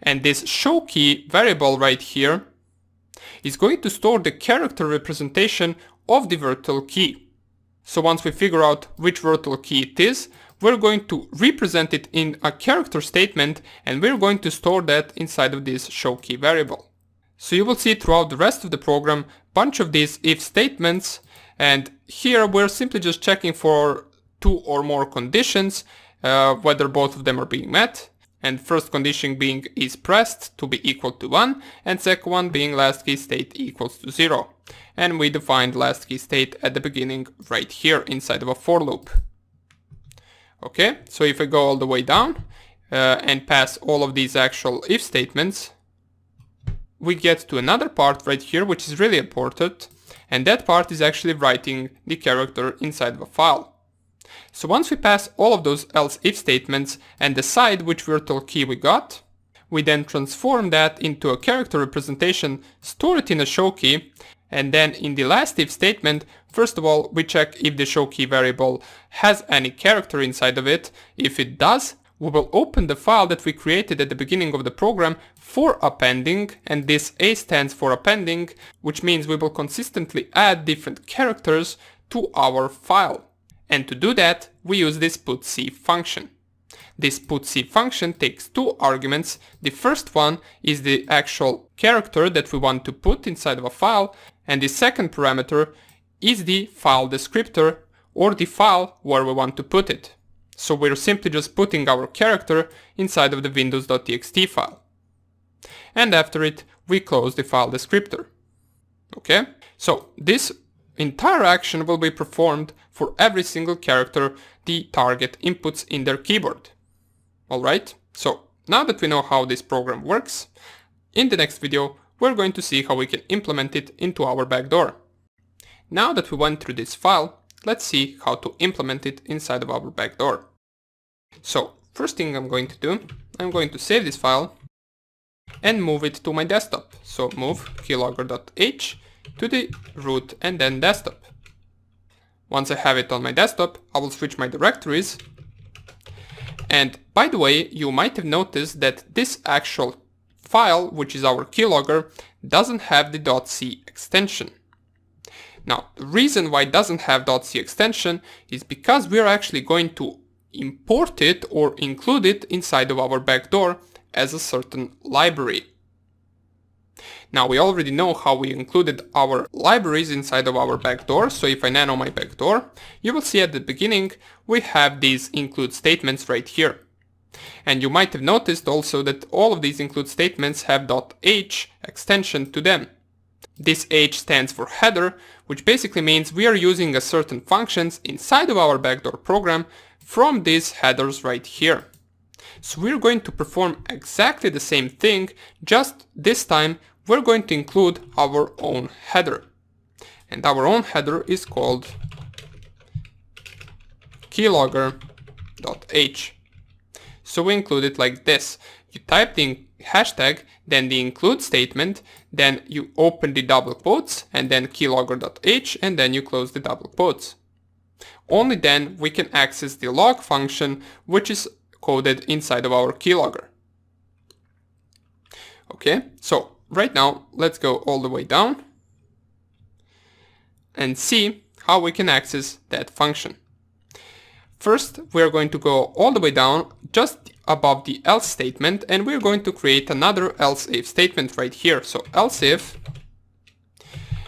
And this showKey variable right here is going to store the character representation of the virtual key. So once we figure out which virtual key it is, we're going to represent it in a character statement, and we're going to store that inside of this showKey variable. So you will see throughout the rest of the program bunch of these if statements, and here we're simply just checking for 2 or more conditions, whether both of them are being met. And first condition being isPressed to be equal to 1, and second one being lastKeyState equals to 0. And we defined lastKeyState at the beginning right here inside of a for loop. Okay, so if I go all the way down and pass all of these actual if statements, we get to another part right here which is really important, and that part is actually writing the character inside of a file. So once we pass all of those else if statements and decide which virtual key we got, we then transform that into a character representation, store it in a showKey, and then in the last if statement, first of all, we check if the showKey variable has any character inside of it. If it does, we will open the file that we created at the beginning of the program for appending, and this A stands for appending, which means we will consistently add different characters to our file. And to do that, we use this putC function. This putC function takes 2 arguments. The first one is the actual character that we want to put inside of a file, and the second parameter is the file descriptor, or the file where we want to put it. So we're simply just putting our character inside of the windows.txt file. And after it, we close the file descriptor. Okay? So this entire action will be performed for every single character the target inputs in their keyboard. Alright, so now that we know how this program works, in the next video we're going to see how we can implement it into our backdoor. Now that we went through this file, let's see how to implement it inside of our backdoor. So first thing I'm going to do, I'm going to save this file and move it to my desktop. So move keylogger.h to the root and then desktop. Once I have it on my desktop, I will switch my directories. And by the way, you might have noticed that this actual file, which is our keylogger, doesn't have the .c extension. Now, the reason why it doesn't have .c extension is because we are actually going to import it or include it inside of our backdoor as a certain library. Now we already know how we included our libraries inside of our backdoor, so if I nano my backdoor, you will see at the beginning we have these include statements right here. And you might have noticed also that all of these include statements have .h extension to them. This H stands for header, which basically means we are using a certain functions inside of our backdoor program from these headers right here. So we're going to perform exactly the same thing, just this time we're going to include our own header. And our own header is called keylogger.h. So we include it like this. You type the hashtag, then the include statement, then you open the double quotes, and then keylogger.h, and then you close the double quotes. Only then we can access the log function, which is coded inside of our keylogger. Okay, so right now let's go all the way down and see how we can access that function. First, we're going to go all the way down just above the else statement, and we're going to create another else if statement right here. So else if,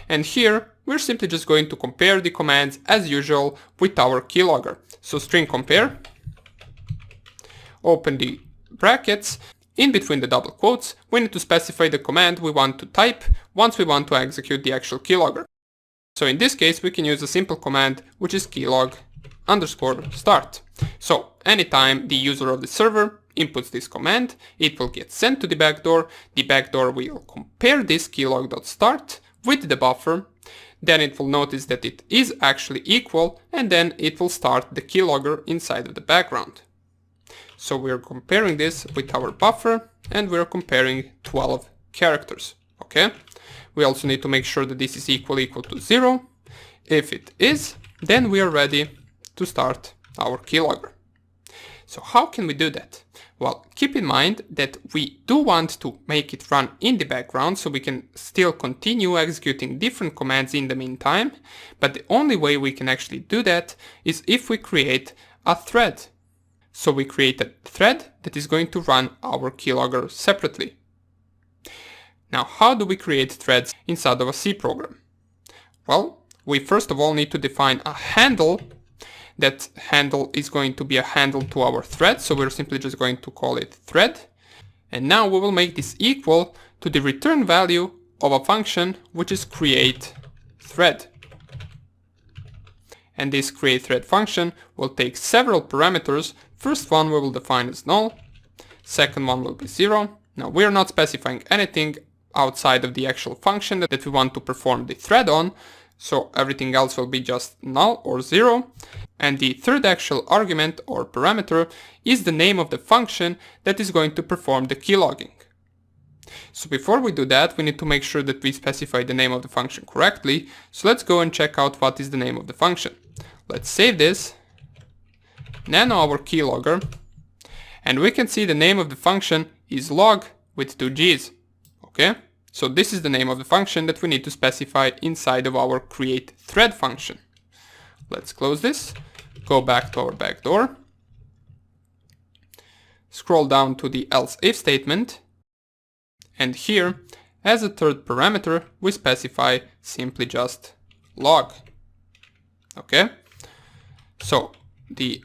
and here we're simply just going to compare the commands as usual with our keylogger. So string compare, open the brackets, in between the double quotes, we need to specify the command we want to type once we want to execute the actual keylogger. So in this case, we can use a simple command, which is keylog_start. So anytime the user of the server inputs this command, it will get sent to the backdoor. The backdoor will compare this keylog.start with the buffer. Then it will notice that it is actually equal, and then it will start the keylogger inside of the background. So we're comparing this with our buffer, and we're comparing 12 characters, okay? We also need to make sure that this is equal to 0. If it is, then we are ready to start our keylogger. So how can we do that? Well, keep in mind that we do want to make it run in the background so we can still continue executing different commands in the meantime, but the only way we can actually do that is if we create a thread. So we create a thread that is going to run our keylogger separately. Now, how do we create threads inside of a C program? Well, we first of all need to define a handle. That handle is going to be a handle to our thread, so we're simply just going to call it thread. And now we will make this equal to the return value of a function which is createThread. And this createThread function will take several parameters. First one we will define as null, second one will be 0. Now we are not specifying anything outside of the actual function that we want to perform the thread on, so everything else will be just null or 0. And the third actual argument or parameter is the name of the function that is going to perform the keylogging. So before we do that, we need to make sure that we specify the name of the function correctly. So let's go and check out what is the name of the function. Let's save this, nano our keylogger, and we can see the name of the function is log with 2 G's. Okay? So this is the name of the function that we need to specify inside of our createThread function. Let's close this, go back to our backdoor, scroll down to the else if statement, and here, as a third parameter, we specify simply just log. Okay? So the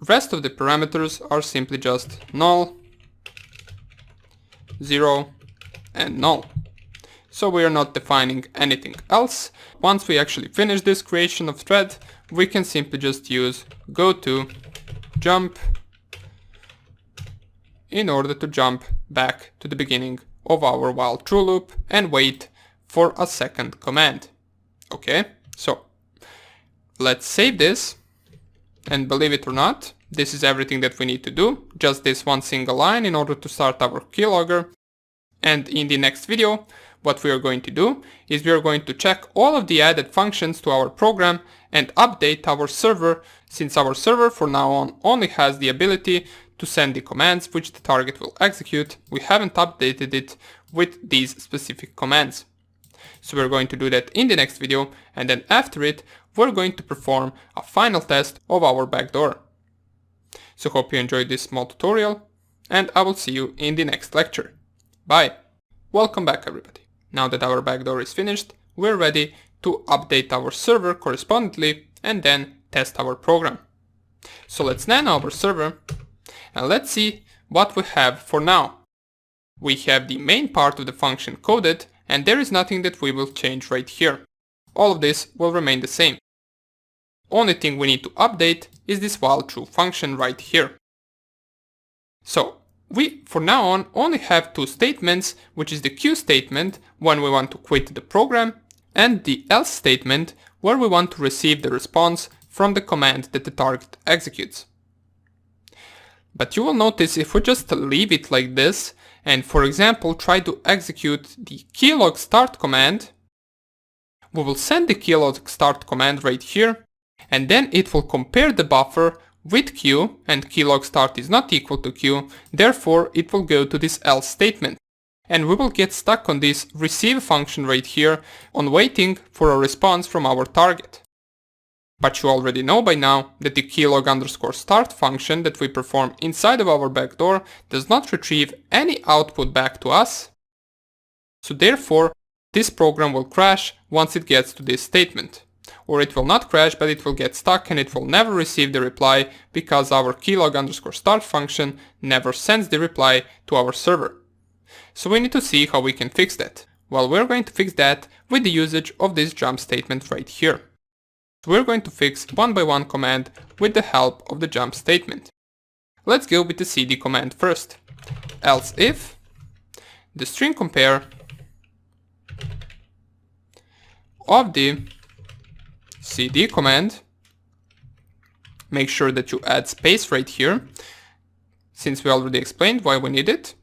rest of the parameters are simply just null, 0, and null. So we are not defining anything else. Once we actually finish this creation of thread, we can simply just use goto jump in order to jump back to the beginning of our while true loop and wait for a second command. Okay, so let's save this, and believe it or not, this is everything that we need to do, just this one single line in order to start our keylogger. And in the next video, what we are going to do is we are going to check all of the added functions to our program and update our server, since our server from now on only has the ability to send the commands which the target will execute. We haven't updated it with these specific commands. So we're going to do that in the next video, and then after it, we're going to perform a final test of our backdoor. So hope you enjoyed this small tutorial, and I will see you in the next lecture. Bye! Welcome back everybody. Now that our backdoor is finished, we're ready to update our server correspondingly and then test our program. So let's nano our server and let's see what we have for now. We have the main part of the function coded, and there is nothing that we will change right here. All of this will remain the same. Only thing we need to update is this while true function right here. So we, for now on, only have two statements, which is the Q statement when we want to quit the program, and the else statement where we want to receive the response from the command that the target executes. But you will notice if we just leave it like this, and for example try to execute the keylog start command, we will send the keylog start command right here, and then it will compare the buffer with Q, and keylog start is not equal to Q, therefore it will go to this else statement. And we will get stuck on this receive function right here on waiting for a response from our target. But you already know by now that the keylog_start function that we perform inside of our backdoor does not retrieve any output back to us. So therefore, this program will crash once it gets to this statement. Or it will not crash, but it will get stuck and it will never receive the reply because our keylog_start function never sends the reply to our server. So we need to see how we can fix that. Well, we're going to fix that with the usage of this jump statement right here. So we're going to fix one by one command with the help of the jump statement. Let's go with the cd command first. Else if the string compare of the cd command, make sure that you add space right here, since we already explained why we need it.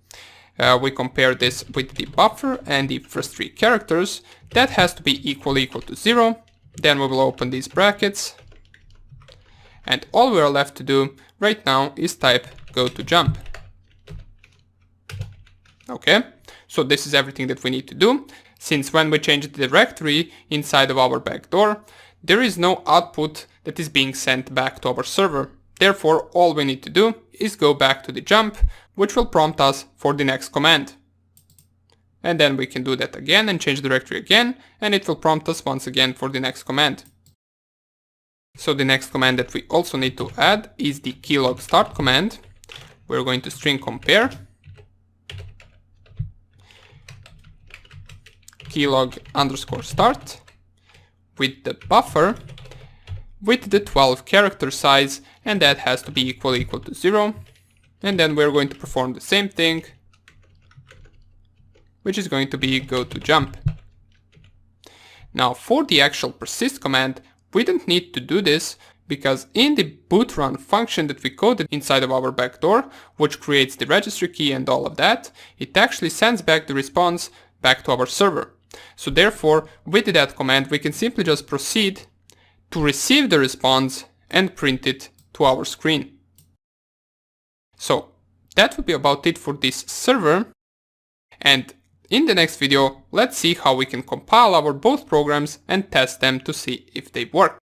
We compare this with the buffer and the first three characters. That has to be equal to 0. Then we will open these brackets. And all we are left to do right now is type go to jump. Okay, so this is everything that we need to do. Since when we change the directory inside of our backdoor, there is no output that is being sent back to our server. Therefore, all we need to do is go back to the jump, which will prompt us for the next command. And then we can do that again and change the directory again, and it will prompt us once again for the next command. So the next command that we also need to add is the keylog start command. We're going to string compare keylog underscore start with the buffer with the 12 character size, and that has to be equal to 0. And then we're going to perform the same thing, which is going to be go to jump. Now for the actual persist command, we don't need to do this, because in the boot run function that we coded inside of our backdoor, which creates the registry key and all of that, it actually sends back the response back to our server. So therefore, with that command, we can simply just proceed to receive the response and print it to our screen. So that would be about it for this server. And in the next video, let's see how we can compile our both programs and test them to see if they work.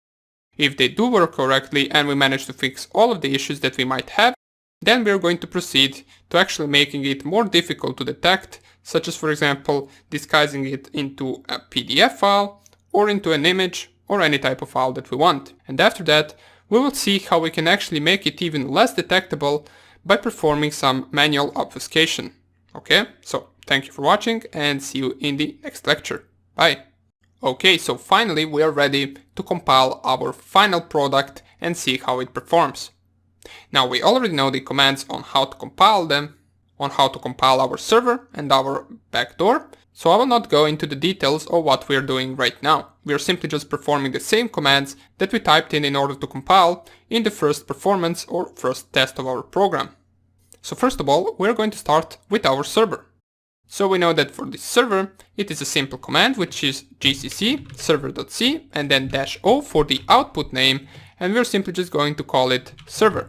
If they do work correctly and we manage to fix all of the issues that we might have, then we're going to proceed to actually making it more difficult to detect, such as for example disguising it into a PDF file or into an image or any type of file that we want. And after that, we will see how we can actually make it even less detectable by performing some manual obfuscation. Okay, so thank you for watching and see you in the next lecture. Bye. Okay, so finally we are ready to compile our final product and see how it performs. Now we already know the commands on how to compile them, on how to compile our server and our backdoor, so I will not go into the details of what we are doing right now. We are simply just performing the same commands that we typed in order to compile in the first performance or first test of our program. So first of all, we are going to start with our server. So we know that for this server, it is a simple command, which is gcc server.c and then -o for the output name, and we're simply just going to call it server.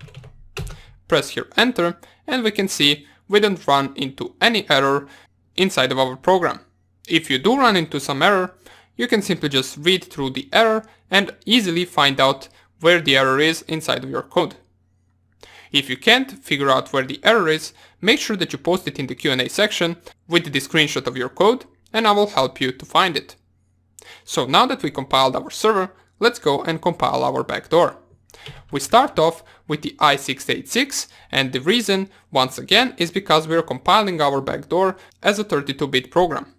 Press here enter, and we can see we don't run into any error inside of our program. If you do run into some error, you can simply just read through the error and easily find out where the error is inside of your code. If you can't figure out where the error is, make sure that you post it in the Q&A section with the screenshot of your code, and I will help you to find it. So now that we compiled our server, let's go and compile our backdoor. We start off with the i686, and the reason, once again, is because we are compiling our backdoor as a 32-bit program.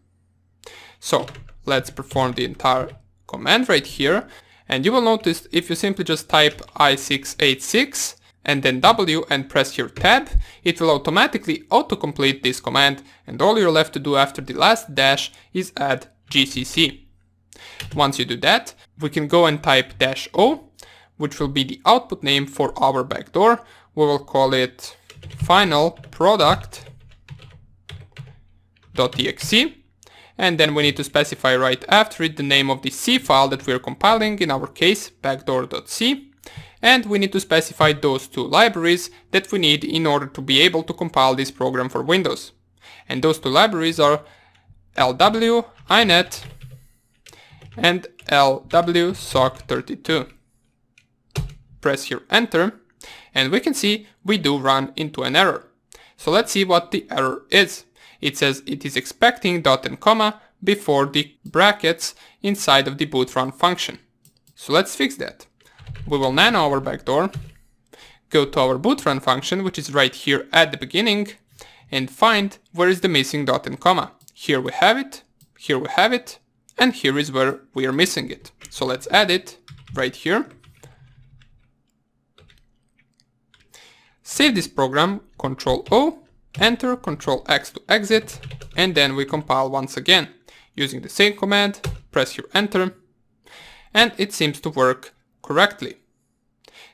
So let's perform the entire command right here, and you will notice if you simply just type i686 and then W and press here tab, it will automatically autocomplete this command, and all you're left to do after the last dash is add gcc. Once you do that, we can go and type -o, which will be the output name for our backdoor. We will call it final product.exe, and then we need to specify right after it the name of the C file that we are compiling, in our case backdoor.c, and we need to specify those two libraries that we need in order to be able to compile this program for Windows. And those two libraries are lw inet and lw soc32. Press here enter, and we can see we do run into an error. So let's see what the error is. It says it is expecting dot and comma before the brackets inside of the boot run function. So let's fix that. We will nano our backdoor, go to our boot run function, which is right here at the beginning, and find where is the missing dot and comma. Here we have it, here we have it, and here is where we are missing it. So let's add it right here. Save this program, Ctrl O, enter, Ctrl X to exit, and then we compile once again. Using the same command, press your enter, and it seems to work correctly.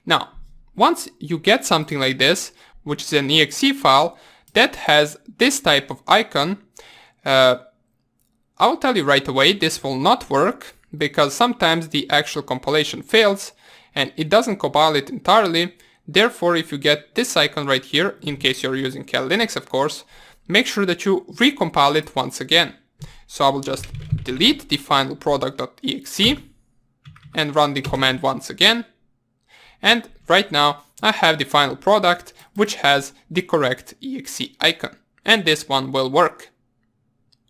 Now, once you get something like this, which is an exe file that has this type of icon, I'll tell you right away, this will not work because sometimes the actual compilation fails and it doesn't compile it entirely. Therefore, if you get this icon right here, in case you're using Kali Linux of course, make sure that you recompile it once again. So I will just delete the final product.exe and run the command once again. And right now I have the final product which has the correct exe icon. And this one will work.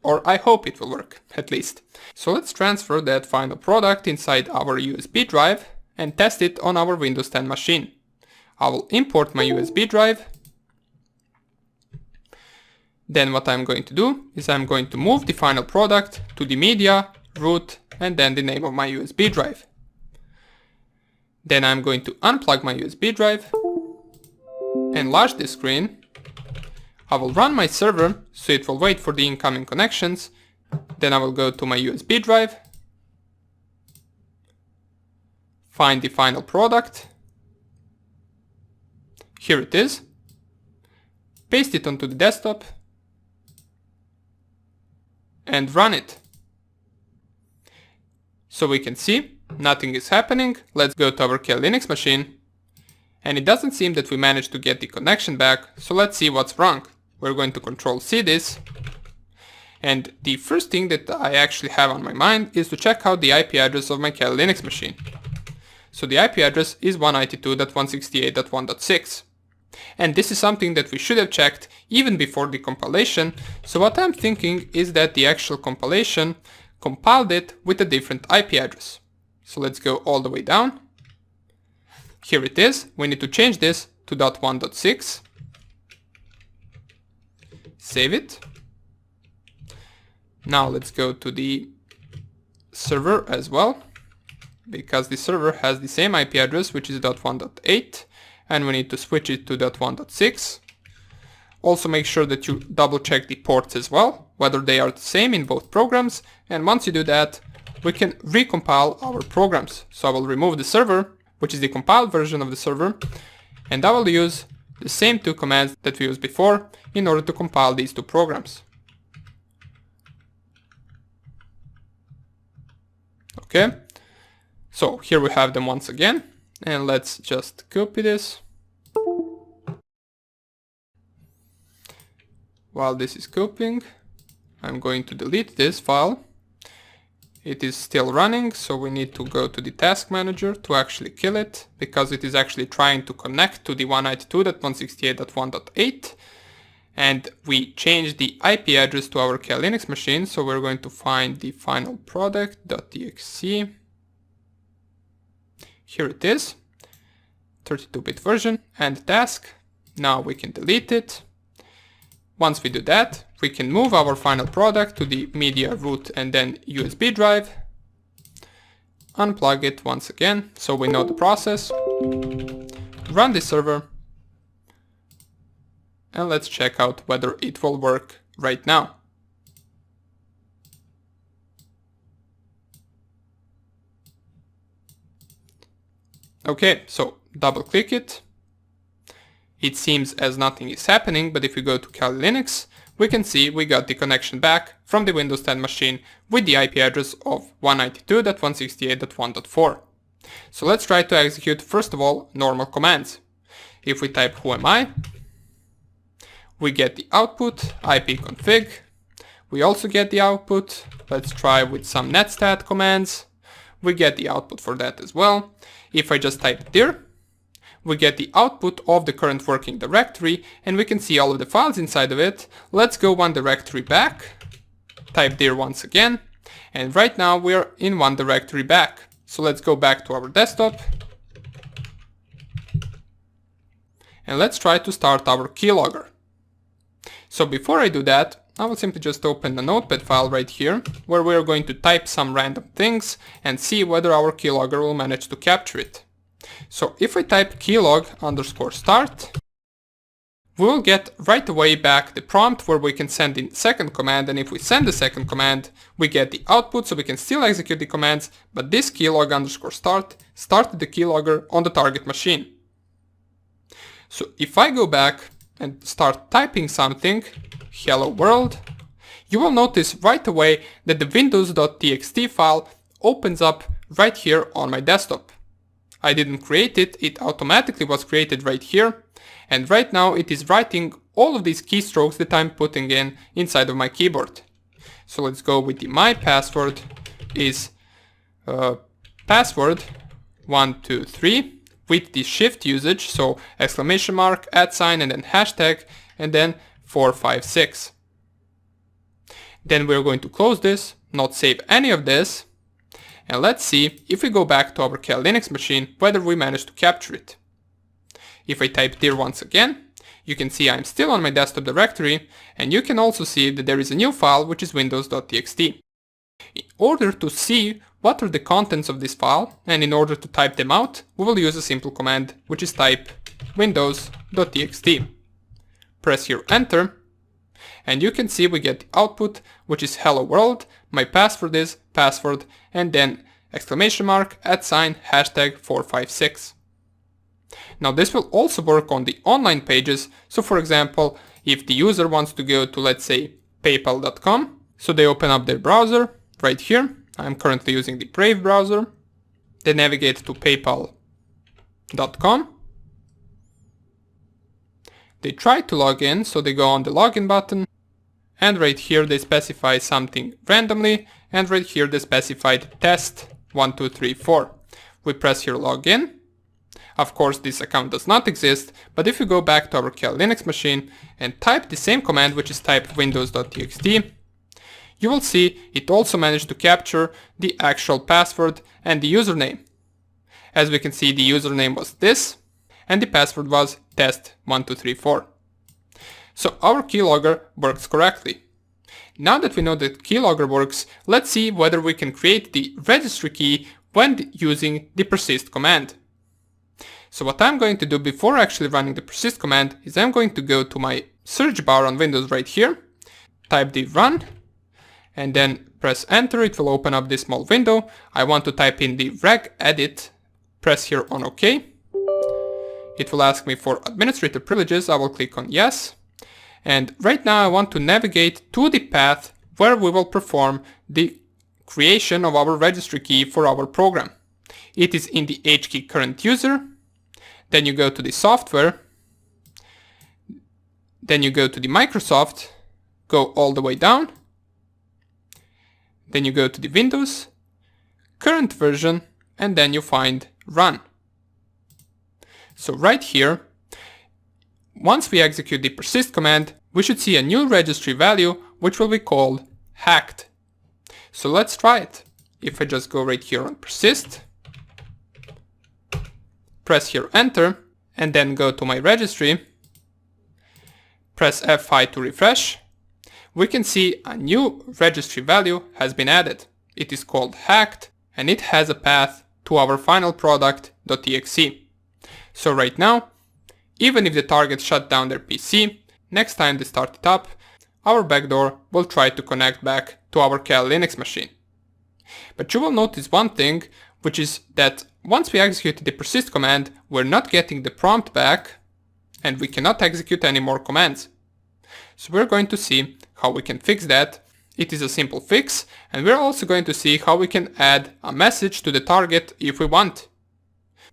Or I hope it will work, at least. So let's transfer that final product inside our USB drive and test it on our Windows 10 machine. I will import my USB drive. Then what I'm going to do is I'm going to move the final product to the media, root, and then the name of my USB drive. Then I'm going to unplug my USB drive, enlarge the screen. I will run my server, so it will wait for the incoming connections. Then I will go to my USB drive, find the final product. Here it is. Paste it onto the desktop and run it. So we can see nothing is happening. Let's go to our Kali Linux machine. And it doesn't seem that we managed to get the connection back. So let's see what's wrong. We're going to Ctrl C this. And the first thing that I actually have on my mind is to check out the IP address of my Kali Linux machine. So the IP address is 192.168.1.6. And this is something that we should have checked even before the compilation. So what I'm thinking is that the actual compilation compiled it with a different IP address. So let's go all the way down. Here it is. We need to change this to .1.6. Save it. Now let's go to the server as well, because the server has the same IP address, which is .1.8, and we need to switch it to .1.6. Also make sure that you double check the ports as well, whether they are the same in both programs, and once you do that, we can recompile our programs. So I will remove the server, which is the compiled version of the server, and I will use the same two commands that we used before in order to compile these two programs. Okay, so here we have them once again, and let's just copy this. While this is copying, I'm going to delete this file. It is still running, so we need to go to the task manager to actually kill it, because it is actually trying to connect to the 192.168.1.8, and we changed the IP address to our Kali Linux machine, so we're going to find the final product.exe. Here it is, 32-bit version and task. Now we can delete it. Once we do that, we can move our final product to the media, root, and then USB drive. Unplug it once again, so we know the process. Run the server. And let's check out whether it will work right now. Okay, so double click it. It seems as nothing is happening, but if we go to Kali Linux, we can see we got the connection back from the Windows 10 machine with the IP address of 192.168.1.4. So let's try to execute first of all normal commands. If we type who am I, we get the output ipconfig. We also get the output. Let's try with some netstat commands. We get the output for that as well. If I just type dir, we get the output of the current working directory, and we can see all of the files inside of it. Let's go one directory back, type dir once again, and right now we're in one directory back. So let's go back to our desktop, and let's try to start our keylogger. So before I do that, I will simply just open the notepad file right here, where we are going to type some random things and see whether our keylogger will manage to capture it. So if I type keylog_start, we will get right away back the prompt where we can send in second command, and if we send the second command, we get the output, so we can still execute the commands, but this keylog_start started the keylogger on the target machine. So if I go back and start typing something, hello world, you will notice right away that the windows.txt file opens up right here on my desktop. I didn't create it, it automatically was created right here, and right now it is writing all of these keystrokes that I'm putting in inside of my keyboard. So let's go with the my password is password 123 with the shift usage, so exclamation mark, @ and then hashtag, and then 456. Then we're going to close this, not save any of this, and let's see if we go back to our Cal Linux machine whether we managed to capture it. If I type dir once again, you can see I'm still on my desktop directory, and you can also see that there is a new file which is windows.txt. In order to see what are the contents of this file, and in order to type them out, we will use a simple command which is type windows.txt. Press here enter, and you can see we get the output which is hello world, my password is password, and then exclamation mark, @ hashtag 456. Now this will also work on the online pages, so for example, if the user wants to go to, let's say, paypal.com, so they open up their browser right here, I'm currently using the Brave browser, they navigate to paypal.com, they try to log in, so they go on the login button, and right here they specify something randomly, and right here they specified test1234. We press here login. Of course this account does not exist, but if you go back to our Cal Linux machine and type the same command which is type windows.txt, you will see it also managed to capture the actual password and the username. As we can see, the username was this, and the password was test1234. So our keylogger works correctly. Now that we know that keylogger works, let's see whether we can create the registry key when using the persist command. So what I'm going to do before actually running the persist command is I'm going to go to my search bar on Windows right here, type the run, and then press enter. It will open up this small window. I want to type in the regedit, press here on OK. It will ask me for administrator privileges. I will click on yes. And right now I want to navigate to the path where we will perform the creation of our registry key for our program. It is in the HKey current user. Then you go to the software. Then you go to the Microsoft, go all the way down. Then you go to the Windows, current version, and then you find run. So right here, once we execute the persist command, we should see a new registry value which will be called hacked. So let's try it. If I just go right here on persist, press here enter, and then go to my registry, press F5 to refresh, we can see a new registry value has been added. It is called hacked, and it has a path to our final product.exe. So right now, even if the target shut down their PC, next time they start it up, our backdoor will try to connect back to our Cal Linux machine. But you will notice one thing, which is that once we execute the persist command, we're not getting the prompt back, and we cannot execute any more commands. So we're going to see how we can fix that. It is a simple fix, and we're also going to see how we can add a message to the target if we want.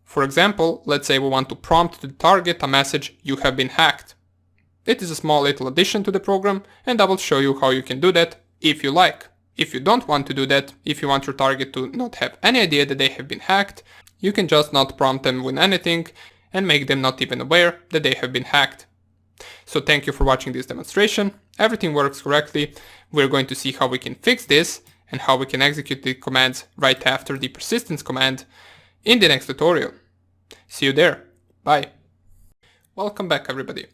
For example, let's say we want to prompt to the target a message, "You have been hacked." It is a small little addition to the program, and I will show you how you can do that if you like. If you don't want to do that, if you want your target to not have any idea that they have been hacked, you can just not prompt them with anything and make them not even aware that they have been hacked. So thank you for watching this demonstration. Everything works correctly. We're going to see how we can fix this and how we can execute the commands right after the persistence command in the next tutorial. See you there. Bye. Welcome back everybody.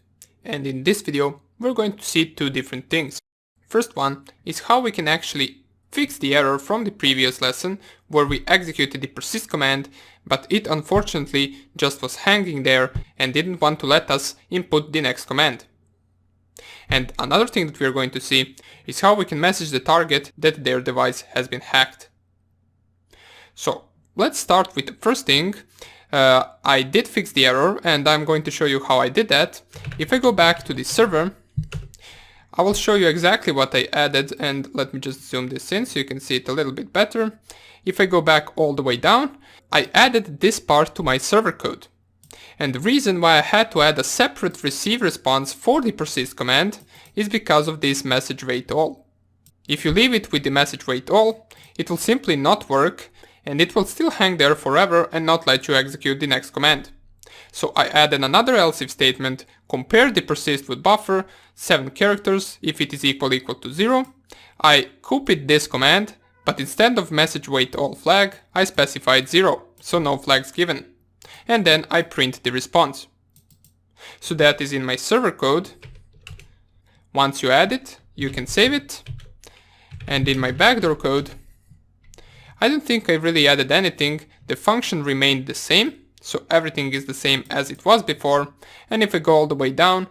And in this video, we're going to see two different things. First one is how we can actually fix the error from the previous lesson where we executed the persist command, but it unfortunately just was hanging there and didn't want to let us input the next command. And another thing that we are going to see is how we can message the target that their device has been hacked. So let's start with the first thing. I did fix the error and I'm going to show you how I did that. If I go back to the server, I will show you exactly what I added, and let me just zoom this in so you can see it a little bit better. If I go back all the way down, I added this part to my server code. And the reason why I had to add a separate receive response for the persist command is because of this message wait all. If you leave it with the message wait all, it will simply not work and it will still hang there forever and not let you execute the next command. So I added another else if statement, compare the persist with buffer, 7 characters, if it is equal to 0. I copied this command, but instead of message wait all flag, I specified 0, so no flags given. And then I print the response. So that is in my server code. Once you add it, you can save it. And in my backdoor code, I don't think I really added anything. The function remained the same, so everything is the same as it was before. And if I go all the way down,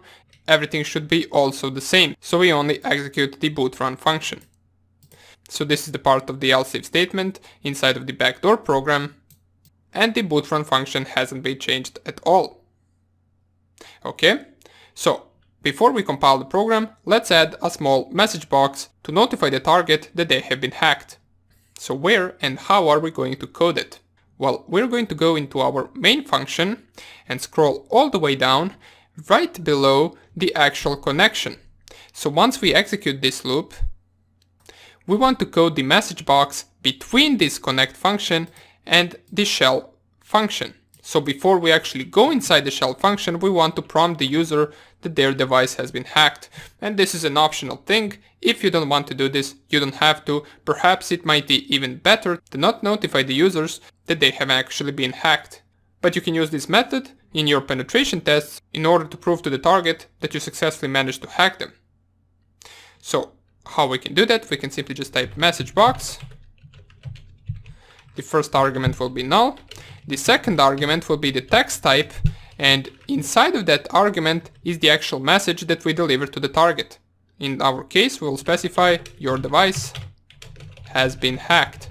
everything should be also the same. So we only execute the boot run function. So this is the part of the else if statement inside of the backdoor program. And the boot run function hasn't been changed at all. Okay, so before we compile the program, let's add a small message box to notify the target that they have been hacked. So where and how are we going to code it? Well, we're going to go into our main function and scroll all the way down right below the actual connection. So once we execute this loop, we want to code the message box between this connect function and the shell function. So before we actually go inside the shell function, we want to prompt the user that their device has been hacked. And this is an optional thing. If you don't want to do this, you don't have to. Perhaps it might be even better to not notify the users that they have actually been hacked. But you can use this method in your penetration tests in order to prove to the target that you successfully managed to hack them. So how we can do that? We can simply just type message box. The first argument will be null. The second argument will be the text type, and inside of that argument is the actual message that we deliver to the target. In our case, we will specify your device has been hacked.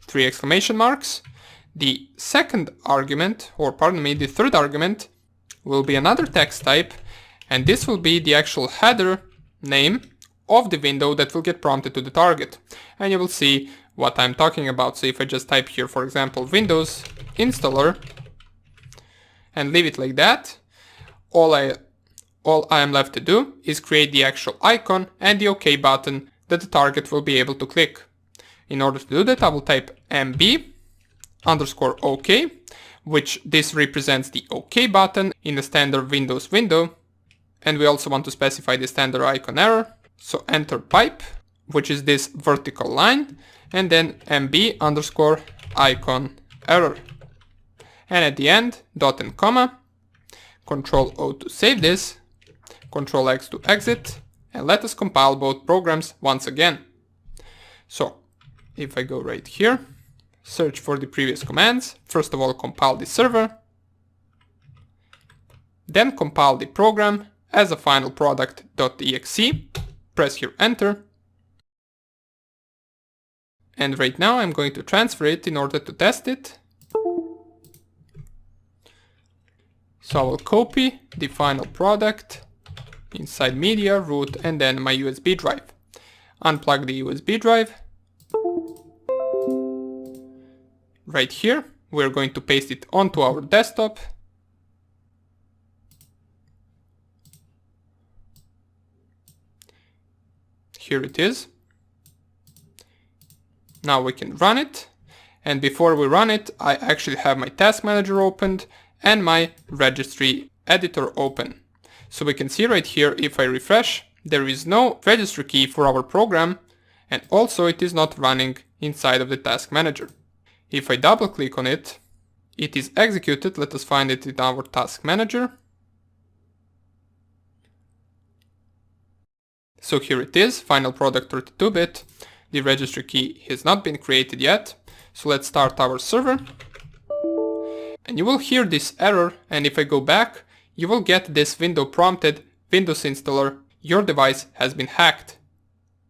3 exclamation marks. The second argument, or pardon me, the third argument will be another text type, and this will be the actual header name of the window that will get prompted to the target. And you will see what I'm talking about. So if I just type here, for example, Windows installer and leave it like that, all I am left to do is create the actual icon and the OK button that the target will be able to click. In order to do that, I will type mb_OK, which this represents the OK button in the standard Windows window. And we also want to specify the standard icon error. So enter pipe, which is this vertical line, and then mb_icon error. And at the end, dot and comma, Control O to save this, Control X to exit, and let us compile both programs once again. So if I go right here, search for the previous commands, first of all compile the server, then compile the program as a final product.exe, press here enter, and right now I'm going to transfer it in order to test it. So I will copy the final product inside media, root, and then my USB drive. Unplug the USB drive. Right here, we're going to paste it onto our desktop. Here it is. Now we can run it, and before we run it, I actually have my task manager opened and my registry editor open. So we can see right here, if I refresh, there is no registry key for our program, and also it is not running inside of the task manager. If I double click on it, it is executed. Let us find it in our task manager. So here it is, final product 32-bit. The registry key has not been created yet. So let's start our server. And you will hear this error, and if I go back, you will get this window prompted, Windows installer, your device has been hacked.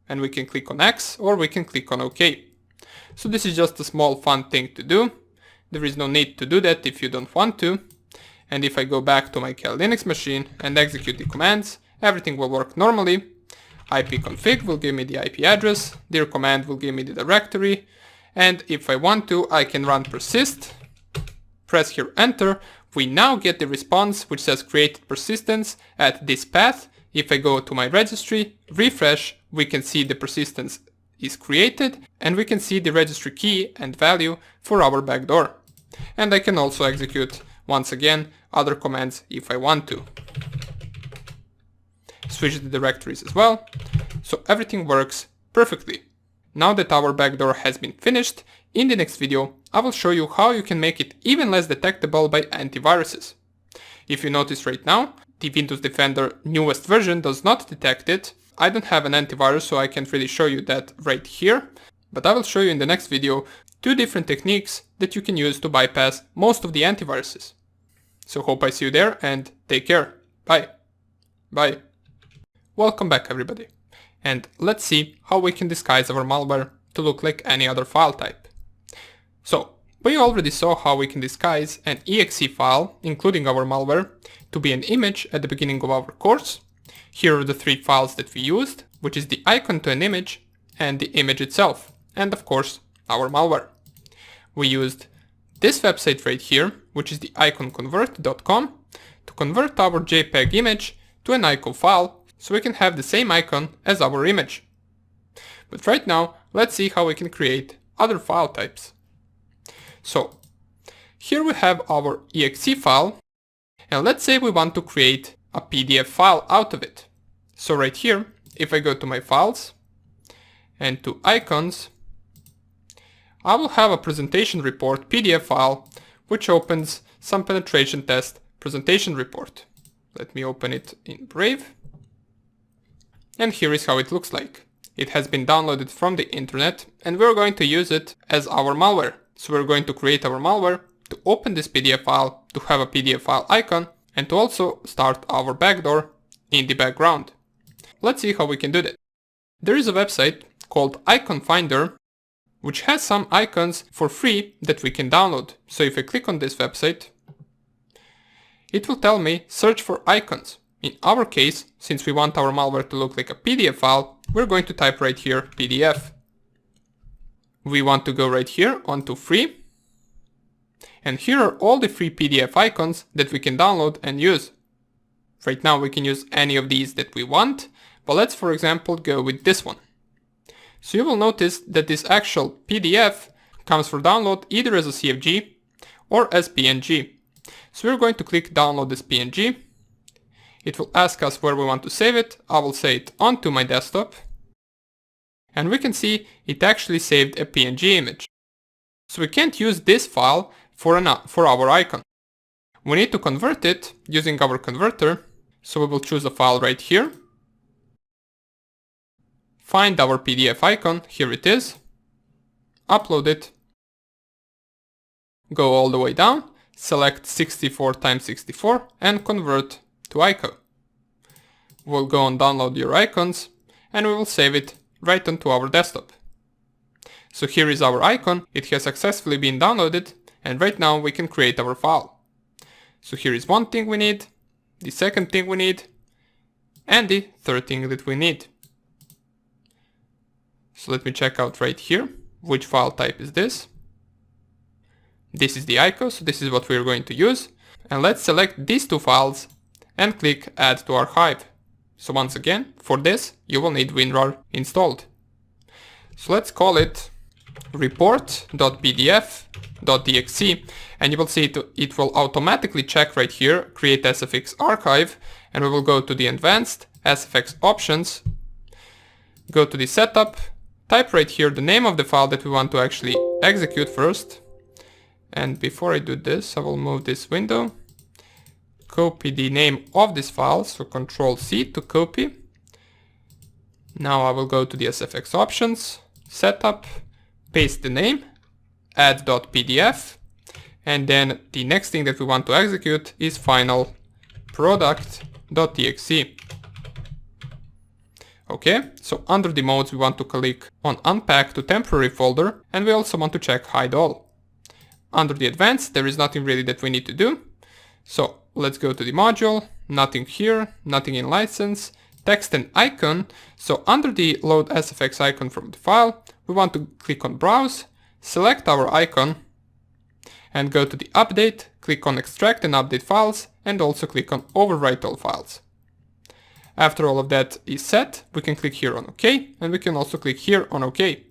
And we can click on X or we can click on OK. So this is just a small fun thing to do. There is no need to do that if you don't want to. And if I go back to my Kali Linux machine and execute the commands, everything will work normally. ipconfig will give me the IP address, dir command will give me the directory, and if I want to, I can run persist, press here enter. We now get the response which says created persistence at this path. If I go to my registry, refresh, we can see the persistence is created and we can see the registry key and value for our backdoor. And I can also execute once again other commands if I want to. Switch the directories as well. So everything works perfectly. Now that our backdoor has been finished, in the next video I will show you how you can make it even less detectable by antiviruses. If you notice right now, the Windows Defender newest version does not detect it. I don't have an antivirus, so I can't really show you that right here, but I will show you in the next video 2 different techniques that you can use to bypass most of the antiviruses. So hope I see you there and take care. Bye. Bye. Welcome back everybody. And let's see how we can disguise our malware to look like any other file type. So, we already saw how we can disguise an exe file, including our malware, to be an image at the beginning of our course. Here are the 3 files that we used, which is the icon to an image and the image itself, and of course our malware. We used this website right here, which is the iconconvert.com, to convert our JPEG image to an icon file so we can have the same icon as our image. But right now, let's see how we can create other file types. So, here we have our exe file, and let's say we want to create a PDF file out of it. So right here, if I go to my files and to icons, I will have a presentation report PDF file which opens some penetration test presentation report. Let me open it in Brave. And here is how it looks like. It has been downloaded from the internet and we're going to use it as our malware. So we're going to create our malware to open this PDF file, to have a PDF file icon, and to also start our backdoor in the background. Let's see how we can do that. There is a website called Icon Finder, which has some icons for free that we can download. So if I click on this website, it will tell me search for icons. In our case, since we want our malware to look like a PDF file, we're going to type right here PDF. We want to go right here onto free. And here are all the free PDF icons that we can download and use. Right now we can use any of these that we want, but let's for example go with this one. So you will notice that this actual PDF comes for download either as a CFG or as PNG. So we're going to click download this PNG. It will ask us where we want to save it. I will say it onto my desktop. And we can see it actually saved a PNG image. So we can't use this file for our icon. We need to convert it using our converter. So we will choose a file right here. Find our PDF icon, here it is. Upload it. Go all the way down, select 64x64 and convert to icon. We'll go and download your icons and we will save it right onto our desktop. So here is our icon, it has successfully been downloaded and right now we can create our file. So here is one thing we need, the second thing we need, and the third thing that we need. So let me check out right here, which file type is this? This is the icon, so this is what we're going to use. And let's select these 2 files and click add to archive. So once again, for this, you will need WinRAR installed. So let's call it report.pdf.exe and you will see it will automatically check right here, create SFX archive, and we will go to the advanced SFX options, go to the setup, type right here the name of the file that we want to actually execute first. And before I do this, I will move this window, copy the name of this file, so Ctrl C to copy, Now I will go to the SFX options, setup, paste the name, add.pdf, and then the next thing that we want to execute is final product.txt. Okay, so under the modes we want to click on unpack to temporary folder, and we also want to check hide all. Under the advanced there is nothing really that we need to do. So let's go to the module, nothing here, nothing in license, text and icon. So under the load SFX icon from the file, we want to click on browse, select our icon and go to the update, click on extract and update files, and also click on overwrite all files. After all of that is set, we can click here on OK, and we can also click here on OK.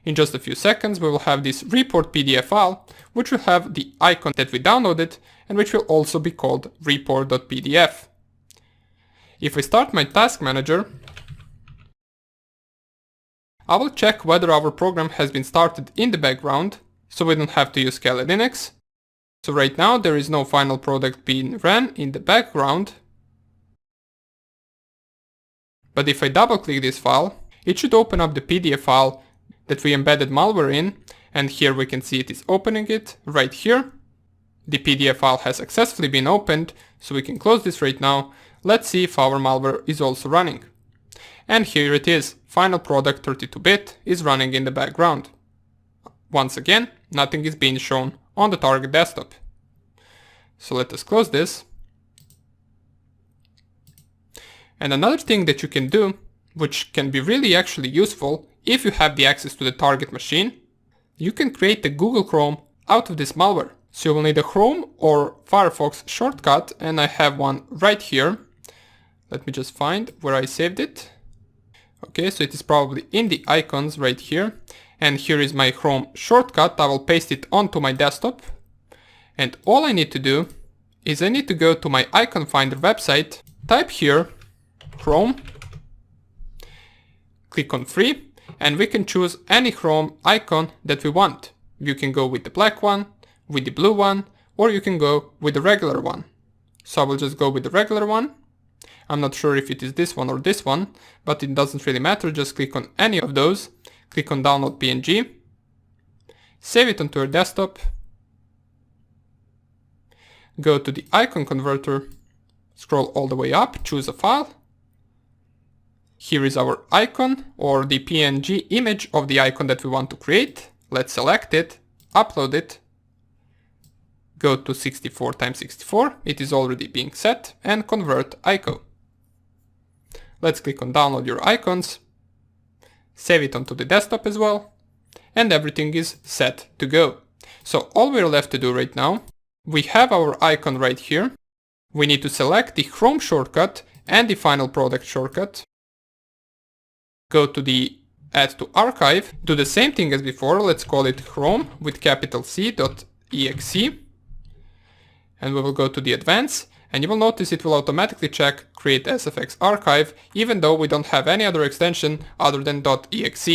In just a few seconds we will have this report PDF file, which will have the icon that we downloaded and which will also be called report.pdf. If I start my task manager, I will check whether our program has been started in the background, so we don't have to use Kali Linux. So right now there is no final product being ran in the background. But if I double click this file, it should open up the PDF file that we embedded malware in, and here we can see it is opening it right here. The PDF file has successfully been opened, so we can close this right now. Let's see if our malware is also running. And here it is, final product 32-bit is running in the background. Once again, nothing is being shown on the target desktop. So let us close this. And another thing that you can do, which can be really actually useful if you have the access to the target machine, you can create a Google Chrome out of this malware. So you will need a Chrome or Firefox shortcut, and I have one right here. Let me just find where I saved it. Okay, so it is probably in the icons right here. And here is my Chrome shortcut. I will paste it onto my desktop. And all I need to do is I need to go to my icon finder website, type here Chrome, click on free, and we can choose any Chrome icon that we want. You can go with the black one, with the blue one, or you can go with the regular one. So I will just go with the regular one. I'm not sure if it is this one or this one, but it doesn't really matter. Just click on any of those, click on download PNG, save it onto your desktop, go to the icon converter, scroll all the way up, choose a file. Here is our icon or the PNG image of the icon that we want to create. Let's select it, upload it, go to 64x64, it is already being set, and convert icon. Let's click on download your icons, save it onto the desktop as well, and everything is set to go. So all we're left to do right now, we have our icon right here. We need to select the Chrome shortcut and the final product shortcut. Go to the add to archive, do the same thing as before, let's call it Chrome with capital C.exe. And we will go to the advanced, and you will notice it will automatically check create SFX archive, even though we don't have any other extension other than .exe.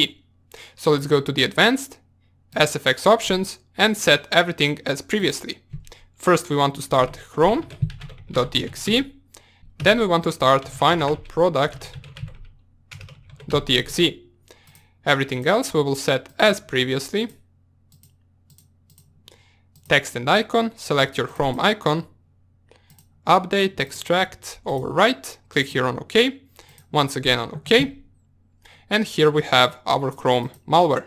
So let's go to the advanced, SFX options, and set everything as previously. First we want to start Chrome.exe, then we want to start final product.exe. Everything else we will set as previously. Text and icon, select your Chrome icon, update, extract, overwrite, click here on OK, once again on OK, and here we have our Chrome malware.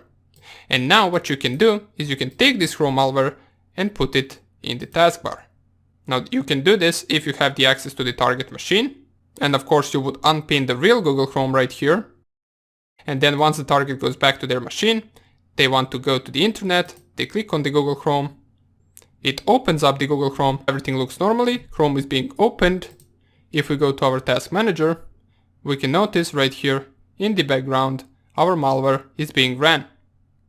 And now what you can do is you can take this Chrome malware and put it in the taskbar. Now you can do this if you have the access to the target machine, and of course you would unpin the real Google Chrome right here, and then once the target goes back to their machine, they want to go to the internet, they click on the Google Chrome, it opens up the Google Chrome, everything looks normally, Chrome is being opened. If we go to our task manager, we can notice right here in the background our malware is being ran.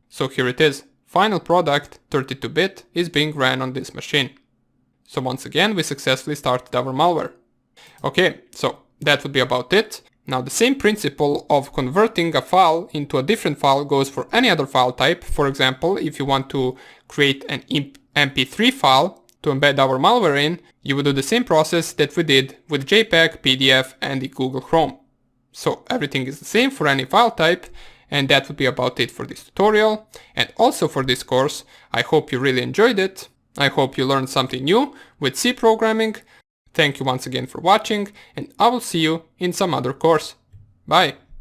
So here it is, final product 32-bit is being ran on this machine. So once again we successfully started our malware. Okay, so that would be about it. Now the same principle of converting a file into a different file goes for any other file type. For example, if you want to create an MP3 file to embed our malware in, you would do the same process that we did with JPEG, PDF and the Google Chrome. So everything is the same for any file type, and that would be about it for this tutorial and also for this course. I hope you really enjoyed it. I hope you learned something new with C programming. Thank you once again for watching, and I will see you in some other course. Bye!